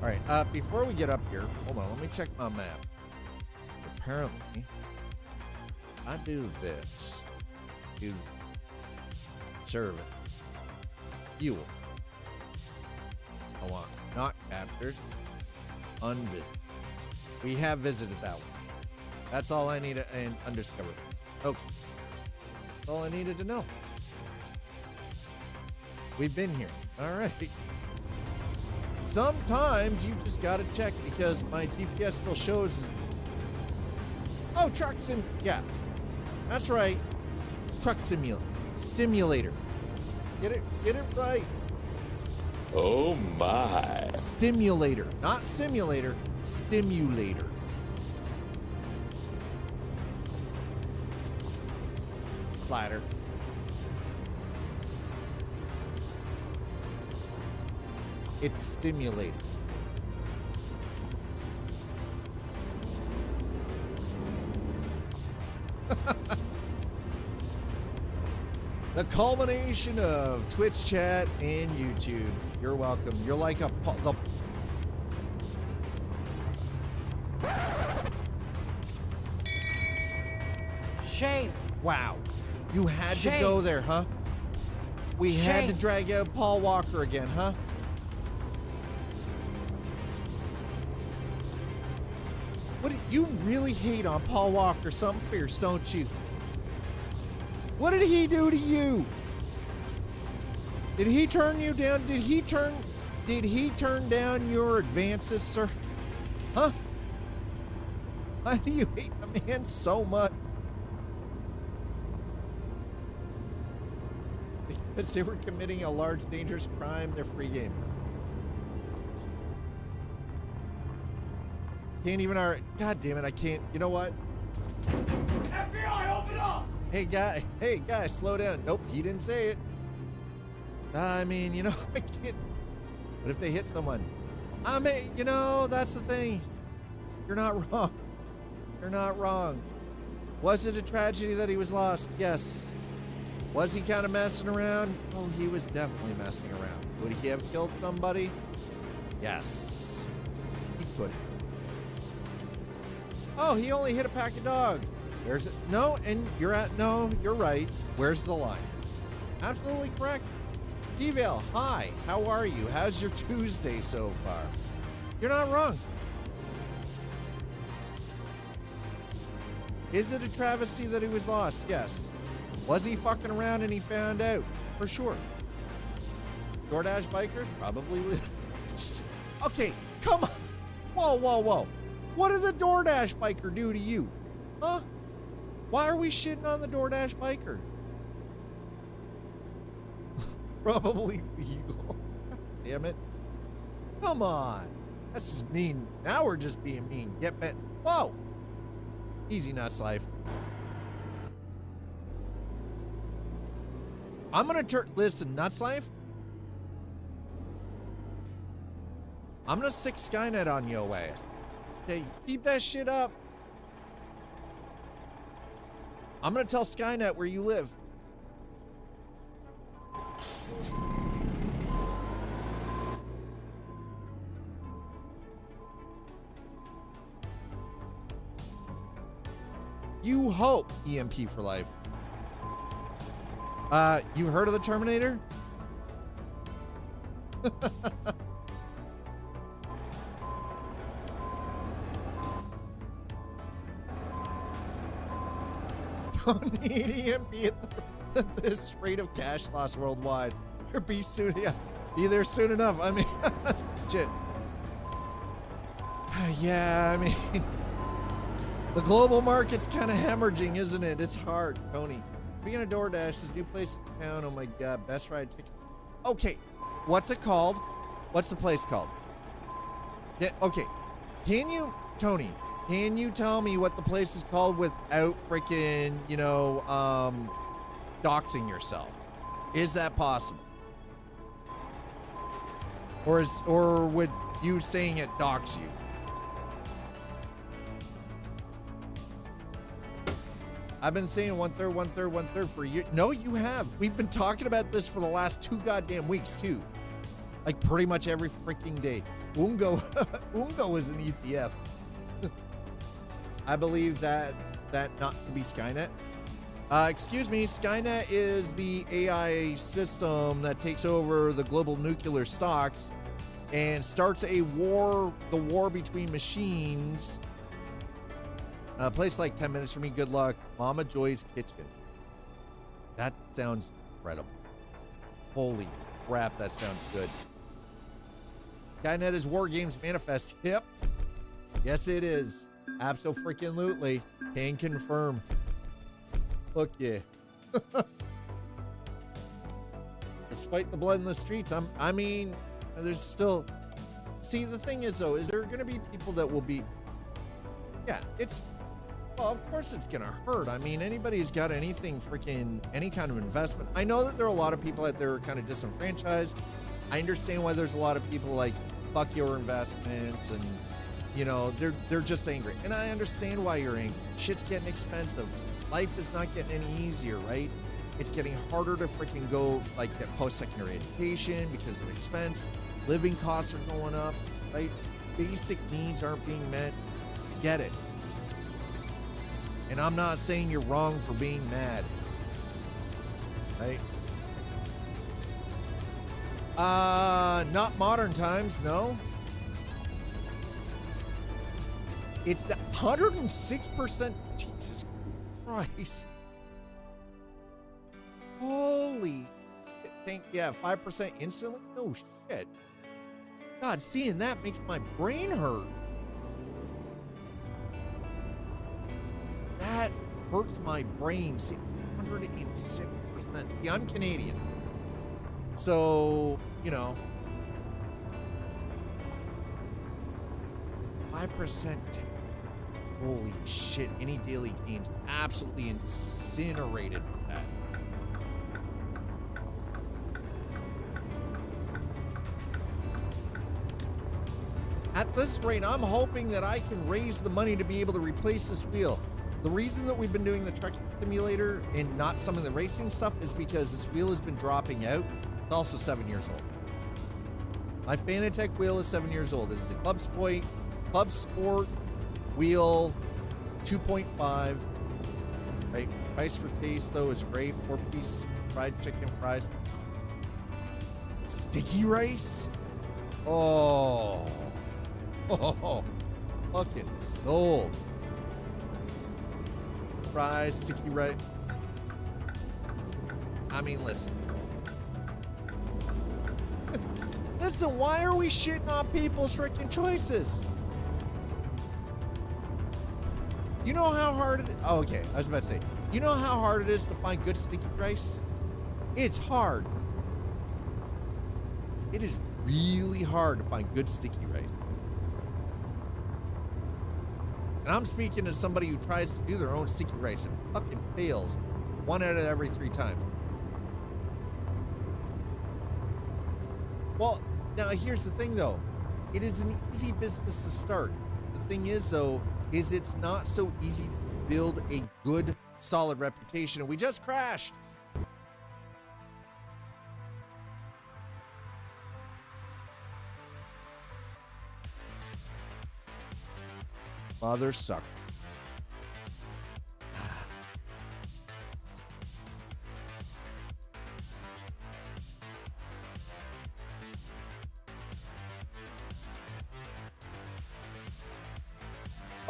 All right, before we get up here, hold on, let me check my map. Apparently, I do this. Do service. Fuel. I want not captured. Unvisited. We have visited that one. That's all I need and undiscovered. Okay. That's all I needed to know. We've been here. All right. Sometimes you just gotta check because my GPS still shows. Oh, truck sim. Yeah, that's right. Truck stimulator. Get it right. Oh my. Stimulator, not simulator. Stimulator. Slider. It's stimulated. The culmination of Twitch chat and YouTube. You're welcome. You're like the Shame. Wow. You had Shame. to go there, huh? We had to Shame. drag out Paul Walker again, huh? What did you really hate on Paul Walker? Something fierce, don't you? What did he do to you? Did he turn you down? Did he turn down your advances, sir? Huh? Why do you hate the man so much? Because they were committing a large, dangerous crime. They're free game. Can't even God damn it, I can't. You know what? FBI, open up! Hey guy, slow down. Nope, he didn't say it. I mean, you know, I can't. What if they hit someone? I mean, you know, that's the thing. You're not wrong. You're not wrong. Was it a tragedy that he was lost? Yes. Was he kind of messing around? Oh, he was definitely messing around. Could he have killed somebody? Yes. He could have. Oh, he only hit a pack of dogs. Where's it? No, and no, you're right. Where's the line? Absolutely correct. T-Vale, hi, how are you? How's your Tuesday so far? You're not wrong. Is it a travesty that he was lost? Yes. Was he fucking around and he found out? For sure. DoorDash bikers? Probably. Okay, come on. Whoa. What did the DoorDash biker do to you? Huh? Why are we shitting on the DoorDash biker? Probably legal. Damn it. Come on. This is mean. Now we're just being mean. Get bent. Whoa. Easy nuts life. I'm gonna listen, nuts life. I'm gonna sick Skynet on your ass. Okay, keep that shit up. I'm gonna tell Skynet where you live. You hope EMP for life. You heard of the Terminator? Don't need EMP at this rate of cash loss worldwide. Or be soon, yeah, be there soon enough. I mean, shit. Yeah, I mean, the global market's kind of hemorrhaging, isn't it? It's hard, Tony. Speaking of DoorDash, this new place in town, oh my God, best ride ticket. Okay, what's it called? What's the place called? Yeah, okay, can you, Tony, can you tell me what the place is called without freaking, you know, doxing yourself? Is that possible? Or would you saying it dox you? I've been saying 1/3, 1/3, 1/3 for a year. No, you have. We've been talking about this for the last 2 goddamn weeks too. Like pretty much every freaking day. Ungo, Ungo is an ETF. I believe that not to be Skynet. Excuse me, Skynet is the AI system that takes over the global nuclear stocks and starts a war, the war between machines. A place like 10 minutes from me, good luck. Mama Joy's Kitchen. That sounds incredible. Holy crap, that sounds good. Skynet is War Games Manifest. Yep. Yes, it is. Abso-freaking-lutely. Can confirm. Look, yeah. Despite the blood in the streets, I mean, there's still... See, the thing is, though, is there going to be people that will be... Yeah, it's... Well, of course it's going to hurt. I mean, anybody who's got anything freaking... Any kind of investment. I know that there are a lot of people out there who are kind of disenfranchised. I understand why there's a lot of people like, fuck your investments, and, you know, they're just angry. And I understand why you're angry. Shit's getting expensive. Life is not getting any easier, right? It's getting harder to freaking go, like, get post-secondary education because of expense. Living costs are going up, right? Basic needs aren't being met. I get it. And I'm not saying you're wrong for being mad, right? Not modern times, no. It's the 106%. Jesus Christ. Holy shit. Yeah, 5% instantly? No shit. God, seeing that makes my brain hurt. That hurts my brain. See, 106%. See, I'm Canadian. So, you know. 5%. Holy shit. Any daily gains absolutely incinerated with that. At this rate, I'm hoping that I can raise the money to be able to replace this wheel. The reason that we've been doing the trucking simulator and not some of the racing stuff is because this wheel has been dropping out. It's also 7 years old. My Fanatec wheel is 7 years old. It is a Club Sport wheel 2.5. Right? Price for taste though is great. 4-piece fried chicken fries. Sticky rice? Oh. Oh, fucking sold. Fries, sticky rice. I mean, listen. Listen, why are we shitting on people's freaking choices? You know how hard it is? Oh, okay, I was about to say. You know how hard it is to find good sticky rice? It's hard. It is really hard to find good sticky rice. And I'm speaking as somebody who tries to do their own sticky rice and fucking fails 1 out of every 3 times. Well, now here's the thing though. It is an easy business to start. The thing is though, is it's not so easy to build a good, solid reputation. And we just crashed. Mother sucker.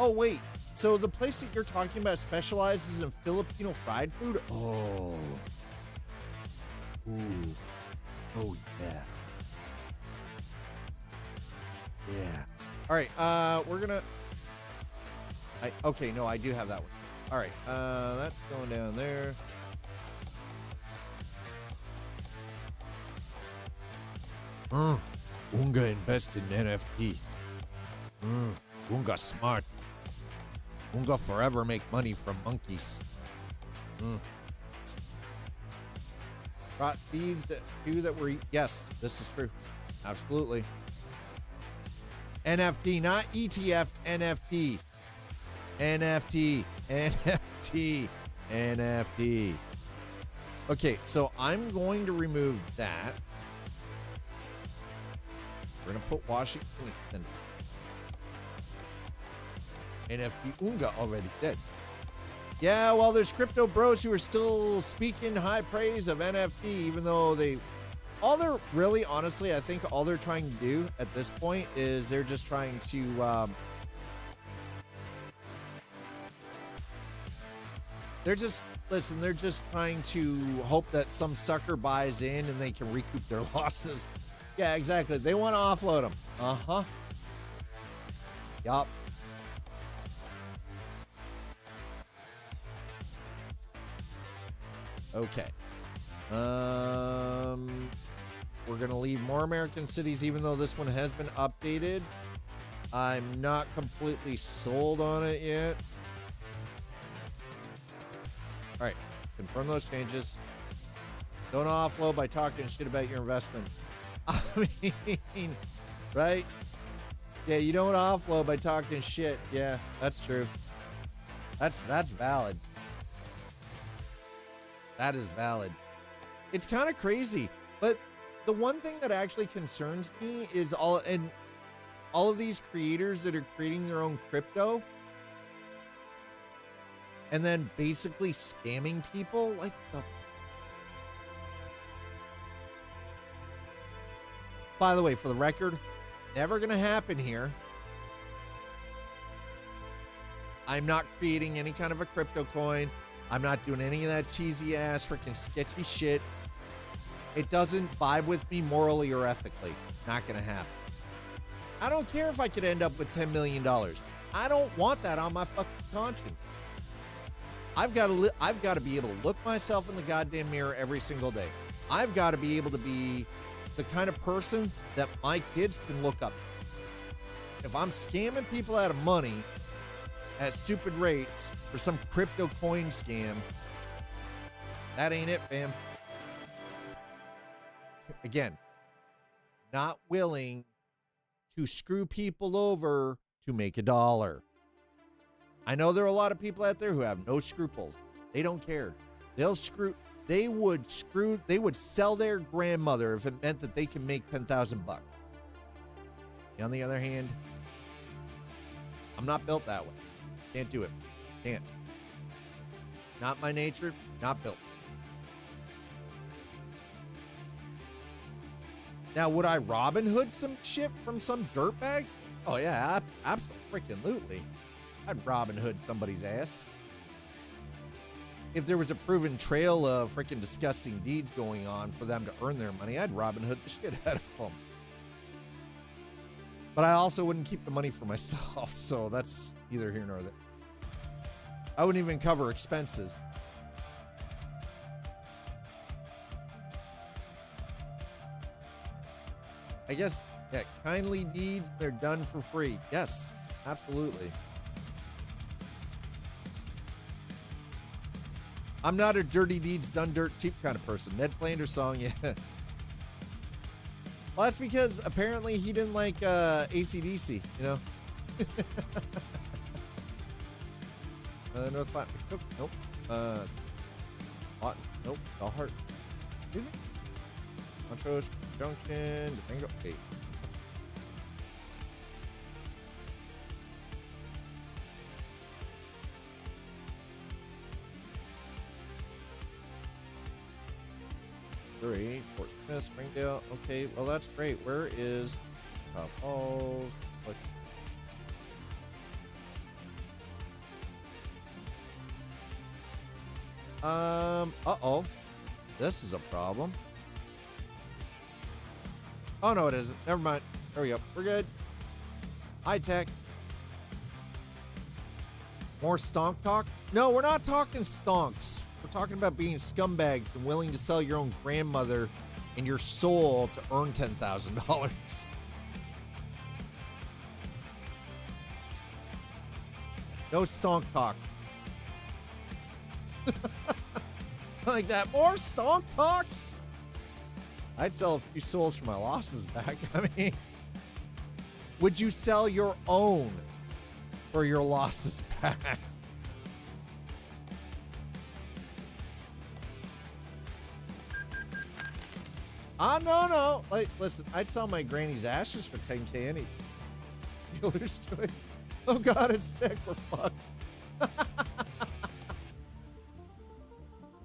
Oh, wait. So the place that you're talking about specializes in Filipino fried food? Oh. Ooh. Oh, yeah. Yeah. All right. We're gonna... okay, no, I do have that one. All right. That's going down there. Unga invested in NFT. Unga smart. Unga forever make money from monkeys. Brought Steve's that two that were... Yes, this is true. Absolutely. NFT, not ETF, NFT. NFT, NFT, NFT. Okay, so I'm going to remove that. We're going to put Washington Extended. NFT Unga already dead. Yeah, well, there's crypto bros who are still speaking high praise of NFT, even though all they're really, honestly, I think all they're trying to do at this point is they're just trying to, they're just trying to hope that some sucker buys in and they can recoup their losses. Yeah, exactly. They want to offload them. Uh-huh. Yup. Okay. We're going to leave more American cities, even though this one has been updated. I'm not completely sold on it yet. All right. Confirm those changes. Don't offload by talking shit about your investment. I mean, right? Yeah, you don't offload by talking shit. Yeah, that's true. That's valid. That is valid. It's kind of crazy, but the one thing that actually concerns me is all of these creators that are creating their own crypto and then basically scamming people like the... By the way, for the record, never gonna happen here. I'm not creating any kind of a crypto coin. I'm not doing any of that cheesy ass freaking sketchy shit. It doesn't vibe with me morally or ethically. Not gonna happen. I don't care if I could end up with $10 million. I don't want that on my fucking conscience. I've got to be able to look myself in the goddamn mirror every single day. I've got to be able to be the kind of person that my kids can look up to. if I'm scamming people out of money at stupid rates for some crypto coin scam, that ain't it, fam. Again, not willing to screw people over to make a dollar. I know there are a lot of people out there who have no scruples. They don't care. They would sell their grandmother if it meant that they can make $10,000. On the other hand, I'm not built that way. Can't do it. Can't. Not my nature, not built. Now, would I Robin Hood some shit from some dirtbag? Oh yeah, absolutely. I'd Robin Hood somebody's ass. If there was a proven trail of freaking disgusting deeds going on for them to earn their money, I'd Robin Hood the shit out of them. But I also wouldn't keep the money for myself, so that's neither here nor there. I wouldn't even cover expenses. I guess, yeah, kindly deeds, they're done for free. Yes, absolutely. I'm not a dirty deeds done dirt cheap kind of person. Ned Flanders song, yeah. Well, that's because apparently he didn't like AC/DC, you know? North Platte, nope. Lawton, nope. Dalhart, excuse me? Montrose Junction, Durango, okay. Three, Fort Smith, Springdale. Okay, well that's great. Where is Falls? What? Uh-oh. This is a problem. Oh no, it isn't. Never mind. There we go. We're good. High tech. More stonk talk? No, we're not talking stonks. We're talking about being scumbags and willing to sell your own grandmother and your soul to earn $10,000. No stonk talk. Like that. More stonk talks? I'd sell a few souls for my losses back. I mean, would you sell your own for your losses back? No. Like, listen, I'd sell my granny's ashes for $10K any. Dealers to it. Oh God, it's tech. We're fucked.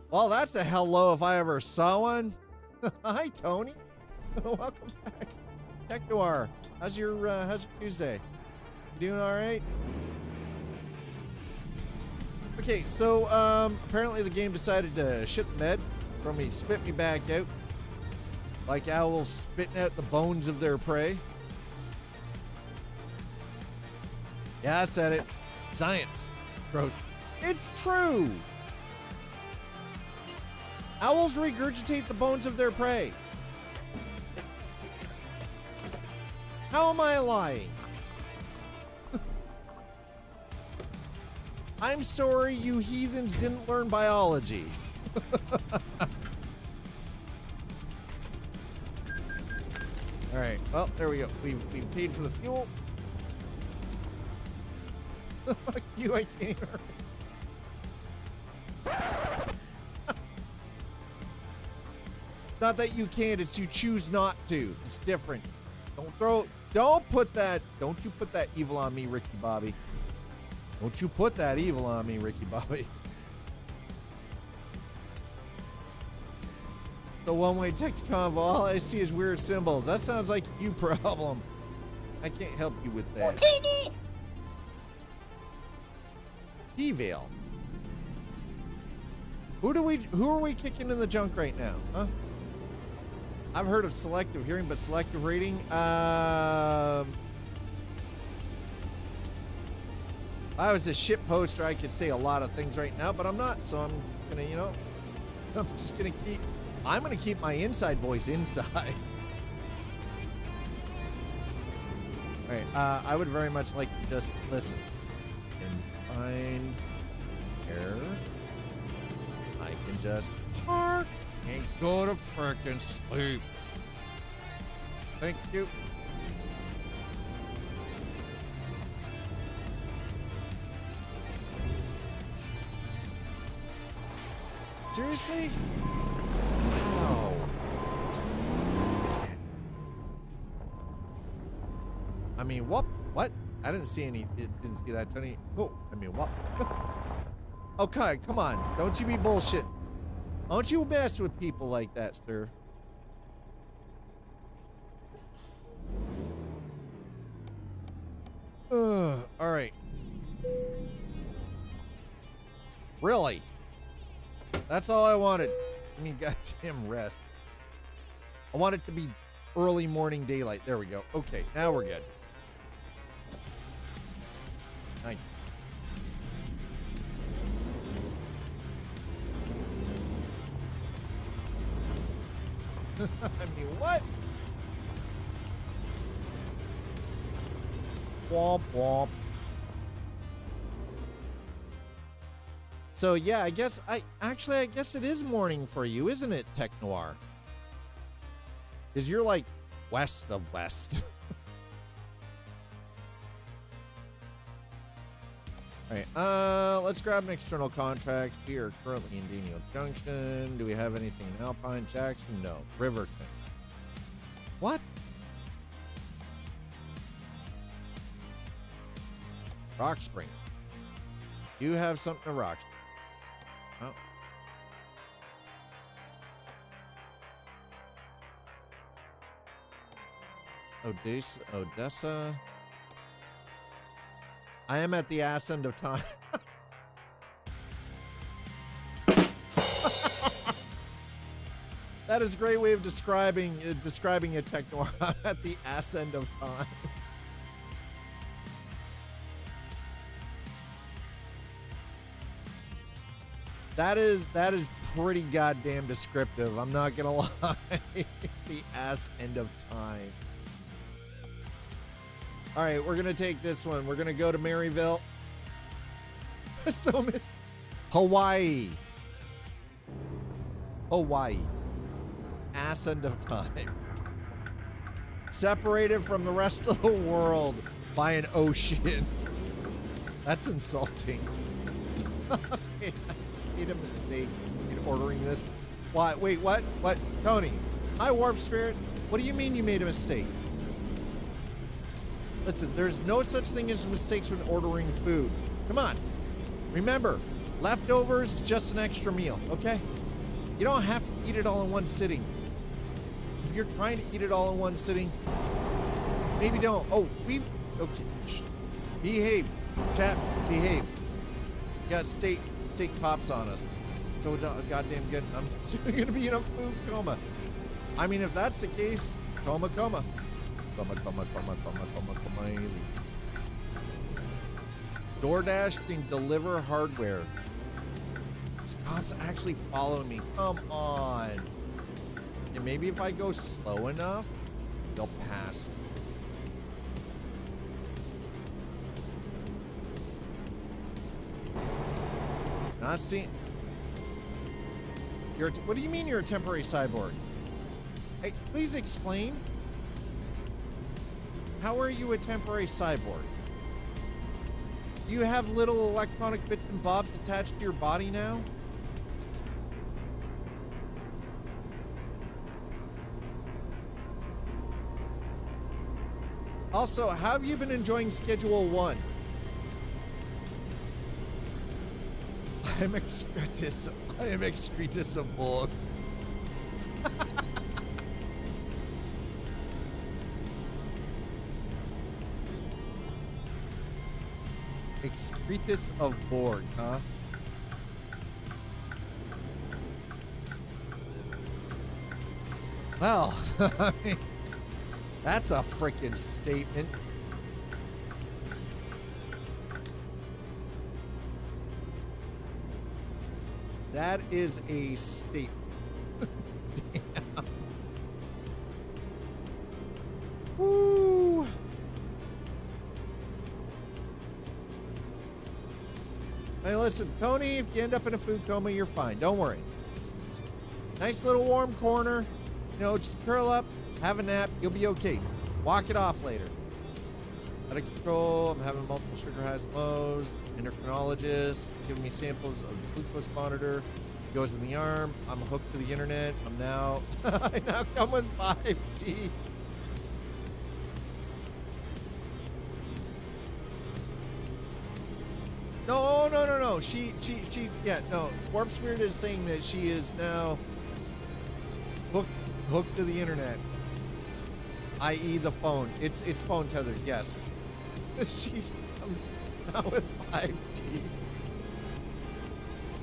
Well, that's a hello if I ever saw one. Hi, Tony. Welcome back. Tech Noir. How's your Tuesday? You doing all right? Okay, so apparently the game decided to shit the bed from me, spit me back out. Like owls spitting out the bones of their prey. Yeah, I said it. Science. Gross. It's true. Owls regurgitate the bones of their prey. How am I lying? I'm sorry you heathens didn't learn biology. All right, well, there we go. We've paid for the fuel. Fuck you, I can't even. Not that you can't, it's you choose not to. It's different. Don't put that evil on me, Ricky Bobby. Don't you put that evil on me, Ricky Bobby. The one-way text convo, all I see is weird symbols. That sounds like you problem. I can't help you with that. T-Vale. Who are we kicking in the junk right now, huh? I've heard of selective hearing, but selective reading, if I was a shit poster, I could say a lot of things right now, but I'm not, so I'm just gonna, I'm gonna keep my inside voice inside. All Alright, I would very much like to just listen and find where I can just park and go to frickin' sleep. Thank you. Seriously? Wow. I mean, what? What? I didn't see any. Didn't see that, Tony. Oh, I mean, what? Okay, come on. Don't you be bullshit. Don't you mess with people like that, sir. All right. Really? That's all I wanted. I mean, goddamn rest. I want it to be early morning daylight. There we go. Okay, now we're good. Thank you. I mean, what? Womp womp. So yeah, I guess it is morning for you, isn't it, Tech Noir? Because you're like west of west. All right, let's grab an external contract. We are currently in Daniel Junction. Do we have anything in Alpine, Jackson? No. Riverton. What? Rock Spring. You have something to Rock Spring. Oh. Odessa. I am at the ass end of time. That is a great way of describing a Tech Noir. I'm at the ass end of time. That is pretty goddamn descriptive. I'm not gonna lie. The ass end of time. All right, we're gonna take this one. We're gonna go to Maryville. So miss Hawaii. Hawaii. Ass end of time. Separated from the rest of the world by an ocean. That's insulting. I made a mistake in ordering this. Why? Wait, what? What? Tony, hi, Warp Spirit. What do you mean you made a mistake? Listen, there's no such thing as mistakes when ordering food. Come on. Remember, leftovers, just an extra meal, okay? You don't have to eat it all in one sitting. If you're trying to eat it all in one sitting, maybe don't. Oh, okay. Shh. Behave. Chat, behave. We got state cops on us. So goddamn good. I'm still gonna be in a food coma. I mean, if that's the case, coma. Coma. DoorDash can deliver hardware. These cops actually follow me. Come on. And maybe if I go slow enough, they'll pass me. Not seeing. What do you mean you're a temporary cyborg? Hey, please explain. How are you a temporary cyborg? You have little electronic bits and bobs attached to your body now? Also, how have you been enjoying Schedule 1? I am excretus of Borg. Excretus of Borg, huh? Well, I mean, that's a freaking statement. That is a statement. Damn. Woo. Hey, listen, Tony, if you end up in a food coma, you're fine. Don't worry. Nice little warm corner. You know, just curl up, have a nap. You'll be okay. Walk it off later. Out of control. I'm having multiple sugar highs and lows. Endocrinologist giving me samples of the glucose monitor. Goes in the arm. I'm hooked to the internet. I now come with 5G. No. She yeah, no. Warp Spirit is saying that she is now hooked to the internet, i.e. the phone. It's phone tethered, yes. She comes now with 5G.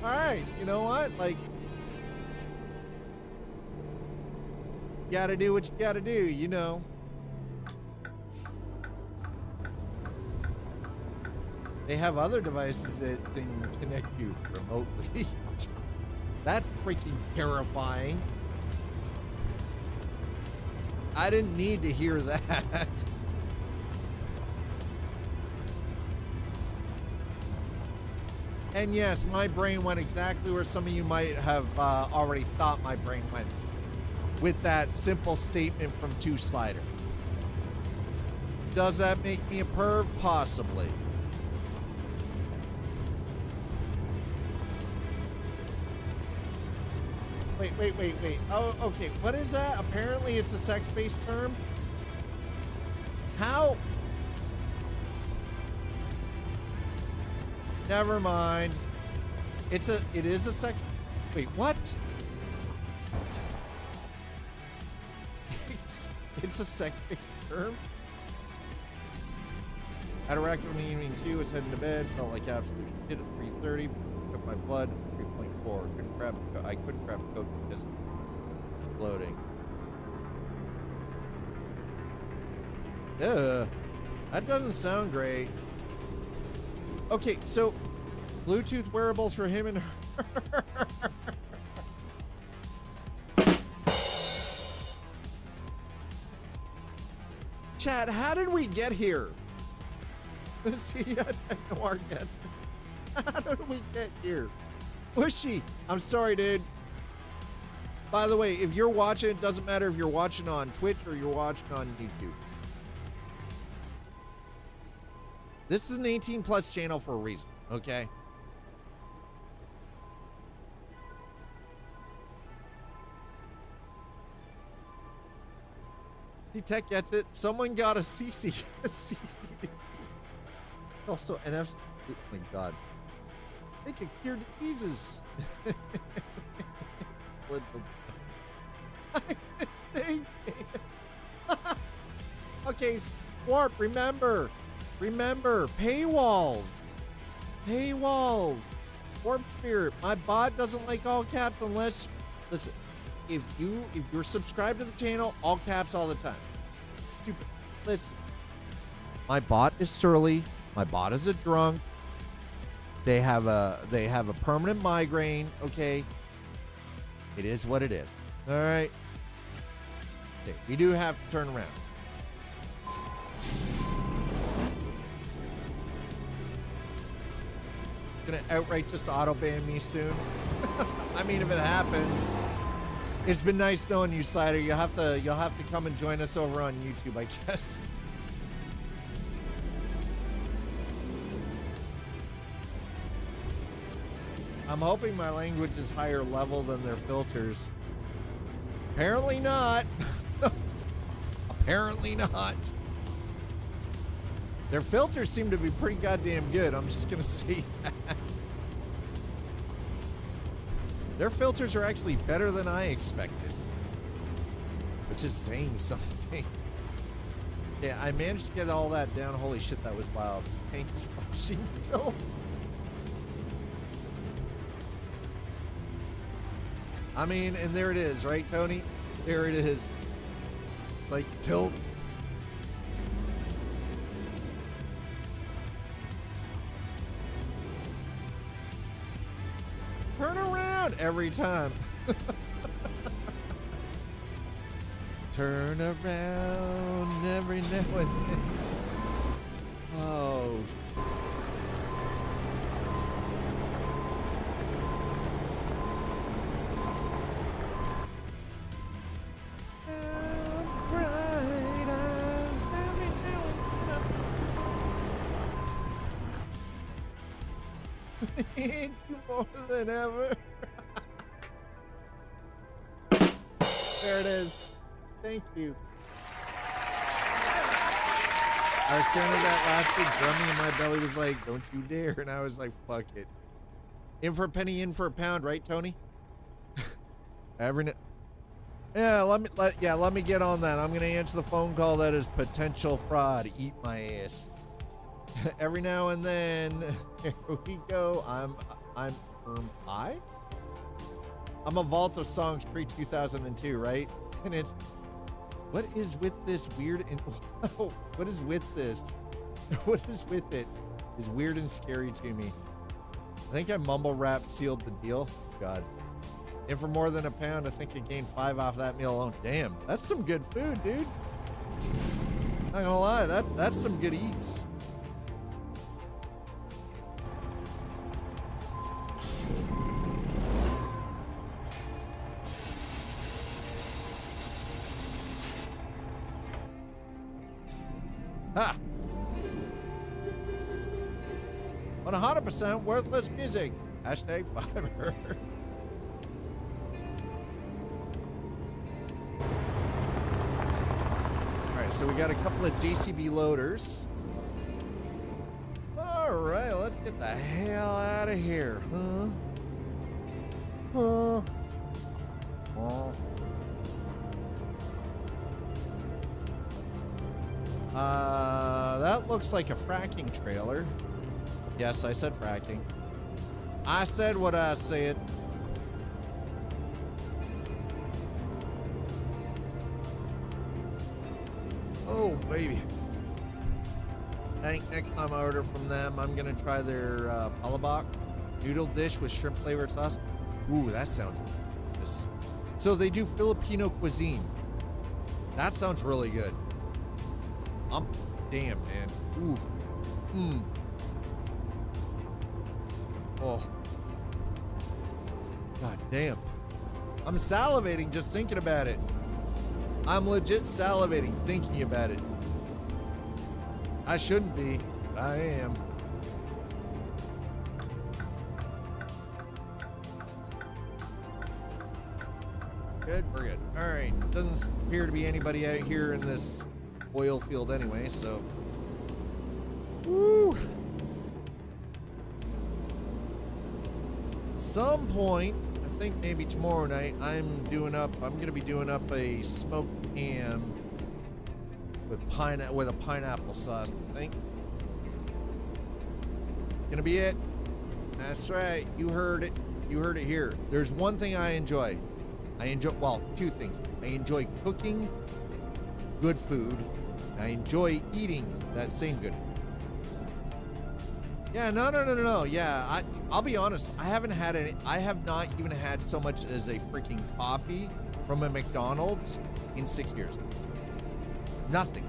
All right, you know what? Like, you gotta do what you gotta do, you know. They have other devices that can connect you remotely. That's freaking terrifying. I didn't need to hear that. And yes, my brain went exactly where some of you might have already thought my brain went, with that simple statement from Two Slider. Does that make me a perv? Possibly. Wait. Oh, okay. What is that? Apparently it's a sex-based term. How? Never mind. It is a sex. Wait, what? It's a sex-based term. Had a record in the evening too. Was heading to bed. Felt like absolute shit at 3:30. Took my blood. 3.4. I couldn't grab a Coke because it's bloating. That doesn't sound great. Okay, so Bluetooth wearables for him and her. Chat, how did we get here? See, Technoar gets. How did we get here? Bushy, I'm sorry, dude. By the way, if you're watching, it doesn't matter if you're watching on Twitch or you're watching on YouTube. This is an 18+ channel for a reason, okay? See, Tech gets it. Someone got a CC. A CC. Also, NFC. Oh my God. They can cure diseases. Okay, Warp, remember, paywalls. Warp Spirit, my bot doesn't like all caps unless, listen, if you're subscribed to the channel, all caps all the time. It's stupid. Listen, my bot is surly. My bot is a drunk. They have a permanent migraine. Okay, it is what it is. All right. Okay, we do have to turn around. Gonna outright just auto ban me soon. I mean, if it happens, it's been nice knowing you, Slider. You'll have to come and join us over on YouTube, I guess. I'm hoping my language is higher level than their filters. Apparently not. Apparently not. Their filters seem to be pretty goddamn good. I'm just gonna say that. Their filters are actually better than I expected, which is saying something. Yeah, I managed to get all that down. Holy shit, that was wild. Tank is flashing still. I mean, and there it is, right, Tony? There it is. Like, tilt. Turn around every time. Turn around every now and then. Oh. Need you more than ever. There it is. Thank you. I was staring at that last big drumming and my belly was like, don't you dare. And I was like, fuck it. In for a penny, in for a pound, right, Tony? Yeah, let me get on that. I'm gonna answer the phone call that is potential fraud. Eat my ass. Every now and then, here we go. I'm a vault of songs pre-2002, right? And it's, what is with this weird and what is with this? What is with it is weird and scary to me. I think I mumble rap sealed the deal. God. And for more than a pound, I think I gained 5 off that meal alone. Damn, that's some good food, dude. Not gonna lie, that's some good eats. Ha! 100% worthless music. Hashtag fiber. Alright, so we got a couple of JCB loaders. Alright, let's get the hell out of here, huh? Huh? Oh. That looks like a fracking trailer. Yes, I said fracking. I said what I said. Oh, baby. I think next time I order from them, I'm gonna try their palabok noodle dish with shrimp flavored sauce. Ooh, that sounds delicious. So they do Filipino cuisine. That sounds really good. Damn, man. Ooh. Mmm. Oh. God damn. I'm salivating just thinking about it. I'm legit salivating thinking about it. I shouldn't be, but I am. Good, we're good. All right, doesn't appear to be anybody out here in this oil field anyway, so. Woo. At some point, I think maybe tomorrow night, I'm gonna be doing up a smoked ham with a pineapple sauce, I think. It's gonna be it. That's right. You heard it. You heard it here. There's one thing I enjoy. Well, two things. I enjoy cooking good food. I enjoy eating that same good food. Yeah, no. Yeah, I'll be honest. I have not even had so much as a freaking coffee from a McDonald's in 6 years. Nothing.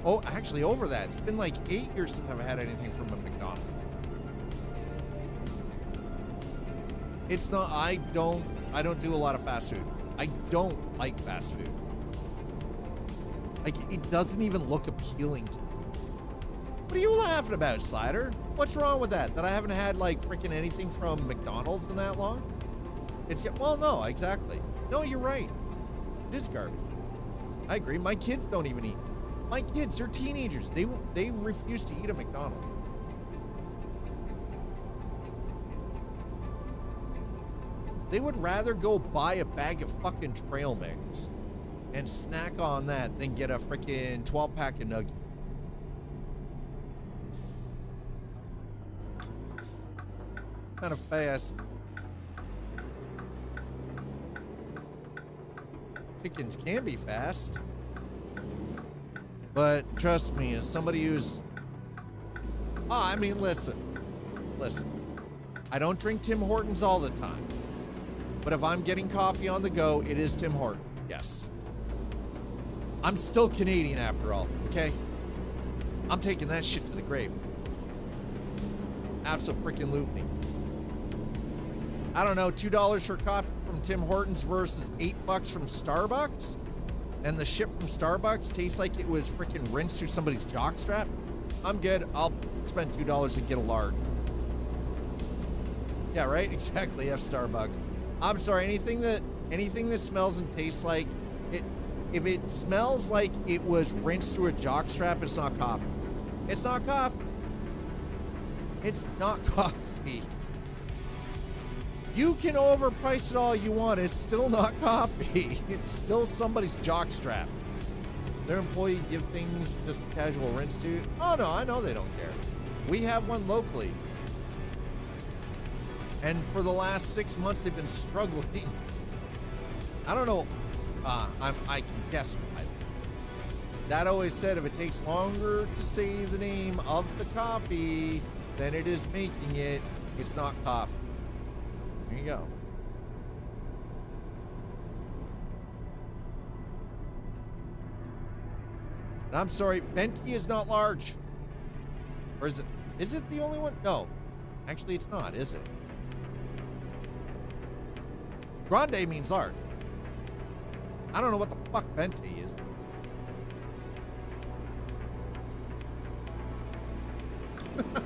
Oh, actually over that. It's been like 8 years since I've had anything from a McDonald's. It's not, I don't do a lot of fast food. I don't like fast food. Like, it doesn't even look appealing to me. What are you laughing about, Slider? What's wrong with that? That I haven't had like freaking anything from McDonald's in that long? Well, no, exactly. No, you're right. It is garbage. I agree. My kids don't even eat. My kids, they're teenagers. They refuse to eat at McDonald's. They would rather go buy a bag of fucking trail mix and snack on that than get a freaking 12-pack of nuggets. Kind of fast. Chickens can be fast. But trust me, as somebody who's... Oh, I mean, listen. I don't drink Tim Hortons all the time. But if I'm getting coffee on the go, it is Tim Hortons. Yes. I'm still Canadian after all, okay? I'm taking that shit to the grave. Abso-freaking-lutely. I don't know, $2 for coffee from Tim Hortons versus $8 from Starbucks? And the shit from Starbucks tastes like it was freaking rinsed through somebody's jockstrap? I'm good. I'll spend $2 and get a lard. Yeah, right? Exactly. F Starbucks. I'm sorry, anything that smells and tastes like it, if it smells like it was rinsed through a jock strap, it's not coffee. It's not coffee. It's not coffee. You can overprice it all you want. It's still not coffee. It's still somebody's jock strap. Their employee give things just a casual rinse to. Oh no, I know they don't care. We have one locally. And for the last 6 months, they've been struggling. I don't know. I can guess why. Dad always said if it takes longer to say the name of the coffee than it is making it, it's not coffee. There you go. And I'm sorry, venti is not large. Or is it? Is it the only one? No. Actually, it's not, is it? Grande means large. I don't know what the fuck venti is.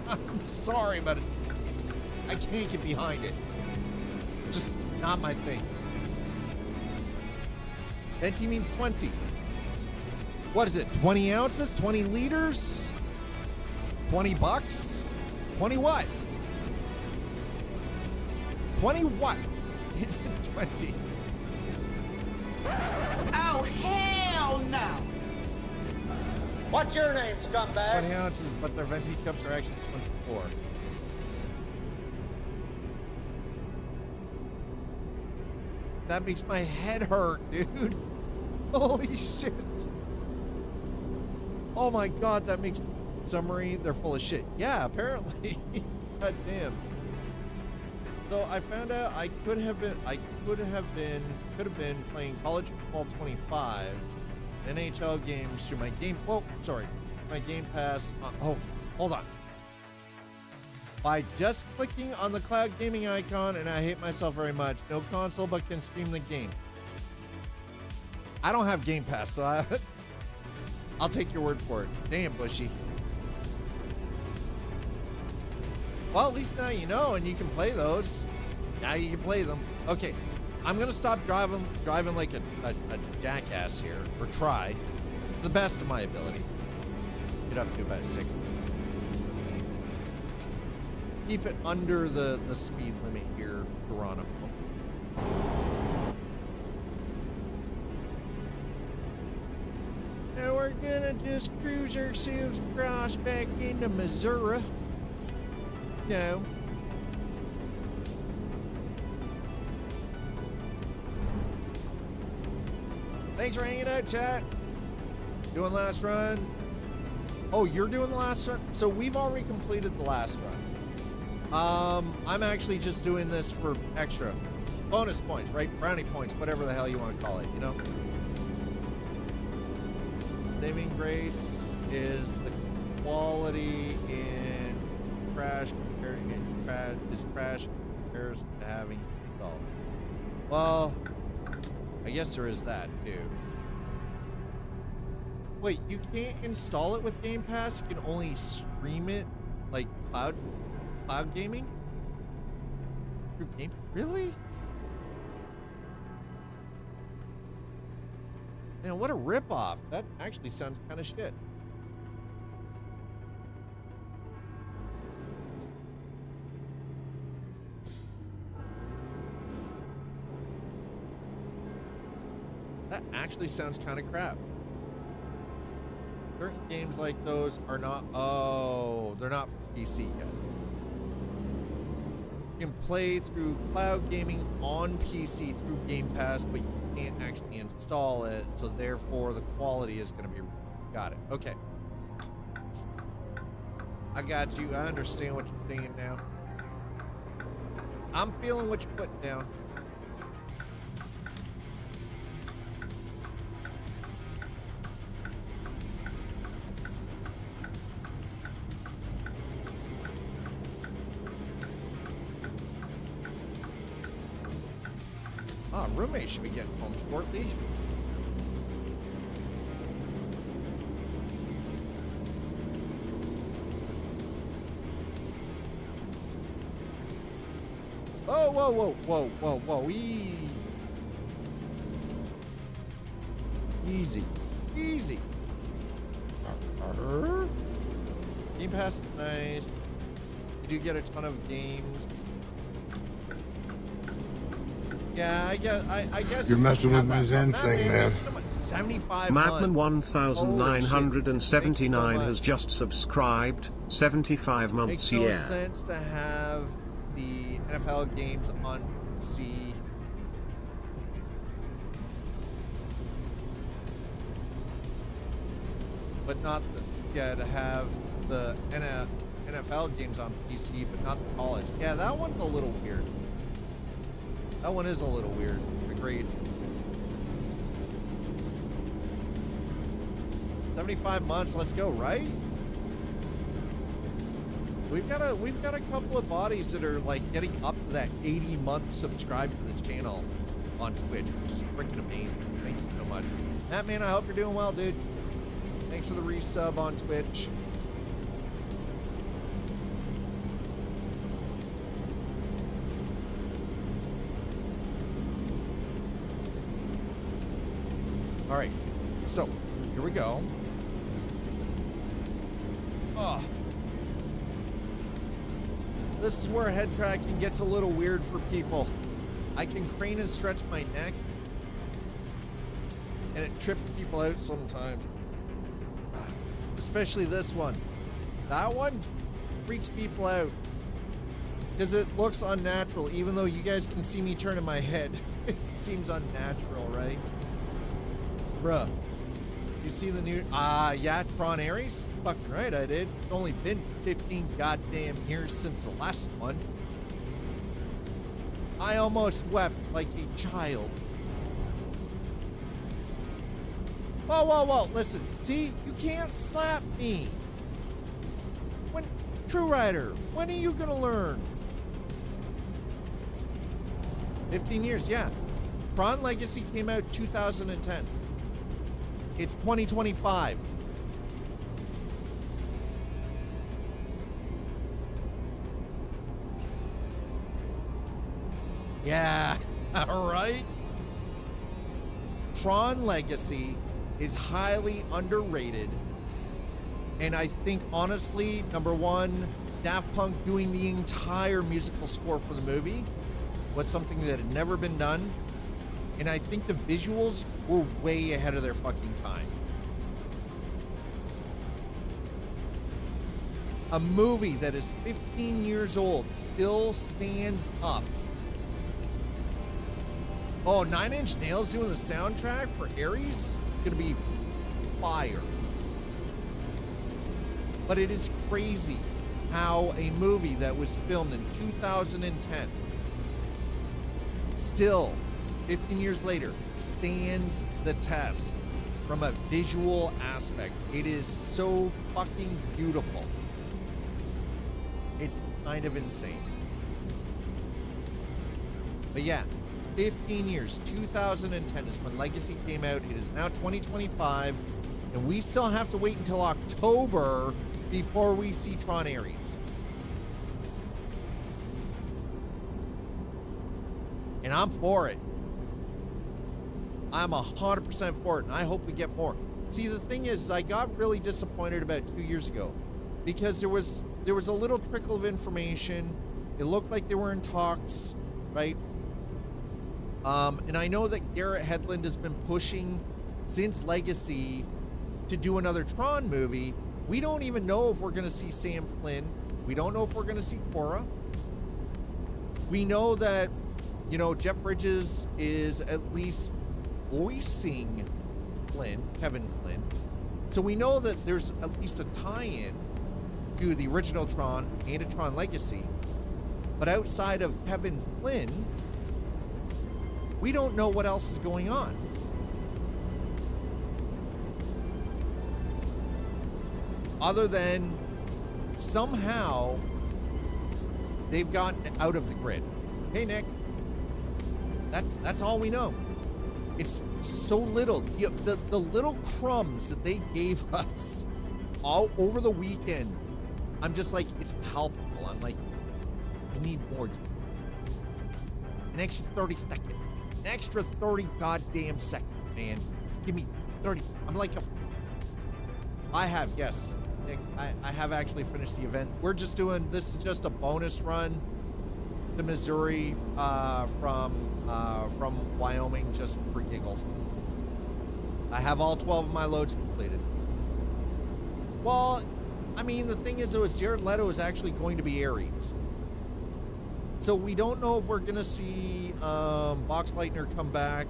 I'm sorry, but I can't get behind it. Just not my thing. Venti means 20. What is it? 20 ounces? 20 liters? 20 bucks? 20 what? 20 what? 20. Oh, hell no. What's your name, scumbag? 20 ounces, but their venti cups are actually 24. That makes my head hurt, dude. Holy shit. Oh my god, that makes summary, they're full of shit. Yeah, apparently. God damn. So I found out I could have been playing college football 25 NHL games through my game. Oh, sorry, my Game Pass. Oh, hold on. By just clicking on the cloud gaming icon, and I hate myself very much. No console, but can stream the game. I don't have Game Pass, so I'll take your word for it. Damn, Bushy. Well, at least now you know, and you can play those. Now you can play them. Okay, I'm gonna stop driving like a jackass here, or try, to the best of my ability. Get up to about 60. Keep it under the speed limit here, Geronimo. Now we're gonna just cruise ourselves across back into Missouri. No. Thanks for hanging out, chat. Doing last run. Oh, you're doing the last run? So we've already completed the last run. I'm actually just doing this for extra bonus points, right? Brownie points, whatever the hell you want to call it, you know? Saving grace is the quality in crash compares to having installed. Well, I guess there is that too. Wait, you can't install it with Game Pass? You can only stream it like cloud gaming? Through Game? Really? Man, what a ripoff. That actually sounds kind of shit. That actually sounds kind of crap. Certain games like those are not, oh, they're not for PC yet. You can play through cloud gaming on PC through Game Pass, but you can't actually install it, so therefore the quality is going to be, got it. Okay. I got you. I understand what you're saying now. I'm feeling what you're putting down. Ah, roommate should be getting home shortly. Whoa, whoa, whoa, whoa, whoa, whoa. Easy. Easy. Game Pass is nice. You do get a ton of games. Yeah, I guess You're messing with my that. Zen Now, thing, man. 75 Madman months. 1979 Holy shit. has just subscribed. 75 months, Makes no yeah. sense to have the NFL games on PC. But not to have the NFL games on PC, but not the college. Yeah, that one's a little weird. That one is a little weird. Agreed. 75 months, let's go, right? We've got a couple of bodies that are like getting up to that 80-month subscribe to the channel on Twitch, which is freaking amazing. Thank you so much. Matt, man, I hope you're doing well, dude. Thanks for the resub on Twitch. All right, so here we go. Oh. This is where head tracking gets a little weird for people. I can crane and stretch my neck, and it trips people out sometimes. Especially this one. That one freaks people out because it looks unnatural, even though you guys can see me turning my head. It seems unnatural, right? Bruh. You see the new... yeah, Tron Ares? Fucking right, I did. It's only been 15 goddamn years since the last one. I almost wept like a child. Whoa, whoa, whoa, listen. See, you can't slap me. When... True Rider, when are you gonna learn? 15 years, yeah. Tron Legacy came out 2010. It's 2025. Yeah, all right. Tron Legacy is highly underrated. And I think, honestly, number one, Daft Punk doing the entire musical score for the movie was something that had never been done. And I think the visuals were way ahead of their fucking time. A movie that is 15 years old still stands up. Oh, 9 Inch Nails doing the soundtrack for Ares? Gonna be fire. But it is crazy how a movie that was filmed in 2010 still 15 years later, stands the test from a visual aspect. It is so fucking beautiful. It's kind of insane. But yeah, 15 years, 2010 is when Legacy came out. It is now 2025, and we still have to wait until October before we see Tron Ares. And I'm for it. I'm 100% for it, and I hope we get more. See, the thing is, I got really disappointed about 2 years ago because there was a little trickle of information. It looked like they were in talks, right? And I know that Garrett Hedlund has been pushing since Legacy to do another Tron movie. We don't even know if we're going to see Sam Flynn. We don't know if we're going to see Cora. We know that, you know, Jeff Bridges is at least voicing Kevin Flynn. So we know that there's at least a tie-in to the original Tron and a Tron Legacy. But outside of Kevin Flynn, we don't know what else is going on. Other than somehow they've gotten out of the grid. Hey, Nick. That's all we know. It's so little. The little crumbs that they gave us all over the weekend, I'm just like, it's palpable. I'm like, I need more. An extra 30 seconds. An extra 30 goddamn seconds, man. Just give me 30. I'm like I have, yes. Nick, I have actually finished the event. We're just doing, this is just a bonus run to Missouri from Wyoming, just for giggles. I have all 12 of my loads completed. Well, I mean, the thing is, it was Jared Leto is actually going to be Ares. So we don't know if we're going to see Box Lightner come back,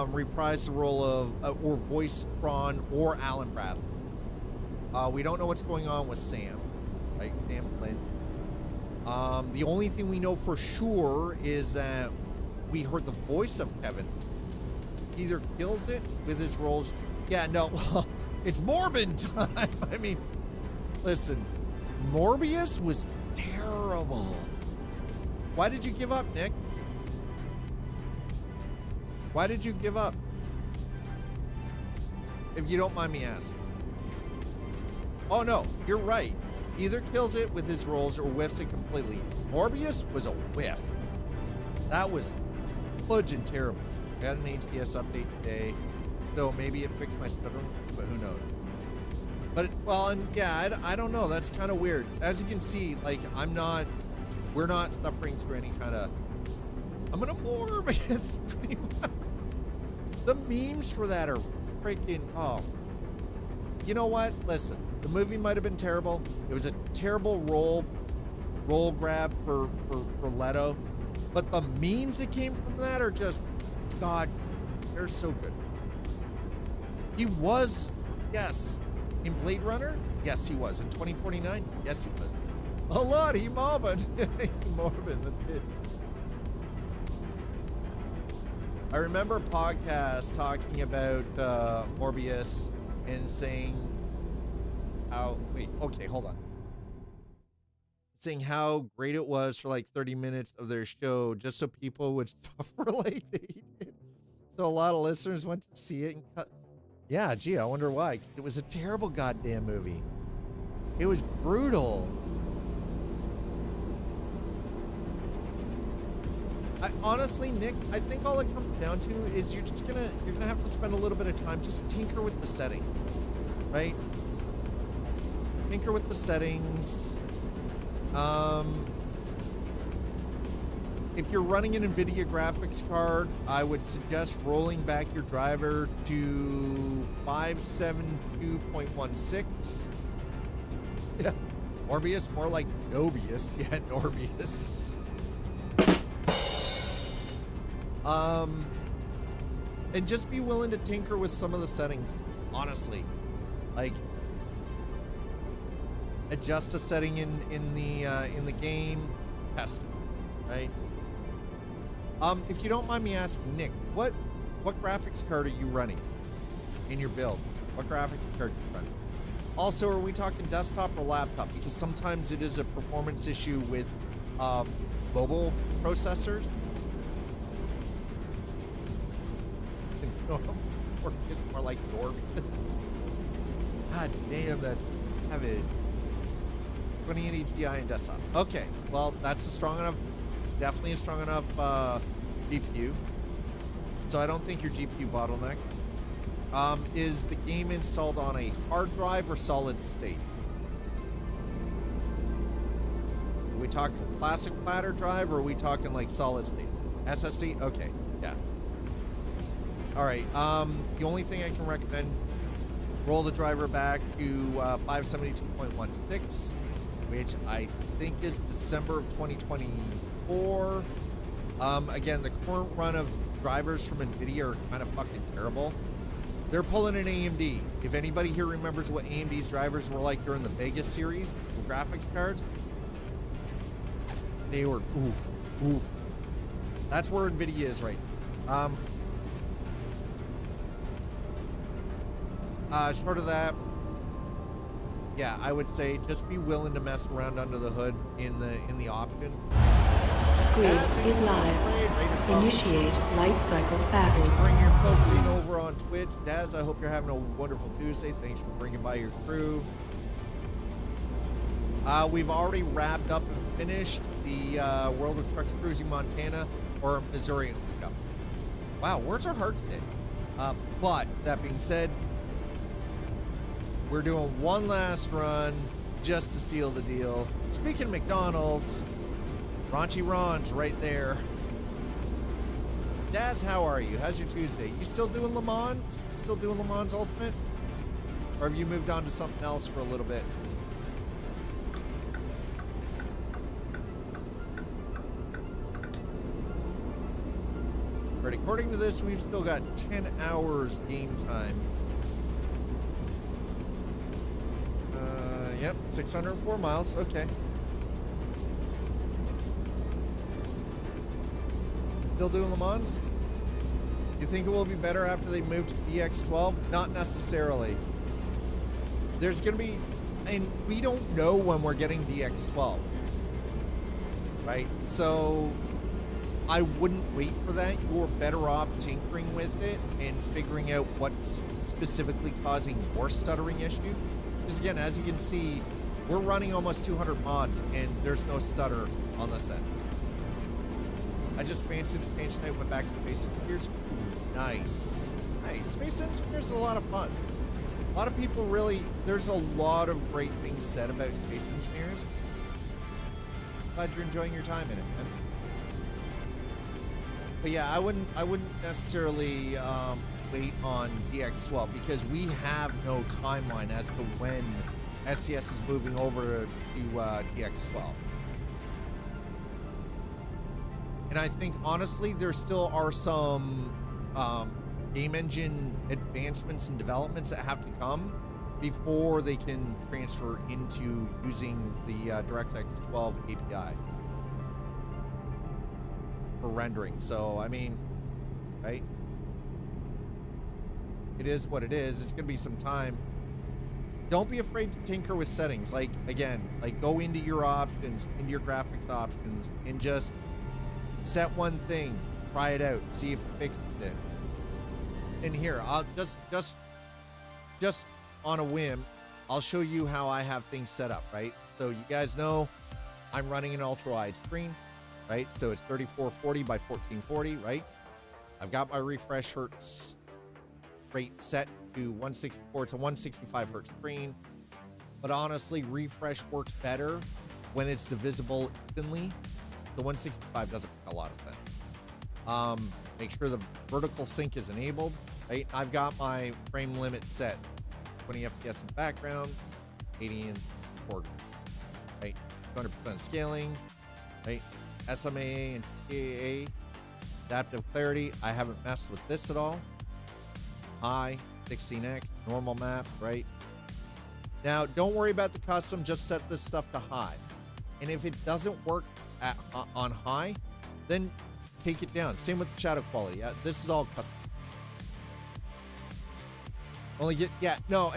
reprise the role of, or voice Kron or Alan Bradley. We don't know what's going on with Sam, right? Sam Flynn. The only thing we know for sure is that we heard the voice of Kevin. He either kills it with his roles. Yeah, no, well, it's Morbin time. I mean, listen, Morbius was terrible. Why did you give up, Nick? Why did you give up? If you don't mind me asking. Oh no, you're right. Either kills it with his rolls or whiffs it completely. Morbius was a whiff. That was fudging terrible. Got an HPS update today, so maybe it fixed my stuttering, but who knows? But, well, and yeah, I don't know. That's kind of weird. As you can see, like, we're not suffering through any kind of, I'm gonna Morbius. The memes for that are freaking, oh. You know what? Listen, the movie might have been terrible. It was a terrible roll grab for Leto. But the memes that came from that are just, God, they're so good. He was, yes. In Blade Runner? Yes, he was. In 2049? Yes, he was. A lot, he Morbin. Morbin, that's it. I remember a podcast talking about Morbius and saying how, wait, okay, hold on. Saying how great it was for like 30 minutes of their show just so people would suffer like they did. So a lot of listeners went to see it and cut. Yeah, gee, I wonder why. It was a terrible goddamn movie. It was brutal. Honestly, Nick, I think all it comes down to is you're gonna have to spend a little bit of time just tinker with the setting, right? Tinker with the settings. If you're running an NVIDIA graphics card, I would suggest rolling back your driver to 572.16. Yeah, Morbius, more like Nobius. Yeah, Norbius. And just be willing to tinker with some of the settings, honestly. Like, adjust a setting in the game, test it, right? If you don't mind me asking, Nick, what graphics card are you running in your build? What graphics card are you running? Also, are we talking desktop or laptop? Because sometimes it is a performance issue with mobile processors. Or it's more like Norbius. God damn, that's heavy. 2080 Ti and desktop. Okay, well, that's a strong enough, definitely a strong enough GPU. So I don't think your GPU bottleneck. Is the game installed on a hard drive or solid state? Are we talking classic platter drive or are we talking like solid state? SSD? Okay, yeah. All right, the only thing I can recommend, roll the driver back to 572.16, which I think is December of 2024. Again, the current run of drivers from NVIDIA are kind of fucking terrible. They're pulling an AMD. If anybody here remembers what AMD's drivers were like during the Vegas series, the graphics cards, they were oof. That's where NVIDIA is right now. Short of that, yeah, I would say just be willing to mess around under the hood in the option. Grid is live. Initiate light cycle battle. Thanks for bringing your folks in over on Twitch. Daz, I hope you're having a wonderful Tuesday. Thanks for bringing by your crew. We've already wrapped up and finished the World of Trucks Cruising Montana. or Missouri pickup. Wow, words are hard today. But that being said, we're doing one last run just to seal the deal. Speaking of McDonald's, Raunchy Ron's right there. Daz, how are you? How's your Tuesday? You still doing Le Mans? Still doing Le Mans Ultimate? Or have you moved on to something else for a little bit? Right, according to this, we've still got 10 hours game time. Yep, 604 miles. Okay. Still doing Le Mans? You think it will be better after they move to DX12? Not necessarily. There's going to be, and we don't know when we're getting DX12, right? So I wouldn't wait for that. You're better off tinkering with it and figuring out what's specifically causing your stuttering issue. Because again, as you can see, we're running almost 200 mods and there's no stutter on this end. I just fancied it, went back to the basic gears. Nice. Nice. Space Engineers is a lot of fun. A lot of people really, there's a lot of great things said about Space Engineers. Glad you're enjoying your time in it, man. But yeah, I wouldn't necessarily wait on DX12 because we have no timeline as to when SCS is moving over to DX12. And I think honestly, there still are some game engine advancements and developments that have to come before they can transfer into using the DirectX 12 API for rendering. So, I mean, right? It is what it is. It's going to be some time. Don't be afraid to tinker with settings. Like, again, like go into your options, into your graphics options, and just set one thing, try it out, see if it fixes it. And here, I'll just on a whim, I'll show you how I have things set up, right? So you guys know I'm running an ultra wide screen, right? So it's 3440 by 1440, right? I've got my refresh hertz rate set to 164. It's a 165 hertz screen, but honestly, refresh works better when it's divisible evenly. The 165 doesn't make a lot of sense. Make sure the vertical sync is enabled, right? I've got my frame limit set, 20 FPS in the background, 80 in forward, right? 200% scaling, right? SMAA and TAA, adaptive clarity. I haven't messed with this at all. High, 16x, normal map, right? Now, don't worry about the custom, just set this stuff to high. And if it doesn't work on high, then take it down. Same with the shadow quality. This is all custom. Only get, no.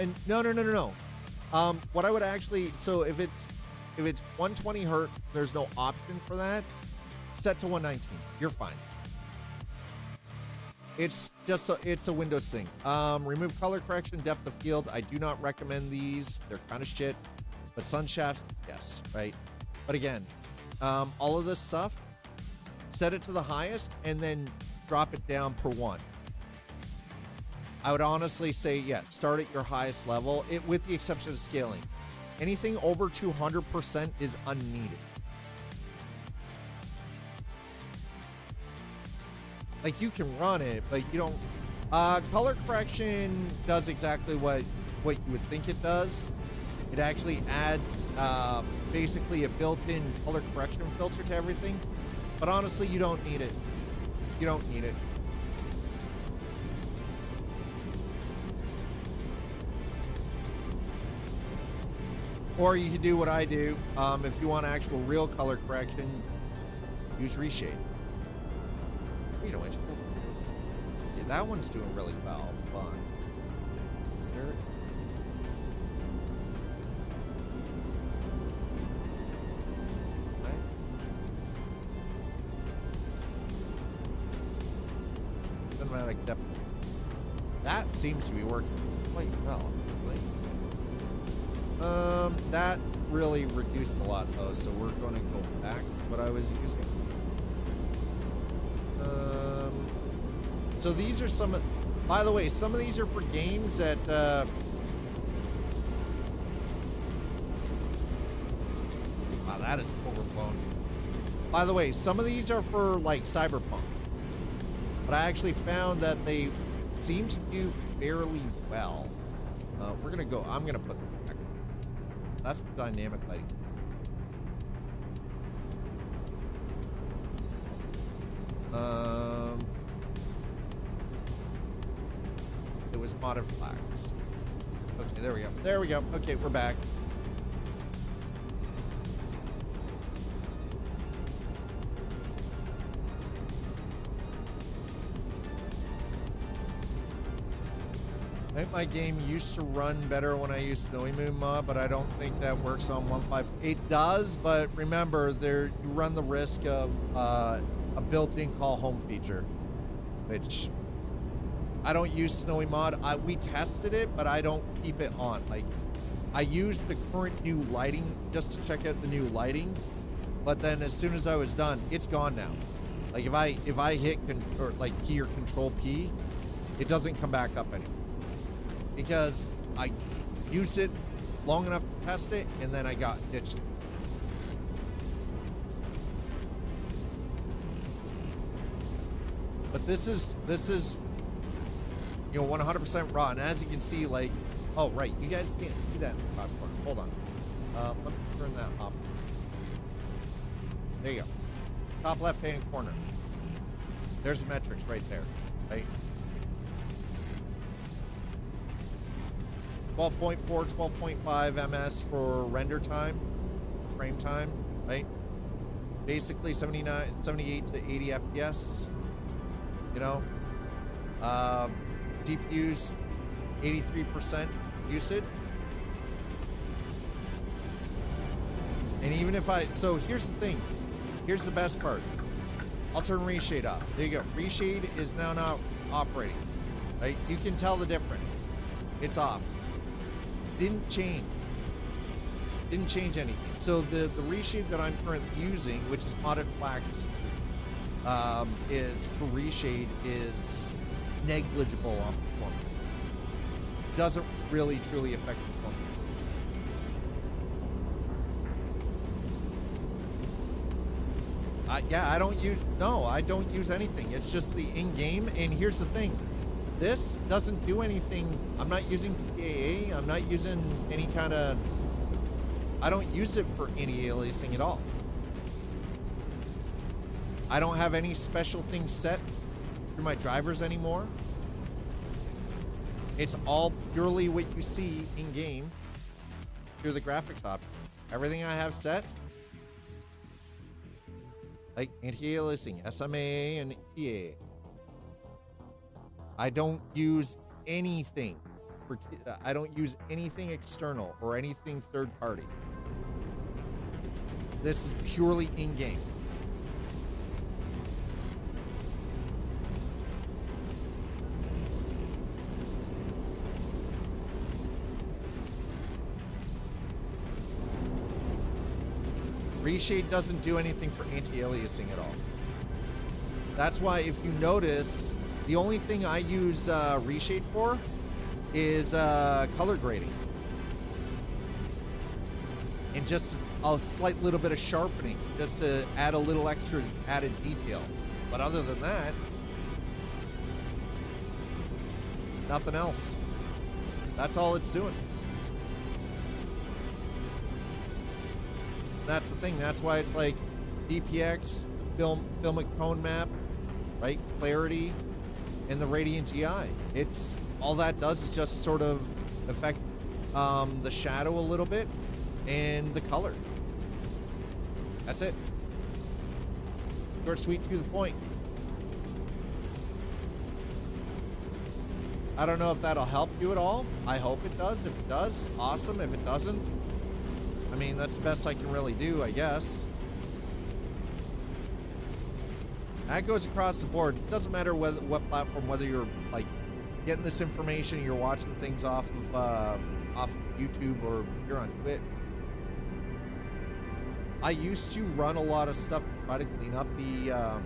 What I would actually, so if it's 120 hertz, there's no option for that. Set to 119. You're fine. It's just it's a Windows thing. Remove color correction, depth of field. I do not recommend these. They're kind of shit. But sun shafts, yes, right? But again, all of this stuff, set it to the highest and then drop it down per one. I would honestly say, yeah, start at your highest level, with the exception of scaling. Anything over 200% is unneeded. Like, you can run it, but you don't. Color correction does exactly what you would think it does. It actually adds basically a built-in color correction filter to everything. But honestly, you don't need it. You don't need it. Or you can do what I do. If you want actual real color correction, use reshade. You know, it's cool. Yeah, that one's doing really well. Fun. There. Okay. Cinematic depth. That seems to be working quite well. That really reduced a lot though, so we're going to go back to what I was using. So these are some, by the way, some of these are for games that, wow, that is overblown. By the way, some of these are for like Cyberpunk, but I actually found that they seem to do fairly well. I'm gonna put this back. That's the dynamic lighting. It was modded flags. Okay, there we go. There we go. Okay, we're back. I think my game used to run better when I used Snowy Moon mod, but I don't think that works on 1.5. It does, but remember, you run the risk of a built-in call home feature, which I don't use Snowy mod. We tested it, but I don't keep it on. Like, I use the current new lighting just to check out the new lighting, but then as soon as I was done, it's gone now. Like if I hit key or control P, it doesn't come back up anymore. Because I used it long enough to test it, and then I got ditched. But this is 100% raw, and as you can see, like, oh right, you guys can't see that in the top corner. Hold on, let me turn that off. There you go, top left-hand corner. There's the metrics right there, right? 12.4, 12.5 ms for render time, frame time, right? Basically 78 to 80 FPS, you know? GPU's 83% usage. And even if so here's the thing. Here's the best part. I'll turn reshade off. There you go. Reshade is now not operating, right? You can tell the difference. It's off. Didn't change anything. So the reshade that I'm currently using, which is modded flax, is for reshade is negligible on performance. Doesn't really truly affect performance. Yeah, I don't use anything. It's just the in-game. And here's the thing. This doesn't do anything. I'm not using TAA. I'm not using any kind of... I don't use it for anti-aliasing at all. I don't have any special things set through my drivers anymore. It's all purely what you see in-game through the graphics option. Everything I have set, like anti-aliasing, SMA, and TAA. I don't use anything I don't use anything external or anything third party. This is purely in-game. Reshade doesn't do anything for anti-aliasing at all. That's why if you notice, the only thing I use reshade for is color grading. And just a slight little bit of sharpening, just to add a little extra added detail. But other than that, nothing else. That's all it's doing. That's the thing. That's why it's like DPX, filmic tone map, right? Clarity, and the Radiant GI. It's all that does is just sort of affect the shadow a little bit and the color. That's it. Short, sweet, to the point. I don't know if that'll help you at all. I hope it does. If it does, awesome. If it doesn't, I mean, that's the best I can really do, I guess. That goes across the board. It doesn't matter what platform, whether you're like getting this information, you're watching things off of YouTube, or you're on Twitch. I used to run a lot of stuff to try to clean up the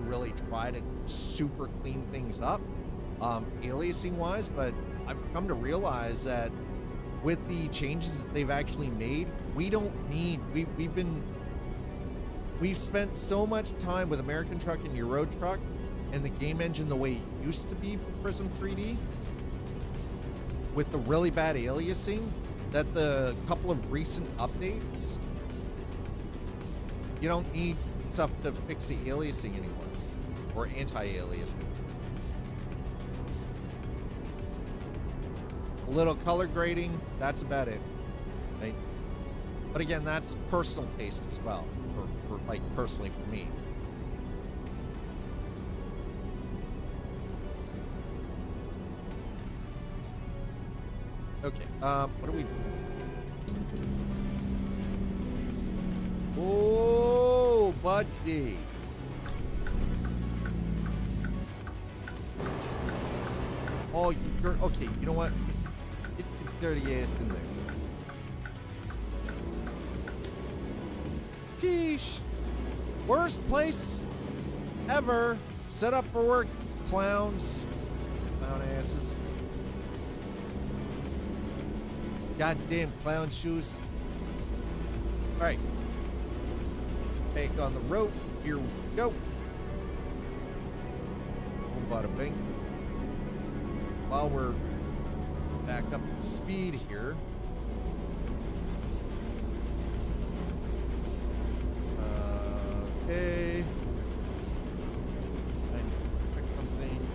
really try to super clean things up, aliasing wise, but I've come to realize that with the changes that they've actually made, we don't need, we've spent so much time with American Truck and Euro Truck and the game engine the way it used to be for Prism 3D with the really bad aliasing, that the couple of recent updates, you don't need stuff to fix the aliasing anymore, or anti-aliasing. A little color grading, that's about it, right? But again, that's personal taste as well, for like personally for me. Okay, what are we? Oh, buddy. Oh, you're okay. You know what? Get your dirty ass in there. Sheesh. Worst place ever. Set up for work, clowns. Clown asses. Goddamn clown shoes. All right. Back on the road. Here we go. Bada bing. While we're back up to speed here. Okay. I need to fix something.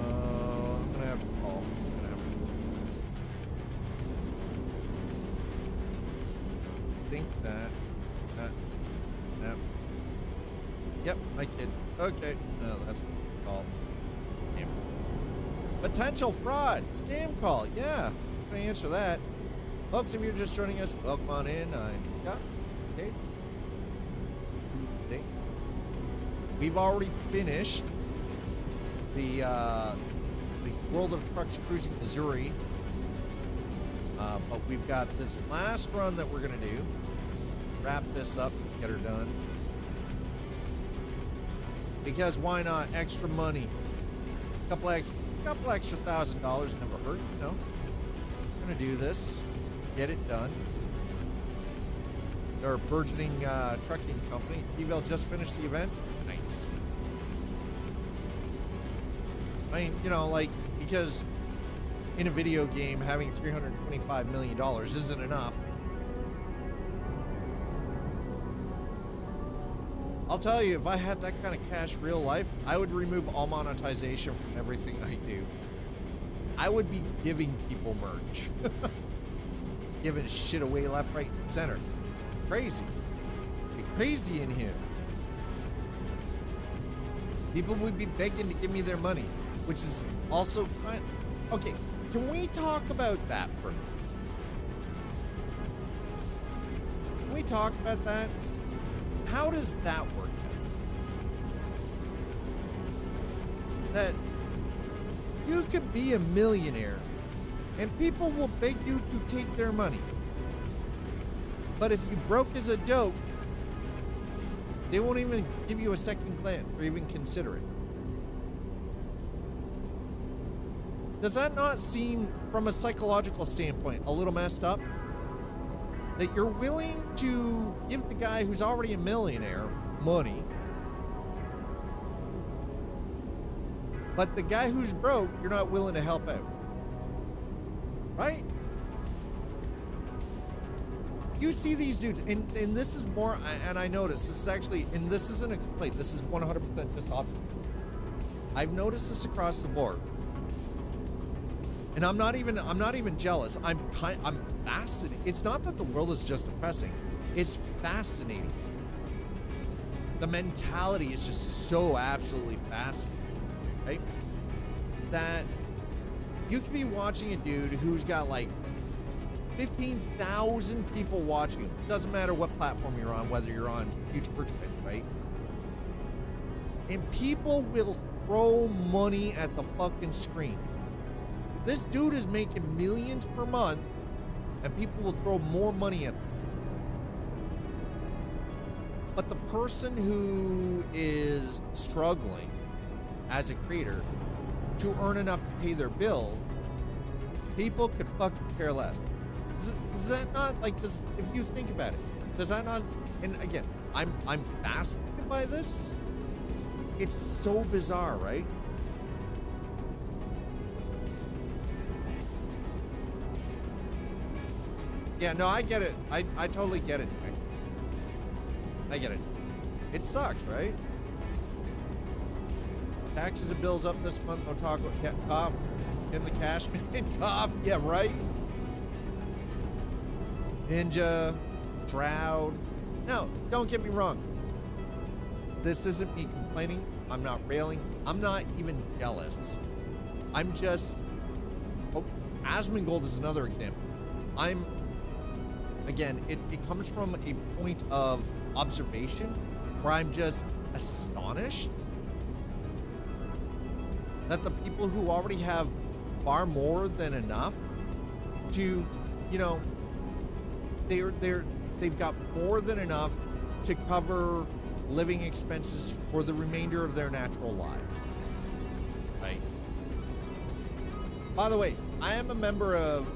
I'm gonna have to call. Think that. Yep, I kid. Okay. No, that's the call. Scam. Potential fraud. Scam call. Yeah. I'm gonna answer that. Folks, if you're just joining us, welcome on in. I'm Scott. Okay. Tuesday. We've already finished the World of Trucks Cruising Missouri. But we've got this last run that we're gonna do. Wrap this up, get her done. Because why not? Extra money. Couple extra $1,000 never hurt, you know. I'm gonna do this, get it done. Our burgeoning trucking company. Evel just finished the event. Nice. I mean, you know, like, because in a video game, having $325 million isn't enough. I'll tell you, if I had that kind of cash real life, I would remove all monetization from everything I do. I would be giving people merch. Giving shit away left, right, and center. Crazy. Be crazy in here. People would be begging to give me their money, which is also kind of... Okay, can we talk about that for a minute? Can we talk about that? How does that work out? That you could be a millionaire and people will beg you to take their money. But if you broke as a dope, they won't even give you a second glance or even consider it. Does that not seem, from a psychological standpoint, a little messed up? That you're willing to give the guy who's already a millionaire money, but the guy who's broke, you're not willing to help out. Right? You see these dudes, and this is more, and I noticed, this is actually, and this isn't a complaint, this is 100% just optional. I've noticed this across the board. And I'm not even jealous. I'm fascinated. It's not that the world is just depressing. It's fascinating. The mentality is just so absolutely fascinating, right? That you could be watching a dude who's got like 15,000 people watching them. Doesn't matter what platform you're on, whether you're on YouTube or Twitch, right? And people will throw money at the fucking screen. This dude is making millions per month, and people will throw more money at them. But the person who is struggling as a creator to earn enough to pay their bills, people could fucking care less. Does that not, like, if you think about it, does that not, and again, I'm fascinated by this. It's so bizarre, right? Yeah, no, I get it. I totally get it. I get it. It sucks, right? Taxes and bills up this month. No talk about cough. In the cash man, cough. Yeah, right. Ninja, Shroud. No, don't get me wrong. This isn't me complaining. I'm not railing. I'm not even jealous. I'm just. Oh, Asmongold is another example. Again, it comes from a point of observation where I'm just astonished that the people who already have far more than enough to, you know, they've got more than enough to cover living expenses for the remainder of their natural lives. Right. By the way, I am a member of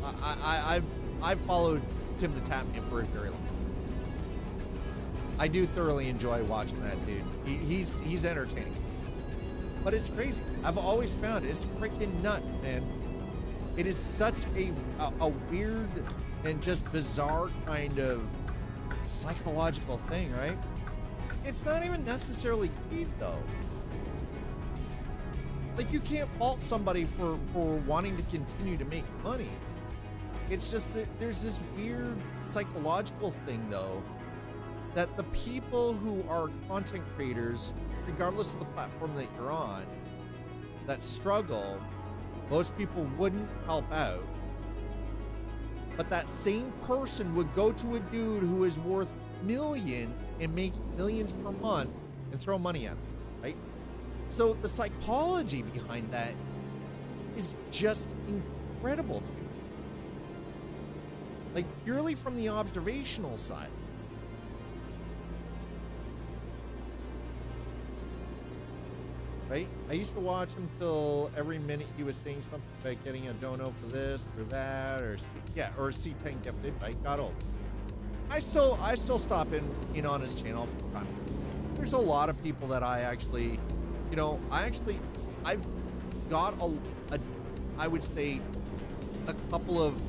I've followed Tim the Tapman for a very long time. I do thoroughly enjoy watching that dude. He's entertaining. But it's crazy. I've always found it's freaking nuts, man. It is such a weird and just bizarre kind of psychological thing, right? It's not even necessarily greed, though. Like, you can't fault somebody for wanting to continue to make money. It's just that there's this weird psychological thing, though, that the people who are content creators, regardless of the platform that you're on, that struggle, most people wouldn't help out. But that same person would go to a dude who is worth millions and make millions per month and throw money at them, right? So the psychology behind that is just incredible to me. Like, purely from the observational side. Right? I used to watch him till every minute he was saying something about getting a dono for this or that, or or a C10 gifted, right? Got old. I still stop in on his channel from time. There's a lot of people that I actually, I've got I would say a couple of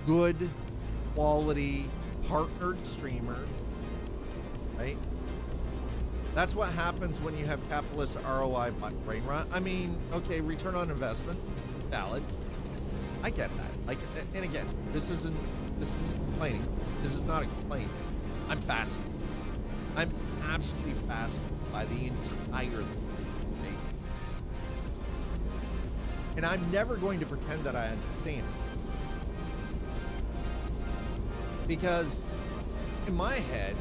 good quality partnered streamers, right? That's what happens when you have capitalist ROI brain rot. I mean, okay, return on investment, valid. I get that. Like, and again, this isn't complaining. This is not a complaint. I'm fascinated. I'm absolutely fascinated by the entire thing. Right? And I'm never going to pretend that I understand it. Because in my head,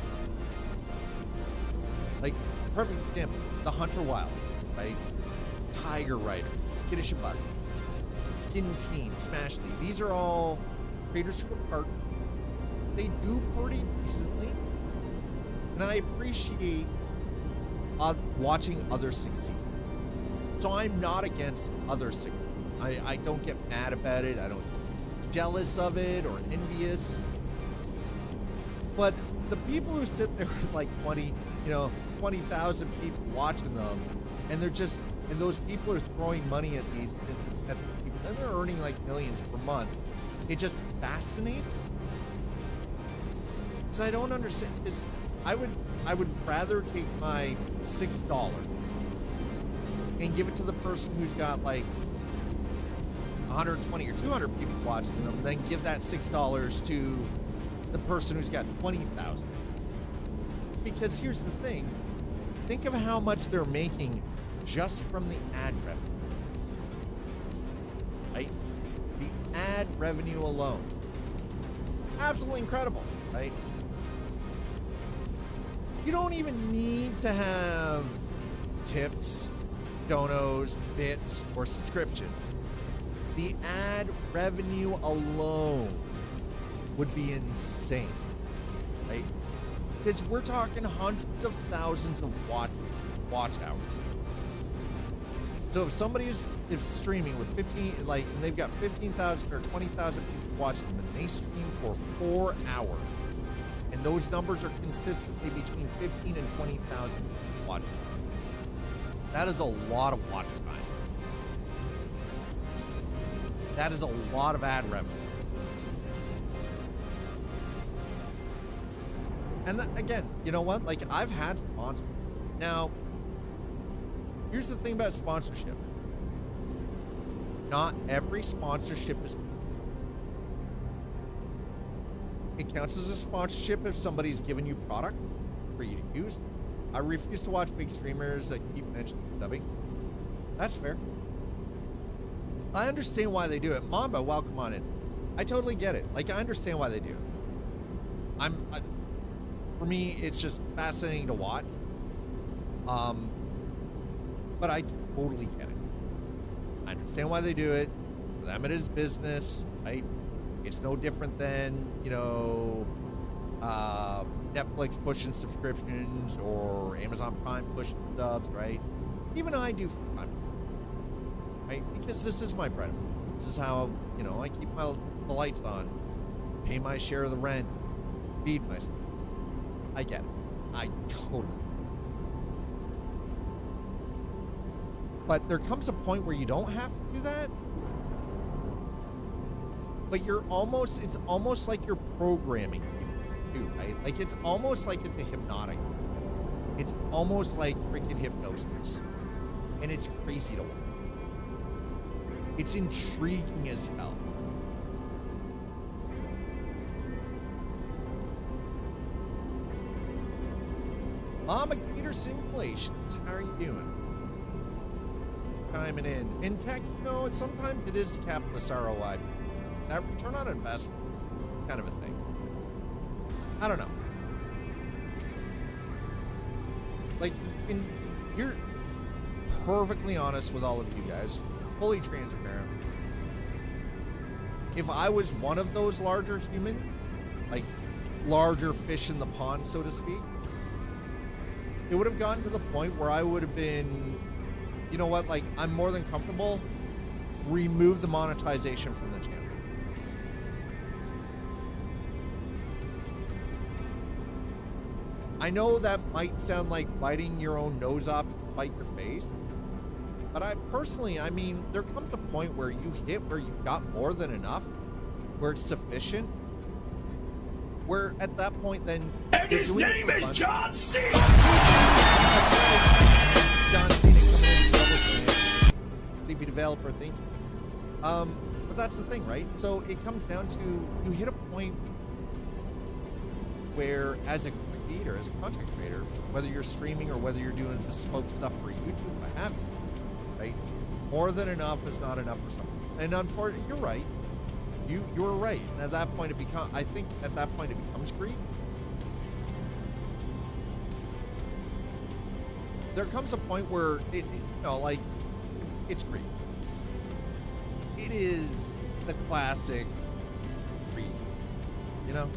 like, perfect example, the Hunter Wild, right? Tiger Rider, Skittish and Bust, Skin Team, Smash League. These are all creators who are partners. They do pretty decently. And I appreciate watching others succeed. So I'm not against others succeed. I don't get mad about it. I don't get jealous of it or envious. But the people who sit there with like 20,000 people watching them, and those people are throwing money at these people, and they're earning like millions per month. It just fascinates me. Because I don't understand. Because I would rather take my $6 and give it to the person who's got like 120 or 200 people watching them, than give that $6 to the person who's got 20,000. Because here's the thing. Think of how much they're making just from the ad revenue. Right? The ad ad revenue alone. Absolutely incredible, right? You don't even need to have tips, donos, bits, or subscriptions. The ad revenue alone would be insane, right? Because we're talking hundreds of thousands of watch hours. So if somebody is streaming with 15, like, and they've got 15,000 or 20,000 people watching them, and they stream for 4 hours, and those numbers are consistently between 15 and 20,000 people watching. That is a lot of watch time. That is a lot of ad revenue. And again, you know what? Like, I've had sponsors. Now, here's the thing about sponsorship. Not every sponsorship is... It counts as a sponsorship if somebody's given you product for you to use. I refuse to watch big streamers that keep mentioning subbing. That's fair. I understand why they do it. Mamba, welcome on in. I totally get it. Like, I understand why they do it. For me, it's just fascinating to watch. But I totally get it. I understand why they do it. For them, it is business, right? It's no different than, you know, Netflix pushing subscriptions or Amazon Prime pushing subs, right? Even I do from time to time, right? Because this is my bread. This is how, you know, I keep the lights on, pay my share of the rent, feed myself. I get it. I totally get it. But there comes a point where you don't have to do that. But it's almost like you're programming people too, right? Like, it's almost like it's a hypnotic. It's almost like freaking hypnosis. And it's crazy to watch. It's intriguing as hell. Mama Gator Simulations, how are you doing? Chiming in tech, you know, sometimes it is capitalist ROI. That return on investment is kind of a thing. I don't know. Like, you're perfectly honest with all of you guys, fully transparent. If I was one of those larger humans, like larger fish in the pond, so to speak, it would have gotten to the point where I would have been, you know what, like, I'm more than comfortable, remove the monetization from the channel. I know that might sound like biting your own nose off to spite your face, but I mean, there comes a point where you hit where you've got more than enough, where it's sufficient, where at that point then... And his name is John Cena! John Cena coming in double smash. Sleepy developer, thank you. But that's the thing, right? So it comes down to, you hit a point where, as a creator, as a content creator, whether you're streaming or whether you're doing bespoke stuff for YouTube, what have you, right? More than enough is not enough for something. And unfortunately, you're right. You're right. And at that point, I think at that point it becomes greed. There comes a point where you know, like, it's greed. It is the classic greed, you know?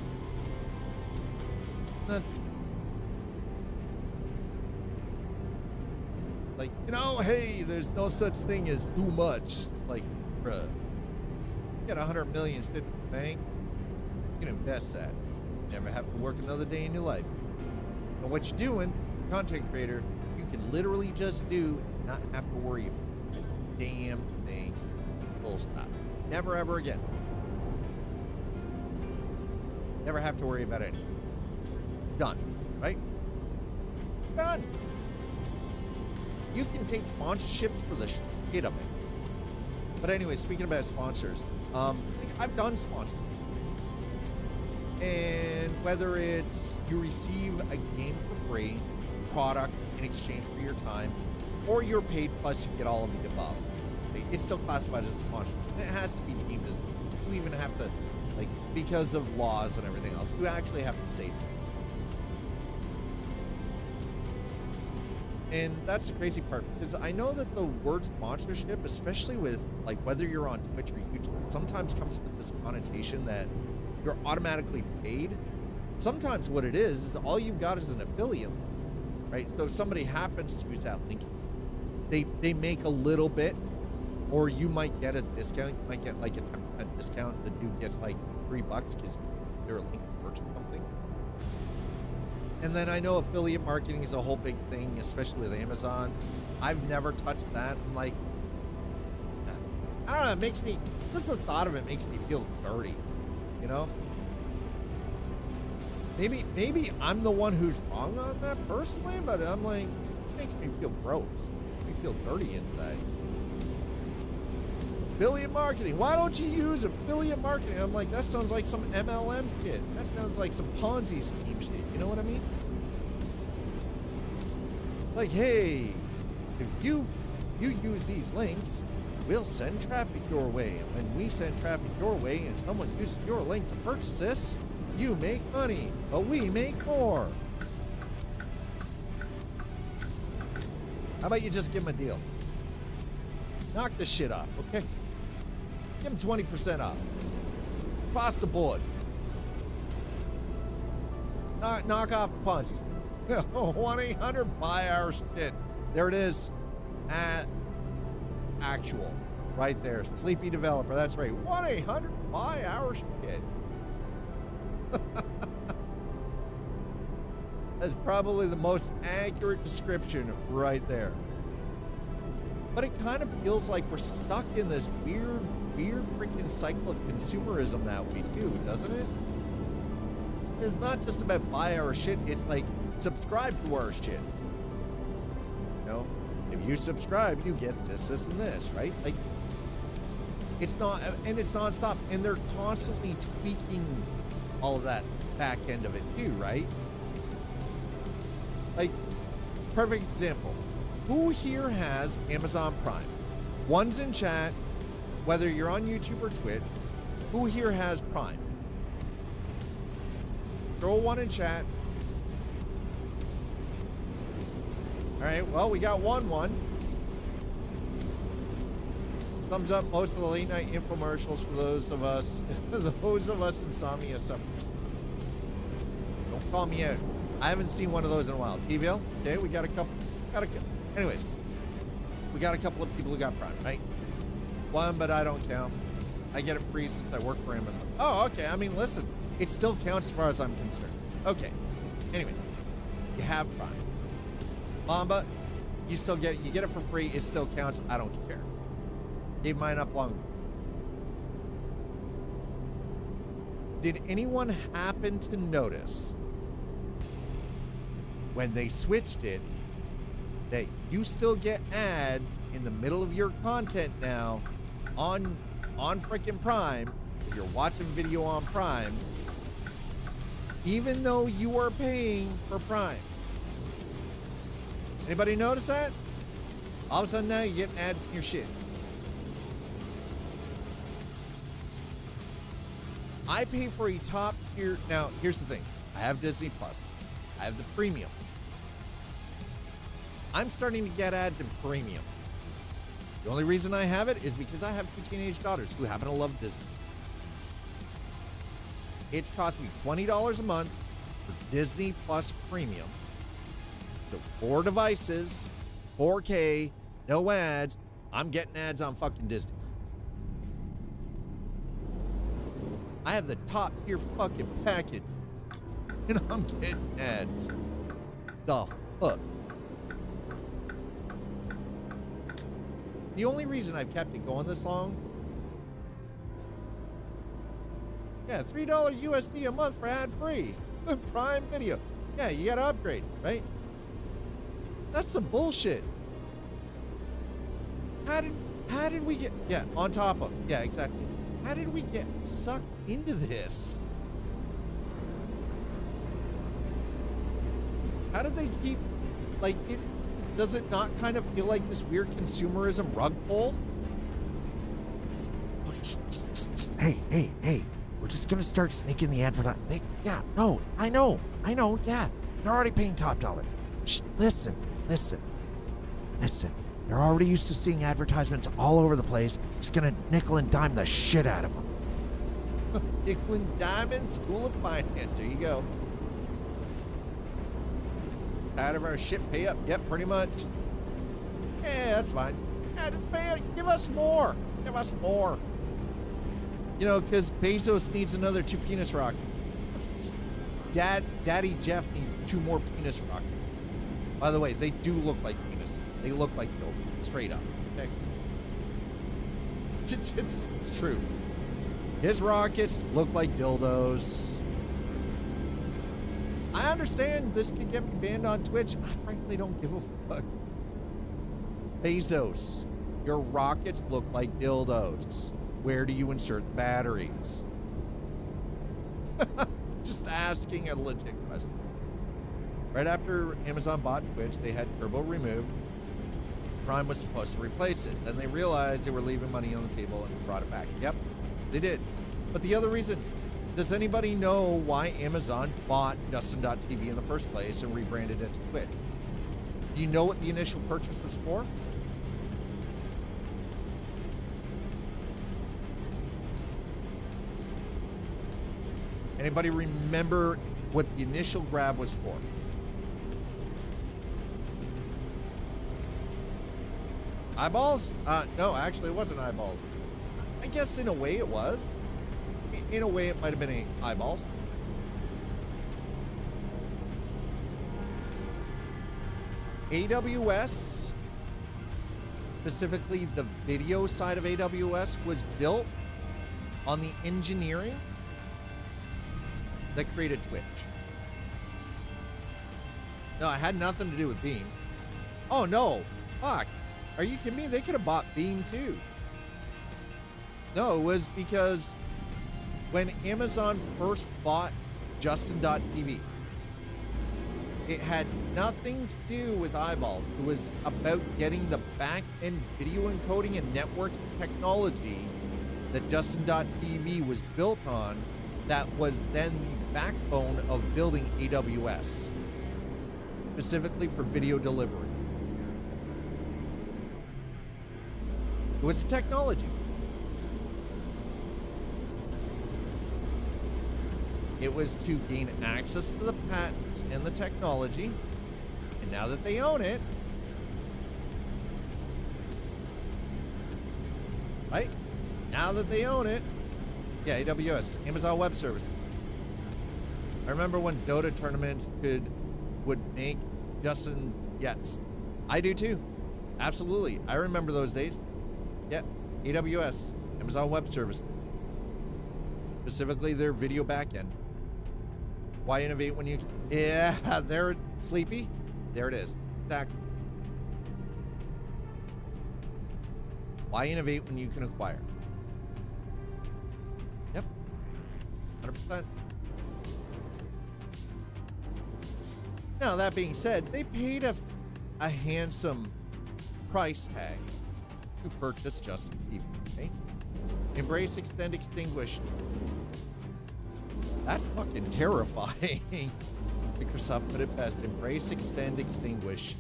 Like, you know, hey, there's no such thing as too much. Like, bruh, you got 100 million sitting in the bank, you can invest that. Never have to work another day in your life. And what you're doing, content creator, you can literally just do, not have to worry about a damn thing. Full stop. Never ever again. Never have to worry about anything. Done. Right? Done. You can take sponsorships for the shit of it. But anyway, speaking about sponsors, I've done sponsors. And whether it's you receive a game for free, product in exchange for your time, or you're paid plus you get all of the above, it's still classified as a sponsor. And it has to be deemed as, you you even have to, like, because of laws and everything else, you actually have to state it. And that's the crazy part, because I know that the word sponsorship, especially with, like, whether you're on Twitch or YouTube, sometimes comes with this connotation that you're automatically paid. Sometimes what it is all you've got is an affiliate link, right? So if somebody happens to use that link, they make a little bit, or you might get a discount. You might get like a 10% discount. The dude gets like $3 because they're a link to purchase something. And then I know affiliate marketing is a whole big thing, especially with Amazon. I've never touched that. I'm like, I don't know, it makes me, just the thought of it makes me feel dirty, you know? Maybe I'm the one who's wrong on that personally, but I'm like, it makes me feel gross. It makes me feel dirty inside. Affiliate marketing. Why don't you use affiliate marketing? I'm like, that sounds like some MLM shit. That sounds like some Ponzi scheme shit. You know what I mean? Like, hey, if you use these links, we'll send traffic your way. And when we send traffic your way and someone uses your link to purchase this, you make money, but we make more. How about you just give them a deal? Knock this shit off, okay? Give them 20% off. Across the board. Knock off the Ponzi. 1-800 buy our shit. There it is. Actual. Right there. Sleepy developer. That's right. 1-800 buy our shit. That's probably the most accurate description right there. But it kind of feels like we're stuck in this weird freaking cycle of consumerism that we do, doesn't it? It's not just about buy our shit, it's like subscribe to our shit. You know, if you subscribe, you get this, this, and this, right? Like, it's not, and it's nonstop, and they're constantly tweaking all of that back end of it too, right? Like, perfect example. Who here has Amazon Prime? One's in chat, whether you're on YouTube or Twitch. Who here has Prime? Throw one in chat. All right, well, we got one. Thumbs up most of the late night infomercials for those of us insomnia sufferers. Don't call me out. I haven't seen one of those in a while. TVL, okay, we got a couple. Anyways, we got a couple of people who got Prime, right? One, but I don't count. I get it free since I work for Amazon. Oh, okay. I mean, listen, it still counts as far as I'm concerned. Okay. Anyway, you have Prime. Mamba, you get it for free. It still counts. I don't care. Gave mine up long. Did anyone happen to notice when they switched it that you still get ads in the middle of your content now on freaking Prime? If you're watching video on Prime, even though you are paying for Prime. Anybody notice that? All of a sudden now you get ads in your shit. I pay for a top tier. Now, here's the thing. I have Disney Plus. I have the premium. I'm starting to get ads in premium. The only reason I have it is because I have 2 teenage daughters who happen to love Disney. It's cost me $20 a month for Disney Plus Premium. So 4 devices, 4K, no ads. I'm getting ads on fucking Disney. I have the top tier fucking package, and I'm getting ads. The fuck? The only reason I've kept it going this long, yeah, $3 USD a month for ad-free Prime Video. Yeah, you gotta upgrade, right? That's some bullshit. How did we get, yeah, on top of, yeah, exactly. How did we get sucked into this? How did they keep, like, does it not kind of feel like this weird consumerism rug pull? hey, we're just gonna start sneaking the advertising. Yeah, no, I know, yeah. They're already paying top dollar. Shh, listen. They're already used to seeing advertisements all over the place. Just gonna nickel and dime the shit out of them. Nickel and Diamond School of Finance. There you go. Out of our ship pay up. Yep, pretty much. Yeah, that's fine. Yeah, just pay, give us more. Give us more. You know, because Bezos needs another 2 penis rockets. Daddy Jeff needs 2 more penis rockets. By the way, they do look like penises. They look like dildos, straight up. Okay. It's true. His rockets look like dildos. I understand this could get me banned on Twitch. I frankly don't give a fuck. Bezos, your rockets look like dildos. Where do you insert the batteries? Just asking a legit question. Right after Amazon bought Twitch, they had Turbo removed. Prime was supposed to replace it. Then they realized they were leaving money on the table and brought it back. Yep, they did. But the other reason, does anybody know why Amazon bought Justin.tv in the first place and rebranded it to Twitch? Do you know what the initial purchase was for? Anybody remember what the initial grab was for? Eyeballs? No, actually it wasn't eyeballs. I guess in a way it was. In a way it might have been eyeballs. AWS, specifically the video side of AWS, was built on the engineering that created Twitch. No, it had nothing to do with Beam. Oh no, fuck. Are you kidding me? They could have bought Beam too. No, it was because when Amazon first bought Justin.tv, it had nothing to do with eyeballs. It was about getting the back-end video encoding and networking technology that Justin.tv was built on, that was then the backbone of building AWS, specifically for video delivery. It was technology. It was to gain access to the patents and the technology, and now that they own it, right? Now that they own it, yeah, AWS, Amazon Web Services. I remember when Dota tournaments would make Justin, yes, I do too, absolutely. I remember those days. Yeah, AWS, Amazon Web Services, specifically their video backend. Why innovate when you... Yeah, they're sleepy. There it is. Exactly. Why innovate when you can acquire? Yep. 100%. Now, that being said, they paid a handsome price tag to purchase Justin TV. Okay? Embrace, extend, extinguish. That's fucking terrifying. Microsoft put it best. Embrace, extend, extinguish.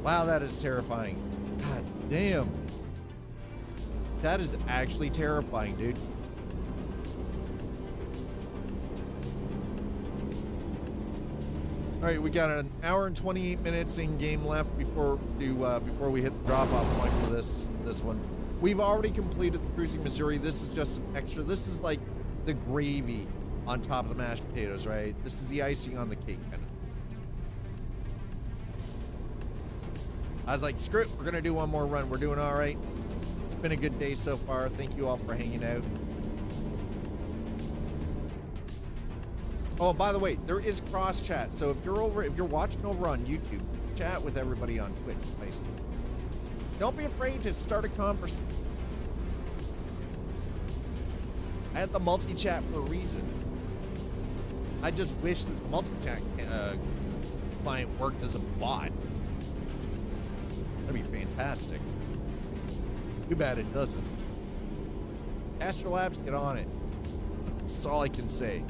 Wow, that is terrifying. God damn. That is actually terrifying, dude. All right, we got an hour and 28 minutes in game left before we hit the drop-off point for this one. We've already completed the Cruising Missouri. This is just an extra. This is like the gravy on top of the mashed potatoes, right? This is the icing on the cake, kind of. I was like, screw it, we're gonna do one more run. We're doing all right. It's been a good day so far. Thank you all for hanging out. Oh, by the way, there is cross chat. So if you're watching over on YouTube, chat with everybody on Twitch, basically. Don't be afraid to start a conversation. I had the multi-chat for a reason. I just wish that the multi-chat client worked as a bot. That'd be fantastic. Too bad it doesn't. Caster Labs, get on it. That's all I can say.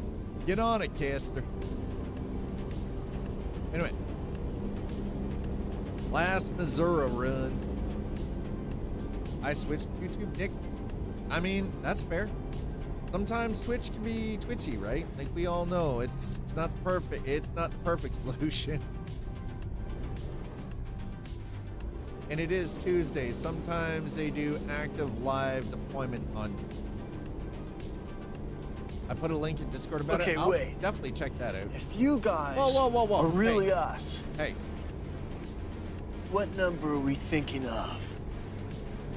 Get on it, Caster. Anyway. Last Missouri run. I switched to YouTube, Nick. I mean, that's fair. Sometimes Twitch can be twitchy, right? Like we all know, it's not the perfect solution. And it is Tuesday. Sometimes they do active live deployment on. I put a link in Discord about it. I'll definitely check that out. If you guys whoa. are really Hey. us, Hey, what number are we thinking of?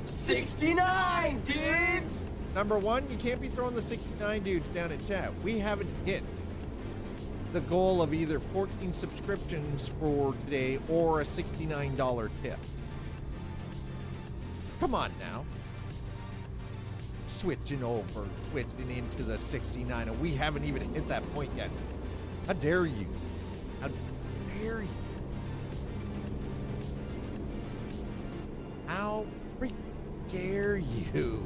69, dudes! number one, you can't be throwing the 69 dudes down in chat. We haven't hit the goal of either 14 subscriptions for today or a $69 tip. Come on now. Switching into the 69, and we haven't even hit that point yet. How dare you? How dare you? How freak dare you?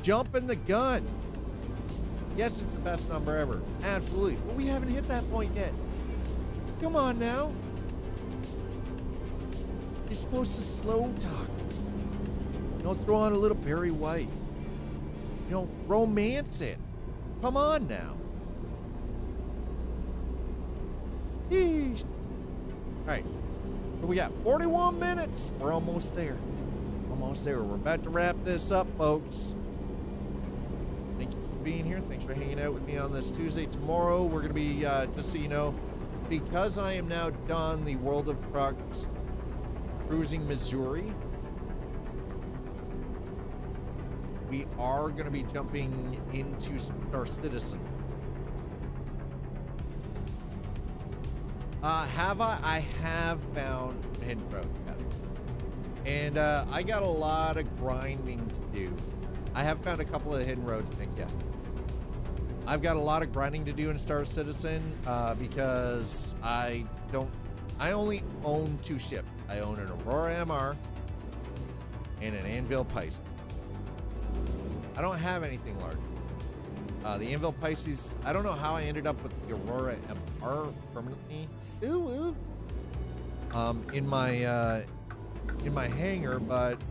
Jumping the gun. Yes, it's the best number ever. Absolutely. But we haven't hit that point yet. Come on now. You're supposed to slow talk. Don't throw on a little Barry White. You know, romance it. Come on now. Yeesh. All right. So we got 41 minutes. We're almost there. Almost there. We're about to wrap this up, folks. Thank you for being here. Thanks for hanging out with me on this Tuesday. Tomorrow, we're going to be, just so you know, because I am now done the World of Trucks Cruising Missouri, we are going to be jumping into Star Citizen. Have I? I have found some hidden roads, yes. And I got a lot of grinding to do. I have found a couple of hidden roads, Nick, yes. I've got a lot of grinding to do in Star Citizen because I only own two ships. I own an Aurora MR and an Anvil Pisces. I don't have anything large. The Anvil Pisces, I don't know how I ended up with the Aurora MR permanently. In my hangar, but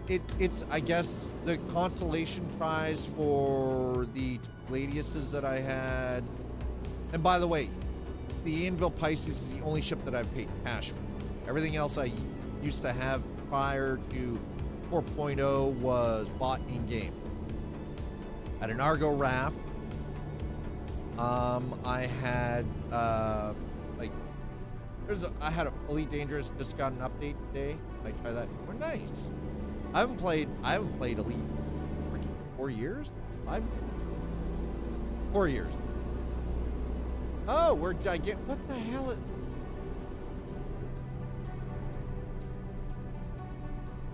it's I guess the consolation prize for the Gladiuses that I had. And by the way, the Anvil Pisces is the only ship that I've paid cash for. Everything else I used to have prior to 4.0 was bought in game. I had an Argo raft. I had I had a Elite Dangerous, just got an update today. Might try that. We're nice. I haven't played Elite for 4 years. 4 years. Oh, we're gigantic. What the hell?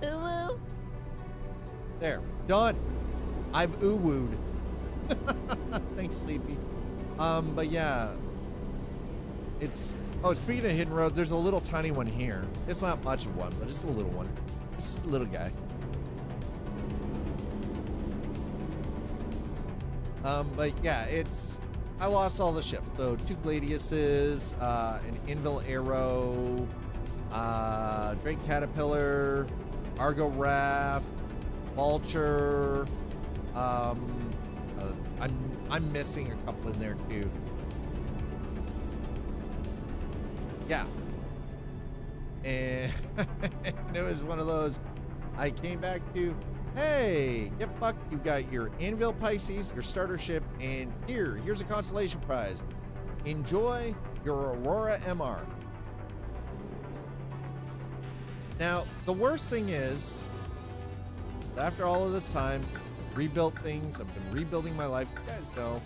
Ooh. There, done. I've ooh-wooed. Thanks, Sleepy. But yeah, it's. Oh, speaking of hidden road, there's a little tiny one here. It's not much of one, but it's a little one. This is a little guy. But yeah, it's. I lost all the ships. So 2 Gladiuses, an Anvil Arrow, Drake Caterpillar, Argo Raft, Vulture. I'm missing a couple in there too. Yeah. And it was one of those. I came back to, hey, get fucked. You've got your Anvil Pisces, your starter ship, and here's a consolation prize. Enjoy your Aurora MR. Now, the worst thing is, after all of this time, I've rebuilt things. I've been rebuilding my life. You guys know.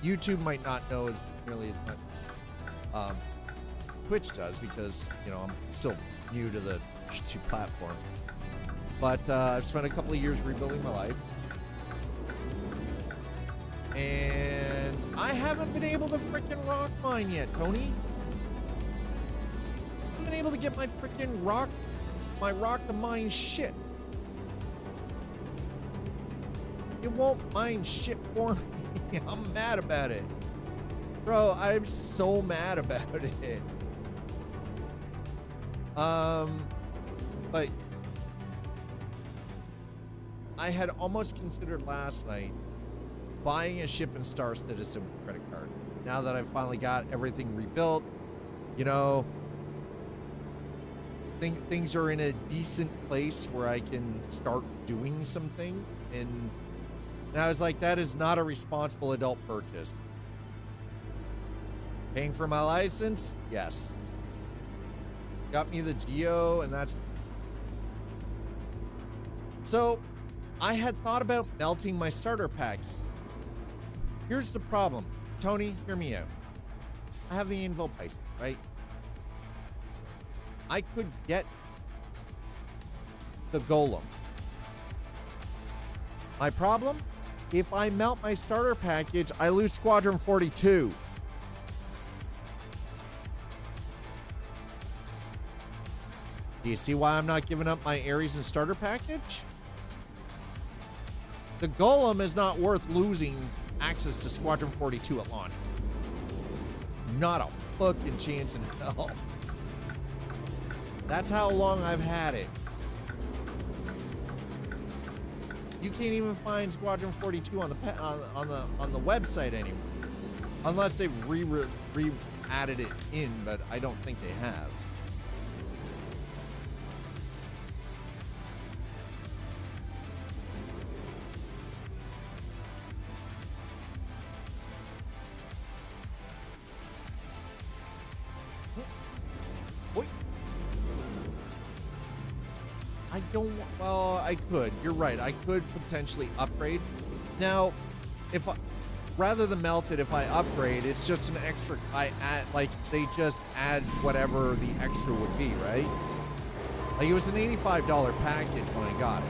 YouTube might not know as nearly as much. Twitch does because, you know, I'm still new to the YouTube platform. But I've spent a couple of years rebuilding my life. And I haven't been able to frickin' rock mine yet, Tony. I haven't been able to get my frickin' rock my rock to mine shit. It won't mine shit for me. I'm mad about it. Bro, I'm so mad about it. But I had almost considered last night buying a Ship and Star Citizen credit card. Now that I've finally got everything rebuilt, you know, things are in a decent place where I can start doing some things. And I was like, that is not a responsible adult purchase. Paying for my license? Yes. Got me the Geo, and that's... So, I had thought about melting my starter pack. Here's the problem. Tony, hear me out. I have the Anvil license, right? I could get the Golem. My problem? If I melt my starter package, I lose Squadron 42. Do you see why I'm not giving up my Ares and starter package? The Golem is not worth losing access to Squadron 42 at launch. Not a fucking chance in hell. That's how long I've had it. You can't even find Squadron 42 on the website anymore, unless they've added it in, but I don't think they have. I don't, well, I could. You're right. I could potentially upgrade. Now, if I, rather than melt it, if I upgrade, it's just an extra, I add, like, they just add whatever the extra would be, right? Like, it was an $85 package when I got it.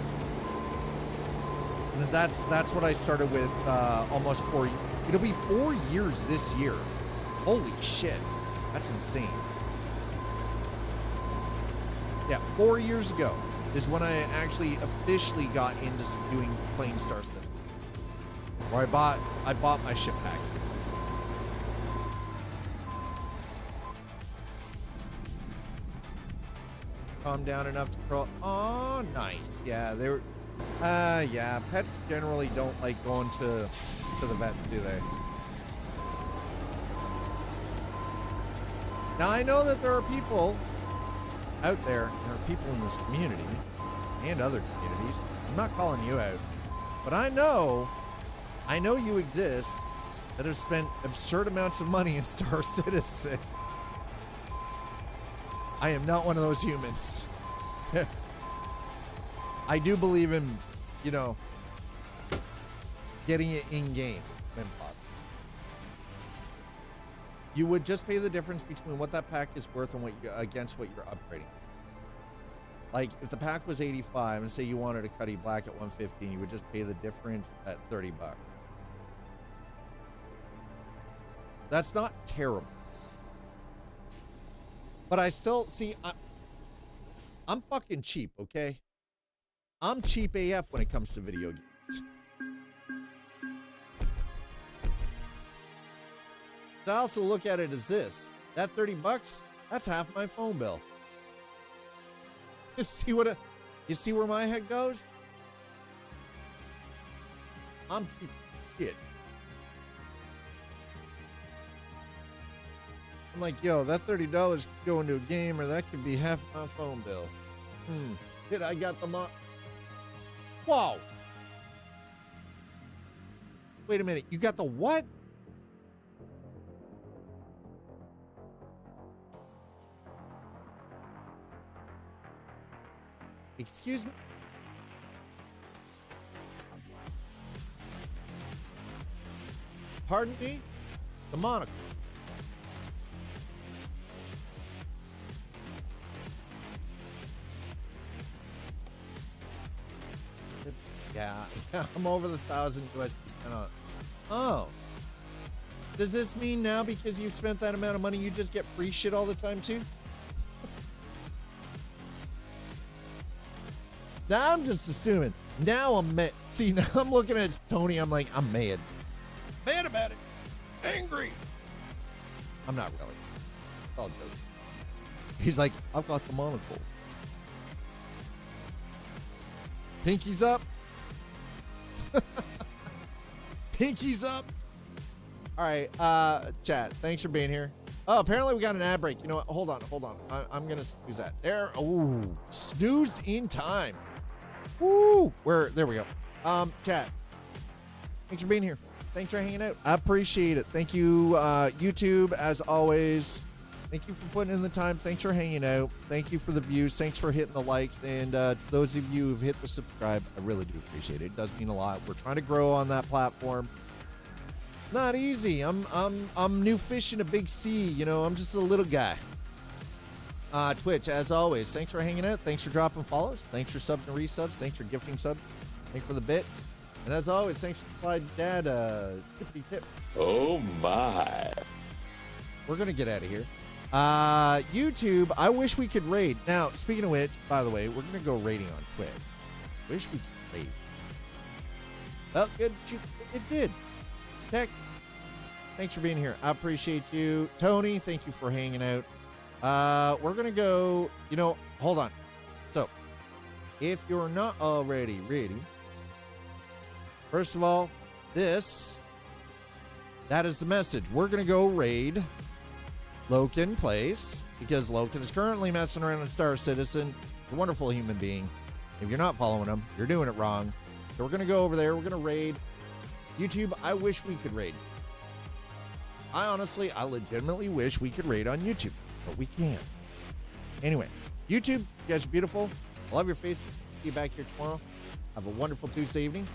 And that's what I started with, almost 4, it'll be 4 years this year. Holy shit. That's insane. Yeah, 4 years ago is when I actually officially got into doing playing Star Citizen. Or I bought my ship pack. Calm down enough to crawl. Oh, nice. Yeah, they're yeah, pets generally don't like going to the vets, do they? Now I know that there are people out there are people in this community and other communities. I'm not calling you out, but I know you exist that have spent absurd amounts of money in Star Citizen. I am not one of those humans. I do believe in, you know, getting it in game when possible. You would just pay the difference between what that pack is worth and what you, against what you're upgrading. Like, if the pack was 85 and say you wanted a Cuddy Black at 115, you would just pay the difference at 30 bucks. That's not terrible. But I still, see, I'm fucking cheap, okay? I'm cheap AF when it comes to video games. So I also look at it as this. That 30 bucks, that's half my phone bill. You see what you see where my head goes? I'm cheap shit. I'm like, yo, that $30 could go into a game, or that could be half my phone bill. Shit, I got them up. Whoa. Wait a minute, you got the what? Excuse me? Pardon me? The monocle. Yeah, I'm over the 1,000 USD spent on it. Oh. Does this mean now because you've spent that amount of money, you just get free shit all the time too? Now I'm just assuming. Now I'm mad. See, now I'm looking at Tony. I'm like, I'm mad. Mad about it. Angry. I'm not really. It's all joking. He's like, I've got the monocle. Pinky's up. Pinky's up. All right, chat. Thanks for being here. Oh, apparently we got an ad break. You know what? Hold on. I'm gonna snooze that. There. Oh, snoozed in time. Woo! There we go. Chat. Thanks for being here. Thanks for hanging out. I appreciate it. Thank you, YouTube, as always. Thank you for putting in the time. Thanks for hanging out. Thank you for the views. Thanks for hitting the likes. And to those of you who've hit the subscribe, I really do appreciate it. It does mean a lot. We're trying to grow on that platform. Not easy. I'm new fish in a big sea. You know, I'm just a little guy. Twitch, as always, thanks for hanging out. Thanks for dropping follows. Thanks for subs and resubs. Thanks for gifting subs. Thanks for the bits. And as always, thanks for providing Dad a tippity tip. Oh my. We're going to get out of here. YouTube, I wish we could raid. Now, speaking of which, by the way, we're going to go raiding on Twitch. Wish we could raid. Well, good. It did. Tech, thanks for being here. I appreciate you. Tony, thank you for hanging out. We're going to go, hold on. So, if you're not already ready, first of all, that is the message. We're going to go raid Loken Place because Loken is currently messing around in Star Citizen. A wonderful human being. If you're not following him, you're doing it wrong. So we're going to go over there. We're going to raid. YouTube, I wish we could raid. I legitimately wish we could raid on YouTube, but we can't. Anyway, YouTube, you guys are beautiful. I love your face. See you back here tomorrow. Have a wonderful Tuesday evening.